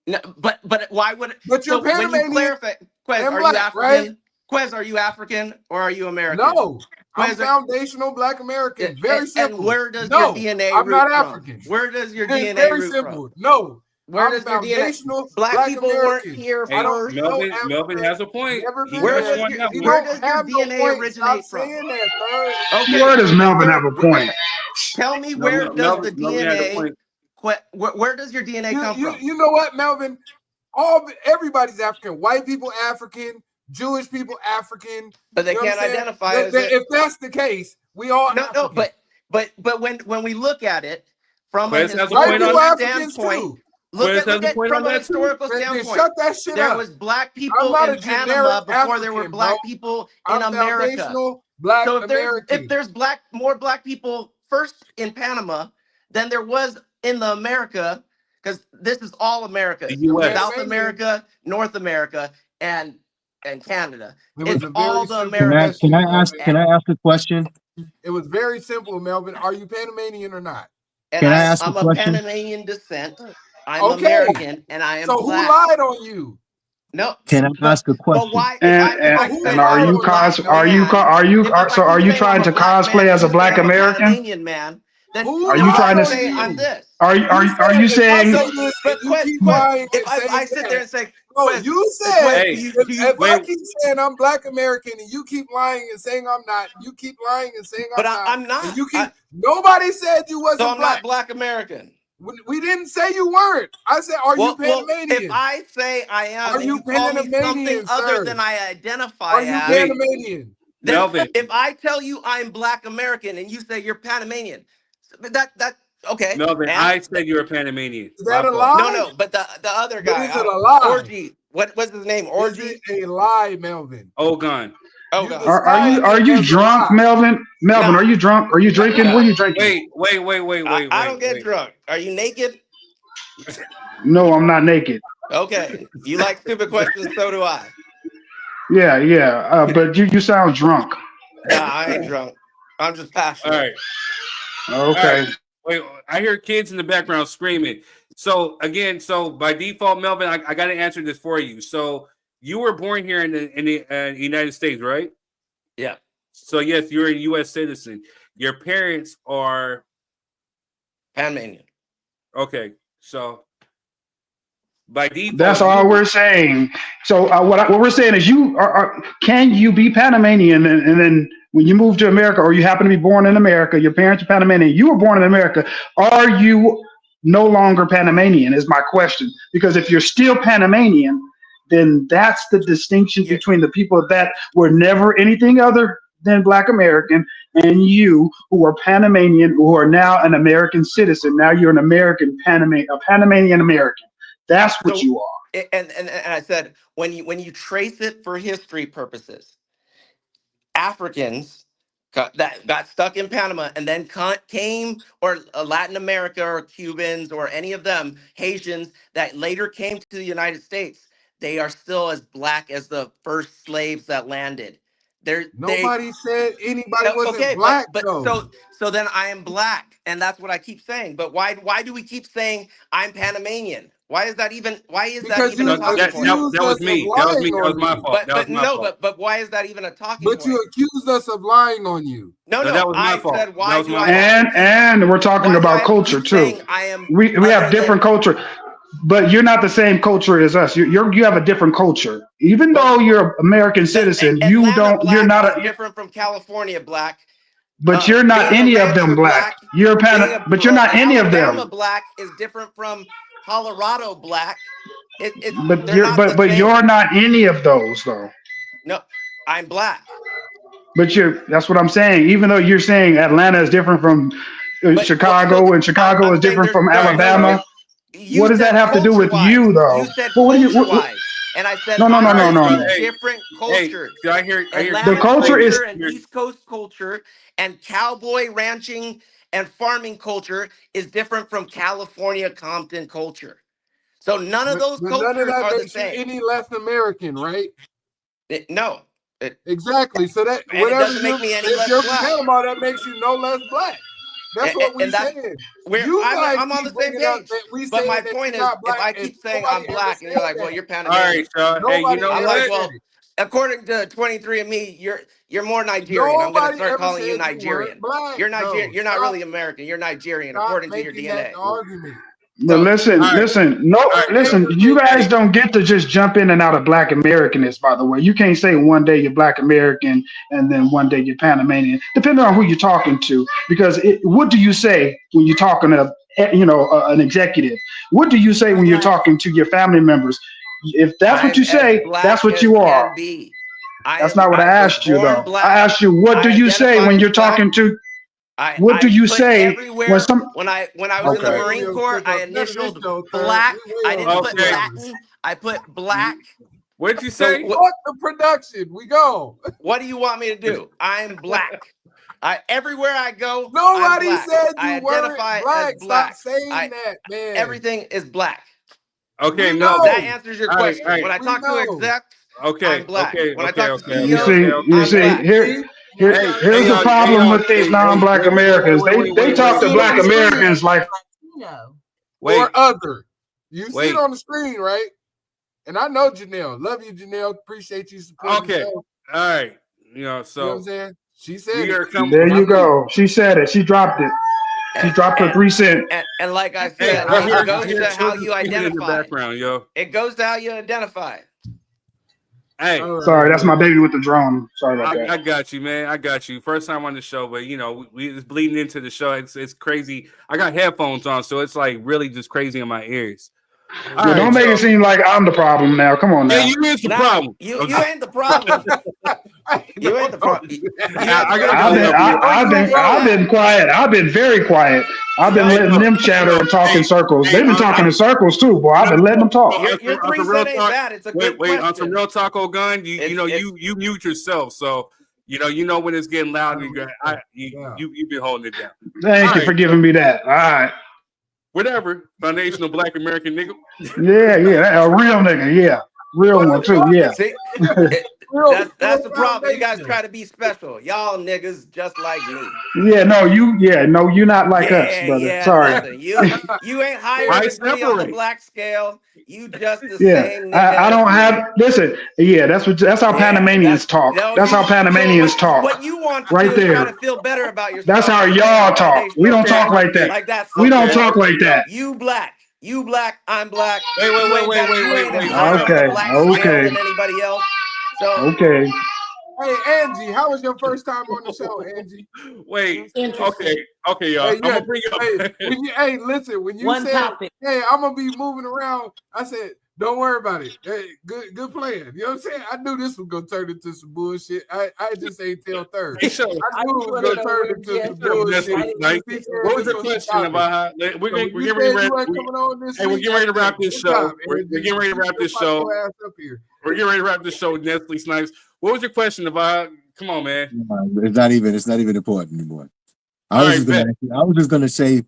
No, but why would? But you're Panamanian. When you clarify, Quez, are you African? Right? Quez, are you African or are you American? No, I'm foundational Black American. Very simple. And where does your DNA I'm root not from? African. Where does your it's DNA very root simple. from? No. Where does your DNA? Black people weren't here first. Melvin has a point. Where does your DNA originate from? Okay. Where does Melvin have a point? Tell me where does the DNA? Where does your DNA come from? You know what, Melvin? Everybody's African. White people African. Jewish people African. But they can't identify as it. If that's the case, we all African. But when we look at it from a historical standpoint. Look at from a historical standpoint. Shut that shit there up. was Black people in Panama before there were Black people in America. Black so if there's more Black people first in Panama than there was in the America, because this is all America, South America, North America, and Canada. It's all the Americas. Can I ask a question? It was very simple, Melvin. Are you Panamanian or not? And I'm a Panamanian descent. I'm American, and I am so Black. Who lied on you? No. Can I ask a question? But why? And are you trying to cosplay as a Black American? Panamanian man. Then are you trying to say I'm this? Are you saying? If I sit there and say, you said if I keep saying I'm Black American and you keep lying and saying I'm not, you keep lying and saying I'm not. Nobody said you wasn't so I'm Black. Not Black American. We didn't say you weren't. I said, are you Panamanian? If I say I am, are you Panamanian, other than I identify as? Are you Panamanian? Then if I tell you I'm Black American and you say you're Panamanian, that okay. Melvin, I said you're a Panamanian. Is that a lie? No. But the other guy, is it a lie? Orgy. What's his name? Orgy. Is it a lie, Melvin? Ogon. Are you drunk, Melvin? Melvin, are you drunk? Are you drinking? What are you drinking? Wait. I don't get drunk. Are you naked? No, I'm not naked. Okay. You like stupid questions, so do I. Yeah. But you sound drunk. Nah, I ain't drunk. I'm just passionate. All right. Okay. All right. Wait, I hear kids in the background screaming. So by default, Melvin, I got to answer this for you. So you were born here in the United States, right? Yeah. So yes, you're a U.S. citizen. Your parents are Panamanian. Okay, so by default, that's all we're saying. So what we're saying is, can you be Panamanian and then when you move to America, or you happen to be born in America, your parents are Panamanian, you were born in America, are you no longer Panamanian? Is my question. Because if you're still Panamanian, then that's the distinction between the people that were never anything other than Black American and you who are Panamanian, who are now an American citizen. Now you're an American a Panamanian American. That's what you are. And I said, when you trace it for history purposes, Africans that got stuck in Panama and then came, or Latin America or Cubans or any of them, Haitians that later came to the United States, they are still as Black as the first slaves that landed. Nobody said anybody wasn't Black. But so then I am Black, and that's what I keep saying. But why do we keep saying I'm Panamanian? Why is that even? Why is that even a talking point? That was me. That was my fault. But why is that even a talking point? But you accused us of lying on you. No, that was my fault. Said, why do and we're talking about culture too. We have different culture. But you're not the same culture as us. You have a different culture. Even though you're an American citizen, you're not different from California Black. But you're not being a any of them rancher black. You're but you're not any of Alabama them. black is different from Colorado black. But They're not the same. you're not any of those though. No, I'm black. But that's what I'm saying. Even though you're saying Atlanta is different from Chicago, and Chicago is different from Alabama. What does that have to do with you, though? You said culture-wise, and I said no. different cultures. Hey, I hear the culture is and East Coast culture, and cowboy ranching and farming culture is different from California Compton culture. So none of those cultures are the same. Any less American, right? No. Exactly. So that and whatever it doesn't make me any less black. That makes you no less black. That's what we're saying. I'm on the same page. But my point is, if I keep saying I'm black, and you're like, well, you're Panamanian. All right, so hey, you know I'm what? like, well, according to 23andMe, you're more Nigerian. I'm going to start calling you Nigerian. You're Nigerian. You're not really American. You're Nigerian, according to your DNA. But listen. You guys don't get to just jump in and out of Black Americanness. By the way, you can't say one day you're Black American and then one day you're Panamanian, depending on who you're talking to. Because what do you say when you're talking to, an executive? What do you say when you're talking to your family members? If that's what you say, that's what you are. That's not what I asked you, though. I asked you, what do you say when you're talking to? What do you say when I was in the Marine Corps? I initialed black. I didn't put Latin. I put black. What did you say? Fuck the production. We go. What do you want me to do? I'm black. Everywhere I go, nobody I'm black. said you I identify weren't black. as black. Stop saying that, man. Everything is black. Okay, that answers your question. When I talk to execs, I'm black. When I talk to CEOs, you see, here's the problem with these non-Black Americans. They talk to Black Americans like or other. You see it on the screen, right? And I know Janelle. Love you, Janelle. Appreciate you supporting. Okay, all right. So you know what I'm saying? She said there you go. She said it. She dropped it. She dropped her 3 cents. And like I said, it goes to how you identify. It goes to how you identify. Hey, sorry, that's my baby with the drone. Sorry about that. I got you, man. I got you. First time on the show, but it's bleeding into the show. It's crazy. I got headphones on, so it's like really just crazy in my ears. Don't make it seem like I'm the problem now. Come on now. Yeah, you is the problem. You ain't the problem. You ain't the problem. I've been quiet. I've been very quiet. I've been letting them chatter and talk in circles. They've been talking in circles too, boy. I've been letting them talk. Your 3 cents ain't bad. It's a good question. On some real taco gun, you mute yourself, so you know when it's getting loud. You've been holding it down. Thank you for giving me that. All right. Whatever, foundational Black American nigga. Yeah, a real nigga, yeah, real one too, yeah. See, that's the problem. You guys try to be special, y'all niggas just like me. You're not like us, brother. Sorry, listen, you ain't higher than me on the black scale. You just the same. Nigga I don't have. Listen, that's how Panamanians talk. That's how Panamanians talk. What you want to right do there. Is try to feel better about yourself. That's how y'all talk. We don't talk like that. Like that. We don't talk like that. You black. I'm black. Wait. Okay. Than anybody else. So okay. Hey Angie, how was your first time on the show, Angie? Wait. Okay, y'all. I'm gonna bring up. Hey, listen. When you said, "Hey, I'm gonna be moving around," I said, "Don't worry about it. Hey, good plan." You know what I'm saying? I knew this was gonna turn into some bullshit. I just ain't tell third. I knew it was gonna turn into some bullshit. What was the question about? We're getting ready to wrap this show. We're getting ready to wrap this show. We're getting ready to wrap this show. Nestle Snipes. What was your question about? Come on, man. It's not even important anymore. I was just gonna say,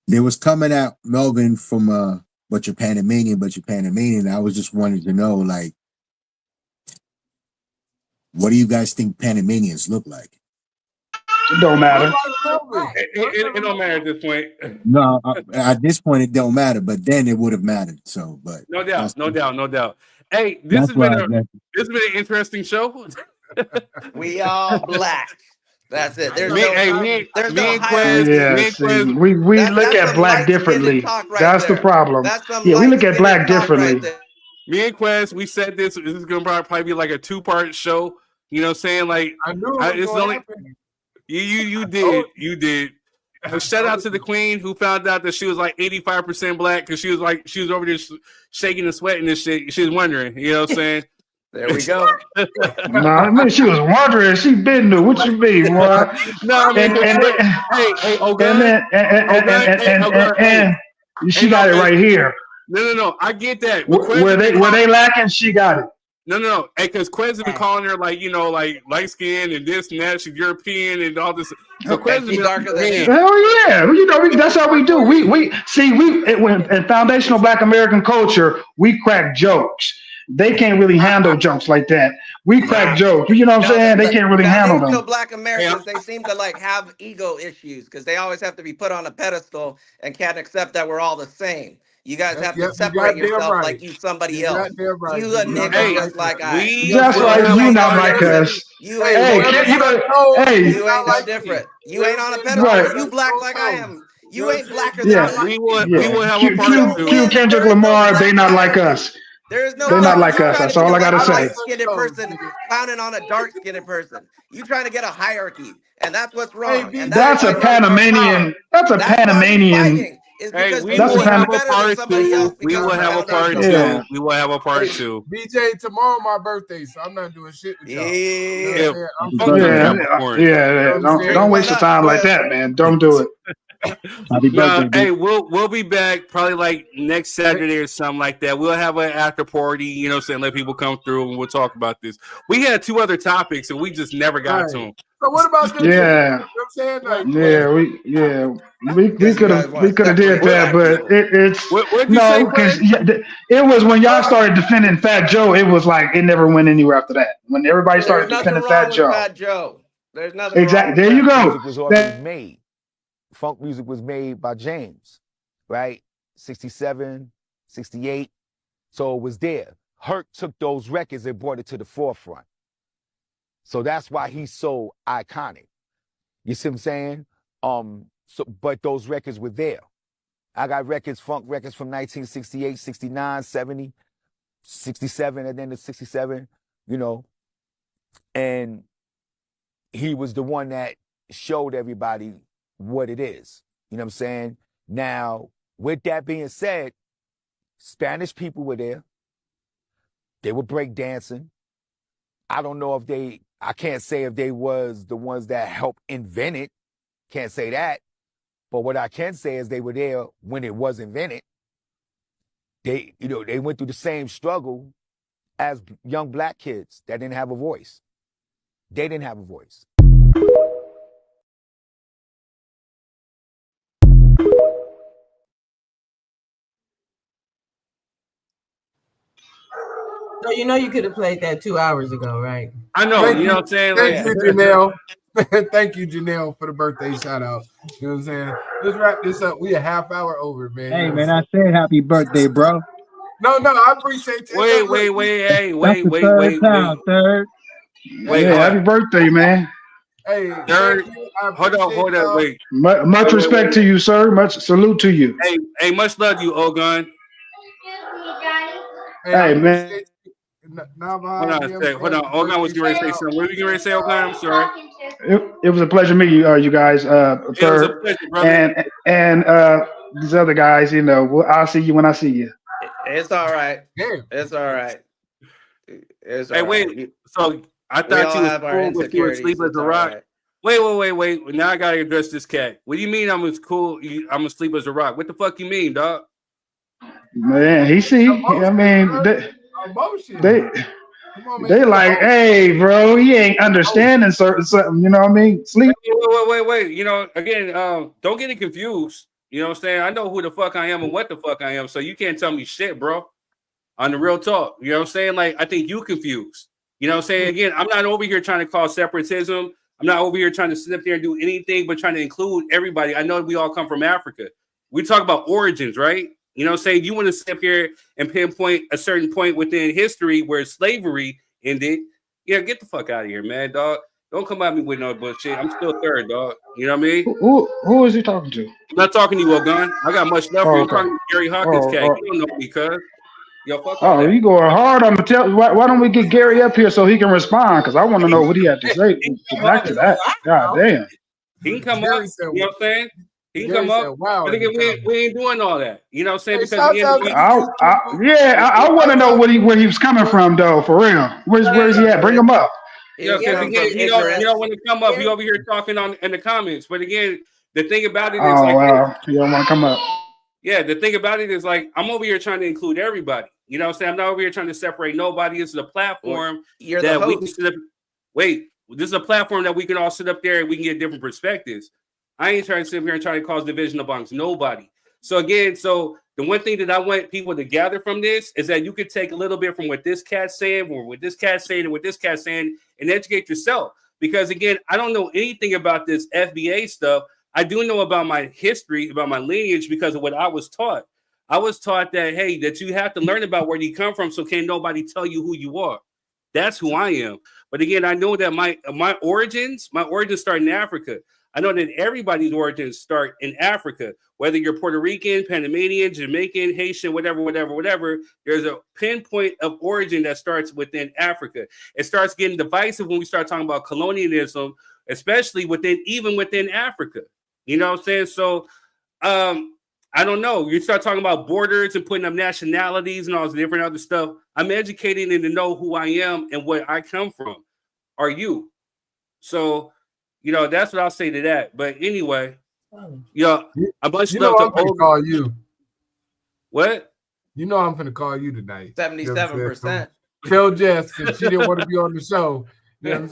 there was coming out Melvin from but you're Panamanian. I was just wanting to know, like, what do you guys think Panamanians look like? It don't matter. It don't matter at this point. No, at this point it don't matter, but then it would have mattered. So, but no doubt. Hey, this has been an interesting show. We all black. That's it. There's we look at black differently. That's the problem. We look at black differently. Me and Quest, we said this is going to probably be like a 2-part show. You know what I'm saying? Like, I knew it was it's gonna only happen. you did. Shout out to the queen who found out that she was like 85% black because she was over there shaking and sweating and shit. She was wondering, you know what I'm saying? There we go. Nah, I mean, she was wondering. She been there. What you mean, boy? No, I mean, and she got it right here. No. I get that. Where they lacking, she got it. No. Hey, because Quez has been calling her like, you know, like light skin and this and that. She's European and all this. So Quez has been darker than me. Hell yeah. You know, that's how we do. We in foundational Black American culture, we crack jokes. They can't really handle jokes like that. We crack jokes. You know what I'm saying? They can't really handle them. Black Americans, they seem to like have ego issues because they always have to be put on a pedestal and can't accept that we're all the same. You guys have to separate yourself like you somebody else. You a nigga just like I. Just like you not like us. You ain't you ain't no different. You ain't on a pedestal. You black like I am. You ain't blacker than me. We will have a part two. Q Kendrick Lamar, they not like us. There is no. They're not like us. That's all I gotta say. Light-skinned person clowning on a dark-skinned person. You trying to get a hierarchy, and that's what's wrong. And that's a Panamanian. That's a Panamanian. Hey, we will have a part two. We will have a part two. We will have a part two. BJ, tomorrow my birthday, so I'm not doing shit with y'all. Yeah. Don't waste your time like that, man. Don't do it. Happy birthday, hey, we'll be back probably like next Saturday or something like that. We'll have an after party, you know what I'm saying? Let people come through and we'll talk about this. We had 2 other topics and we just never got to them. So what about this? Yeah. You know what I'm saying? We could have did that, but it's no, because it was when y'all started defending Fat Joe, it was like it never went anywhere after that. When everybody started defending Fat Joe. There's nothing exactly. There you go. Music was already made. Funk music was made by James, right? 67, 68. So it was there. Herc took those records and brought it to the forefront. So that's why he's so iconic. You see what I'm saying? But those records were there. I got funk records from 1968, 69, 70, 67, and then the 67, you know. And he was the one that showed everybody what it is. You know what I'm saying? Now, with that being said, Spanish people were there. They were break dancing. I don't know if I can't say if they was the ones that helped invent it. Can't say that. But what I can say is they were there when it was invented. They went through the same struggle as young black kids that didn't have a voice. They didn't have a voice. So you know you could have played that 2 hours ago, right? I know. You know what I'm saying? Thank you, Janelle. Thank you, Janelle, for the birthday shout out. You know what I'm saying? Let's wrap this up. We a half hour over, man. Hey, man, I said happy birthday, bro. No, I appreciate you. Wait, happy birthday, man. Hey, hold on, wait. Much respect to you, sir. Much salute to you. Hey, much love you, Ogun. Hey, man. Hold on. Ogun was getting ready to say something. What were you getting ready to say, Ogun? I'm sorry. It was a pleasure meeting you guys. It was a pleasure, brother. And these other guys, you know, I'll see you when I see you. It's all right. It's all right. Hey, wait. So I thought you was cool with you and sleep as a rock. Right. Wait. Now I gotta address this cat. What do you mean I'm as cool? I'm asleep as a rock. What the fuck you mean, dog? Man, he see. I mean, they like, hey, bro, he ain't understanding something. You know what I mean? Sleep. Wait. You know, again, don't get it confused. You know what I'm saying? I know who the fuck I am and what the fuck I am. So you can't tell me shit, bro. On the real talk. You know what I'm saying? Like, I think you confused. You know what I'm saying? Again, I'm not over here trying to cause separatism. I'm not over here trying to sit up there and do anything but trying to include everybody. I know we all come from Africa. We talk about origins, right? You know what I'm saying? You want to sit up here and pinpoint a certain point within history where slavery ended. Yeah, get the fuck out of here, man, dog. Don't come at me with no bullshit. I'm still third, dog. You know what I mean? Who is he talking to? I'm not talking to you, Ogun. I got much love for you. I'm talking to Gary Hawkins, cat. You don't know me, cuz. Yo, fuck all that. You going hard on the tell? Why don't we get Gary up here so he can respond? Because I want to know what he had to say back to that. God damn. He can come up. You know what I'm saying? He can come up. Wow, but again, we ain't doing all that. You know what I'm saying? Hey, Because I want to know where he was coming from, though. For real, where's he at? Bring him up. Yeah, because again, you don't want to come up. You over here talking in the comments. But again, the thing about it is you don't want to come up. Yeah, the thing about it is like I'm over here trying to include everybody. You know what I'm saying? I'm not over here trying to separate nobody. This is a platform that we can sit up. Wait, this is a platform that we can all sit up there and we can get different perspectives. I ain't trying to sit here and try to cause division amongst nobody. So again, the one thing that I want people to gather from this is that you could take a little bit from what this cat's saying, or what this cat's saying, and what this cat's saying, and educate yourself. Because again, I don't know anything about this FBA stuff. I do know about my history, about my lineage, because of what I was taught. I was taught that, hey, that you have to learn about where you come from, so can't nobody tell you who you are. That's who I am. But again, I know that my origins start in Africa. I know that everybody's origins start in Africa, whether you're Puerto Rican, Panamanian, Jamaican, Haitian, whatever. There's a pinpoint of origin that starts within Africa. It starts getting divisive when we start talking about colonialism, especially even within Africa. You know what I'm saying? So I don't know. You start talking about borders and putting up nationalities and all this different other stuff. I'm educating and to know who I am and where I come from. Are you? So, that's what I'll say to that. But anyway, a bunch of stuff I'm gonna call you. What? I'm gonna call you tonight. 77%. Tell Jess that she didn't want to be on the show. You know what I'm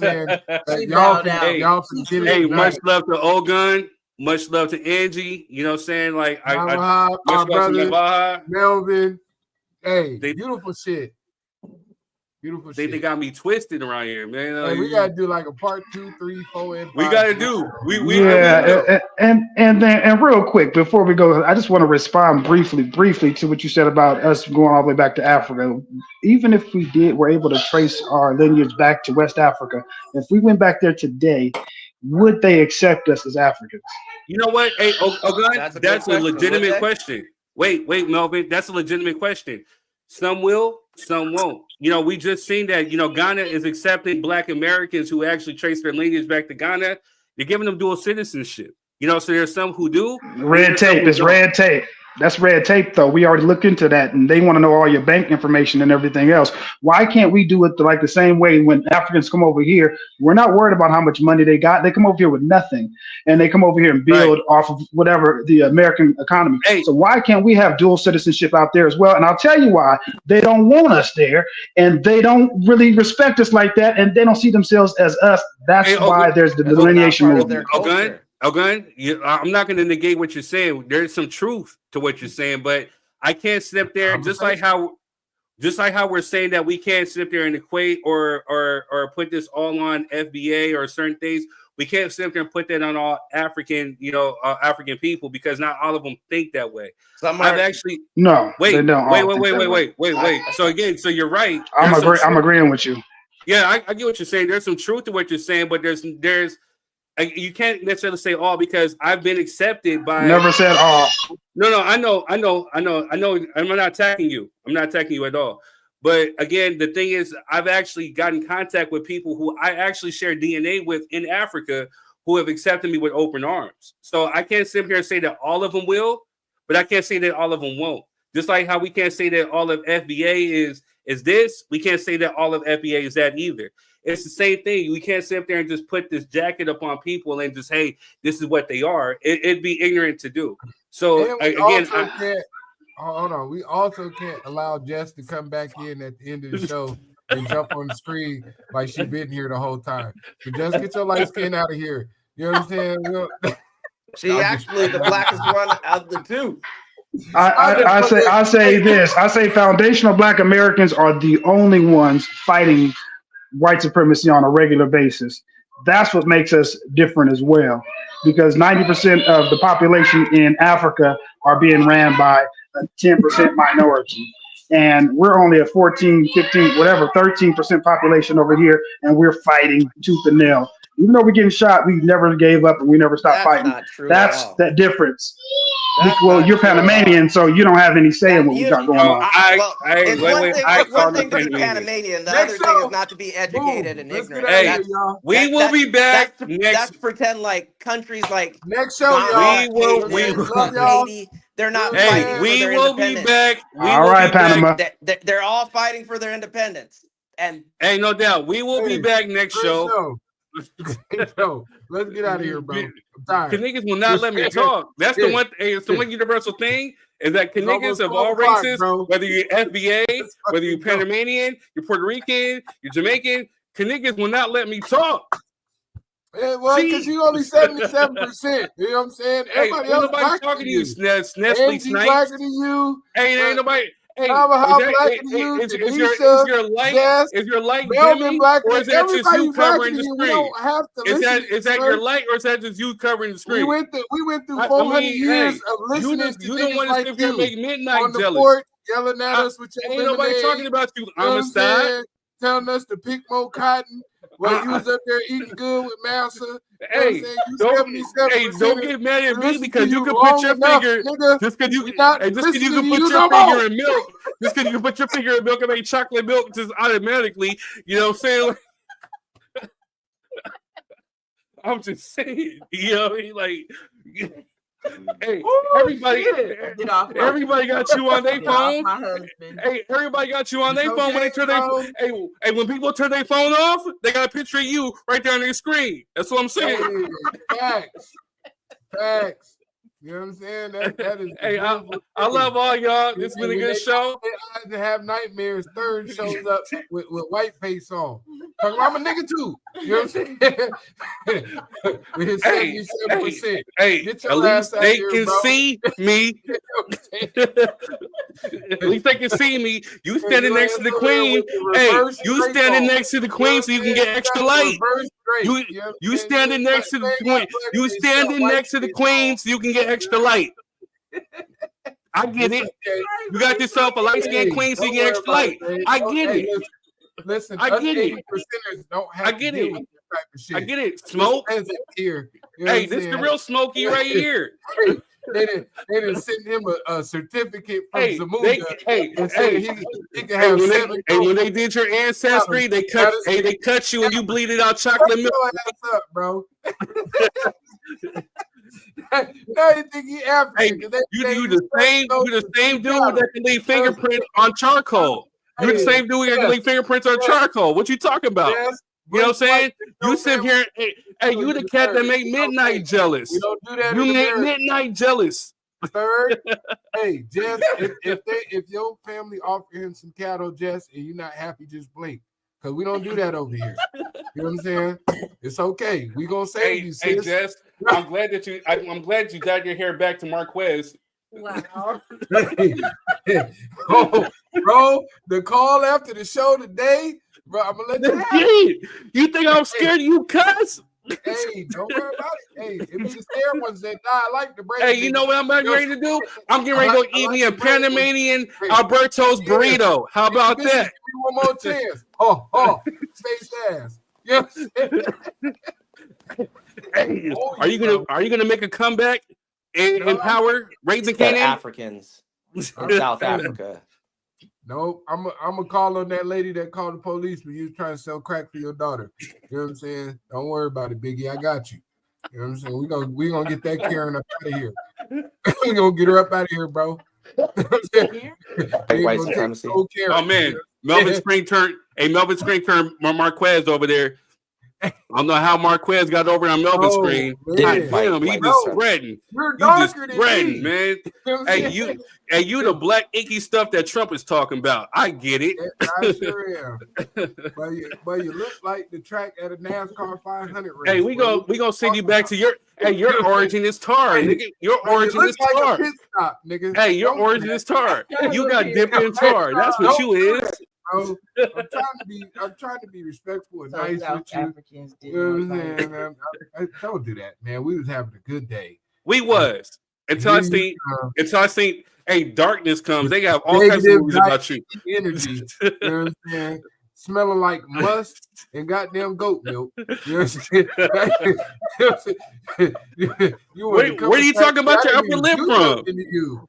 saying? Y'all forget it. Hey, much love to Ogun. Much love to Angie. You know what I'm saying? Like my brother, Melvin. Hey, beautiful shit. Beautiful shit. They got me twisted around here, man. Hey, we gotta do like a part 2, 3, 4, and 5. We gotta do. And real quick before we go, I just want to respond briefly to what you said about us going all the way back to Africa. Even if we were able to trace our lineage back to West Africa, if we went back there today, would they accept us as Africans? You know what? Hey, that's a legitimate question. Wait, Melvin, that's a legitimate question. Some will, some won't. We just seen that, Ghana is accepting Black Americans who actually trace their lineage back to Ghana. They're giving them dual citizenship. So there's some who do. Red tape is red tape. That's red tape, though. We already looked into that, and they want to know all your bank information and everything else. Why can't we do it like the same way when Africans come over here? We're not worried about how much money they got. They come over here with nothing, and they come over here and build off of whatever the American economy. So why can't we have dual citizenship out there as well? And I'll tell you why. They don't want us there, and they don't really respect us like that, and they don't see themselves as us. That's why there's the delineation movement. Ogun, I'm not going to negate what you're saying. There's some truth to what you're saying, but I can't sit up there just like how we're saying that we can't sit up there and equate or put this all on FBA or certain things. We can't sit up there and put that on all African, African people, because not all of them think that way. Wait. They don't. Wait. So again, so you're right. I'm agreeing with you. Yeah, I get what you're saying. There's some truth to what you're saying, but there's you can't necessarily say all, because I've been accepted by. Never said all. No. I know. I'm not attacking you. I'm not attacking you at all. But again, the thing is, I've actually gotten contact with people who I actually share DNA with in Africa who have accepted me with open arms. So I can't sit here and say that all of them will, but I can't say that all of them won't. Just like how we can't say that all of FBA is this, we can't say that all of FBA is that either. It's the same thing. We can't sit up there and just put this jacket up on people and just, hey, this is what they are. It'd be ignorant to do. So again, hold on. We also can't allow Jess to come back in at the end of the show and jump on the screen like she's been here the whole time. So just get your light skin out of here. You understand? She actually the blackest one out of the two. I say this. I say foundational Black Americans are the only ones fighting white supremacy on a regular basis. That's what makes us different as well, because 90% of the population in Africa are being ran by a 10% minority. And we're only a 14, 15, whatever, 13% population over here, and we're fighting tooth and nail. Even though we're getting shot, we never gave up and we never stopped fighting. That's that difference. Well, you're Panamanian, so you don't have any say in what we got going on. It's one thing to be Panamanian. The other thing is not to be educated and ignorant. Hey, we will be back next. That's pretend like countries like next show, y'all. We love Haiti. They're not fighting for their independence. Be back. All right, Panama. They're all fighting for their independence. And hey, no doubt, we will be back next show. Let's get out of here, bro. I'm tired. Niggas will not let me talk. That's the one. Hey, it's the one universal thing is that niggas of all races, whether you're FBA, whether you're Panamanian, you're Puerto Rican, you're Jamaican, niggas will not let me talk. Well, because you only 77%. You know what I'm saying? Everybody else nobody's talking to you. Nestle Snipes blacker than you. Ain't nobody. Hey, is your light Jimmy, or is that just you covering the screen? Is that your light, or is that just you covering the screen? We went through 400 years of listening to you don't want to sit here and make midnight on the jealous. Port, yelling at us with your ain't nobody talking about you. Amistad, telling us to pick more cotton. Well, you was up there eating good with Massa. Hey, don't get mad at me because you can put your finger. Just because you can put your finger in milk. Just because you can put your finger in milk and make chocolate milk just automatically. You know what I'm saying? I'm just saying. You know what I mean? Like. Hey, everybody got you on their phone. Hey, everybody got you on their phone when they turn their phone. Hey, when people turn their phone off, they got a picture of you right there on their screen. That's what I'm saying. Facts. You know what I'm saying? That is. Hey, I love all y'all. It's been a good show. I to have nightmares. Third shows up with white face on. I'm a nigga too. You know what I'm saying? With 77%. Hey, at least they can see me. At least they can see me. You standing next to the queen. Hey, you standing next to the queen so you can get extra light. You standing next to the queen. You standing next to the queen so you can get extra light. I get it. You got yourself a light-skinned queen so you get extra light. I get it. Listen, I get it. Don't have I get to deal it. with this type of shit. I get it. Smoke here. You know hey, this is the real Smokey right here. They didn't send him a certificate from Zamunda. He can have when they did your ancestry, they cut you and you bleeded out chocolate milk. Ass up, bro. Now you think he African? Hey, you the same dude that can leave fingerprints on charcoal. You're the same dude that can leave fingerprints on charcoal. What you talking about? Yes. You know what I'm saying? You sit here, hey, you the cat that make midnight jealous. You don't do that. You make midnight jealous. Third, hey, Jess, if your family offer him some cattle, Jess, and you're not happy, just blink. Because we don't do that over here. You know what I'm saying? It's okay. We gonna save you, sis. Hey, Jess, I'm glad you got your hair back to Marquez. Wow. Oh, bro, the call after the show today, bro, I'm gonna let you have it. You think I'm scared of you, cuss? Hey, don't worry about it. Hey, it was the scared ones that died like the brain. Hey, you know what I'm ready to do? I'm getting ready to go eat me a Panamanian Alberto's burrito. How about that? Give me one more chance. Oh, face ass. You know what I'm saying? Hey, are you gonna make a comeback in power? Raising Canaan? Africans in South Africa. Nope, I'm gonna call on that lady that called the police when you was trying to sell crack for your daughter. You know what I'm saying? Don't worry about it, Biggie. I got you. You know what I'm saying? We gonna get that Karen up out of here. We gonna get her up out of here, bro. White supremacy. Oh man, Melvin Spring turned Marquez over there. I don't know how Marquez got over on Melvin's screen. Damn, he just spreading. You're darker than me, man. Hey, you the black icky stuff that Trump is talking about. I get it. I sure am. but you look like the track at a NASCAR 500 race. Hey, we gonna send you back to your origin is tar, nigga. Your origin is tar. Nigga. Hey, your origin is tar. You got dipped in tar. That's what you is. Bro, I'm trying to be respectful and nice with you. You know what I'm saying? I don't do that, man. We was having a good day. We was until I seen hey, darkness comes. They got all kinds of movies about you. Energy. You know what I'm saying? smelling like must and goddamn goat milk. You know what I'm saying? Where you talking about your upper lip from?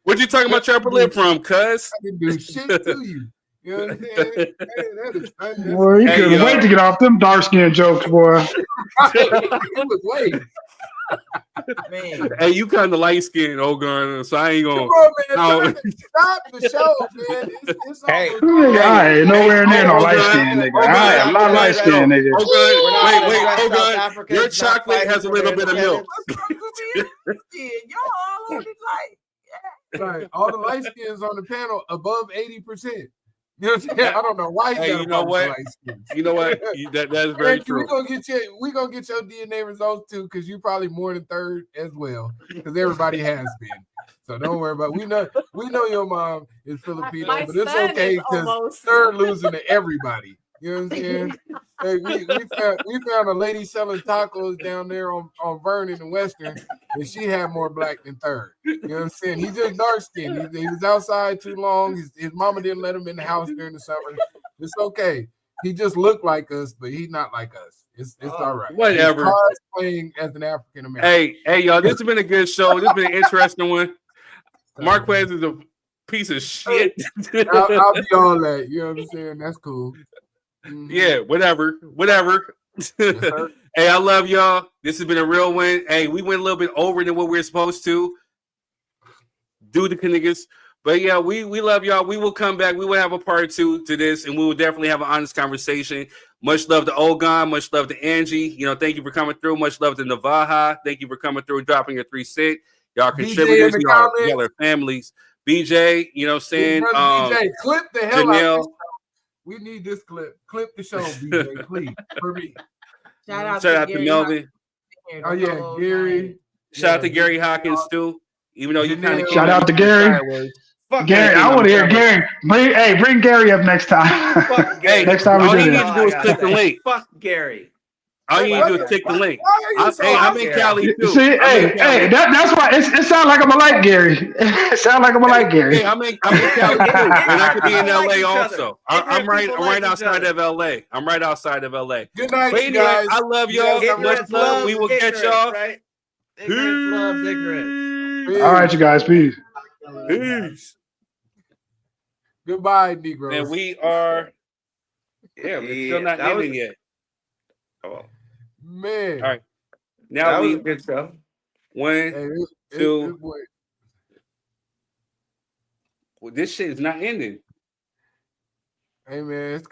What you talking about your upper lip from, cuz? I can do shit to you. You know what I'm saying? Hey, that is Boy, you couldn't wait to get off them dark skin jokes, boy. It was late. Man. Hey, you kind of light skinned, Ogun, so I ain't gonna. Come on, man. Stop the show, man. It's Hey, I ain't nowhere near no light skin, nigga. I am not light skin, nigga. Wait, your chocolate has a little bit of milk. Y'all all on it like, right. All the light skins on the panel above 80%. You know what I'm saying? I don't know why you got you know what? You know what? That's very true. We're gonna get your DNA results too, because you probably more than third as well, because everybody has been. So don't worry about it. We know your mom is Filipino, but it's okay because third losing to everybody. You know what I'm saying? Hey, we found a lady selling tacos down there on Vernon and Western, and she had more black than third. You know what I'm saying? He's just dark skinned. He was outside too long. His mama didn't let him in the house during the summer. It's okay. He just looked like us, but he's not like us. It's all right. Whatever. He's playing as an African American. Hey, y'all, this has been a good show. This has been an interesting one. Marquez is a piece of shit. I'll be all that. You know what I'm saying? That's cool. Mm-hmm. Yeah, whatever. Hey, I love y'all. This has been a real win. Hey, we went a little bit over than what we were supposed to. Do the niggas. But yeah, we love y'all. We will come back. We will have a part 2 to this, and we will definitely have an honest conversation. Much love to Ogon. Much love to Angie. You know, thank you for coming through. Much love to Navaja. Thank you for coming through and dropping your 3 cents. Y'all contributors. Y'all are families. BJ, you know what I'm saying? BJ, clip the hell Janelle. out of this. We need this clip. Clip the show, BJ, please, for me. Shout out to Melvin. Oh yeah, Gary. Shout out to Gary Hawkins too. Even though you kind of shout out to Gary. Gary, I want to hear Gary. Bring Gary up next time. Fuck Gary. Next time all we you do need to do is click the link. Fuck Gary. All you need to do is click the link. I'm in Cali too. See, that's why it sounds like I'm a like Gary. It sounds like I'm a like Gary. Hey, I'm in Cali too, and I could be in LA also. I'm right outside of LA. I'm right outside of LA. Good night, but anyway, guys. I love y'all. Much love. We will catch y'all. Right? Ignorance loves ignorance. All right, you guys. Peace. Peace. Goodbye, Negroes. And we are. Yeah, we're still not ending yet. Oh man! All right, now that we was a good show. 1, 2. Well, this shit is not ending. Hey man, it's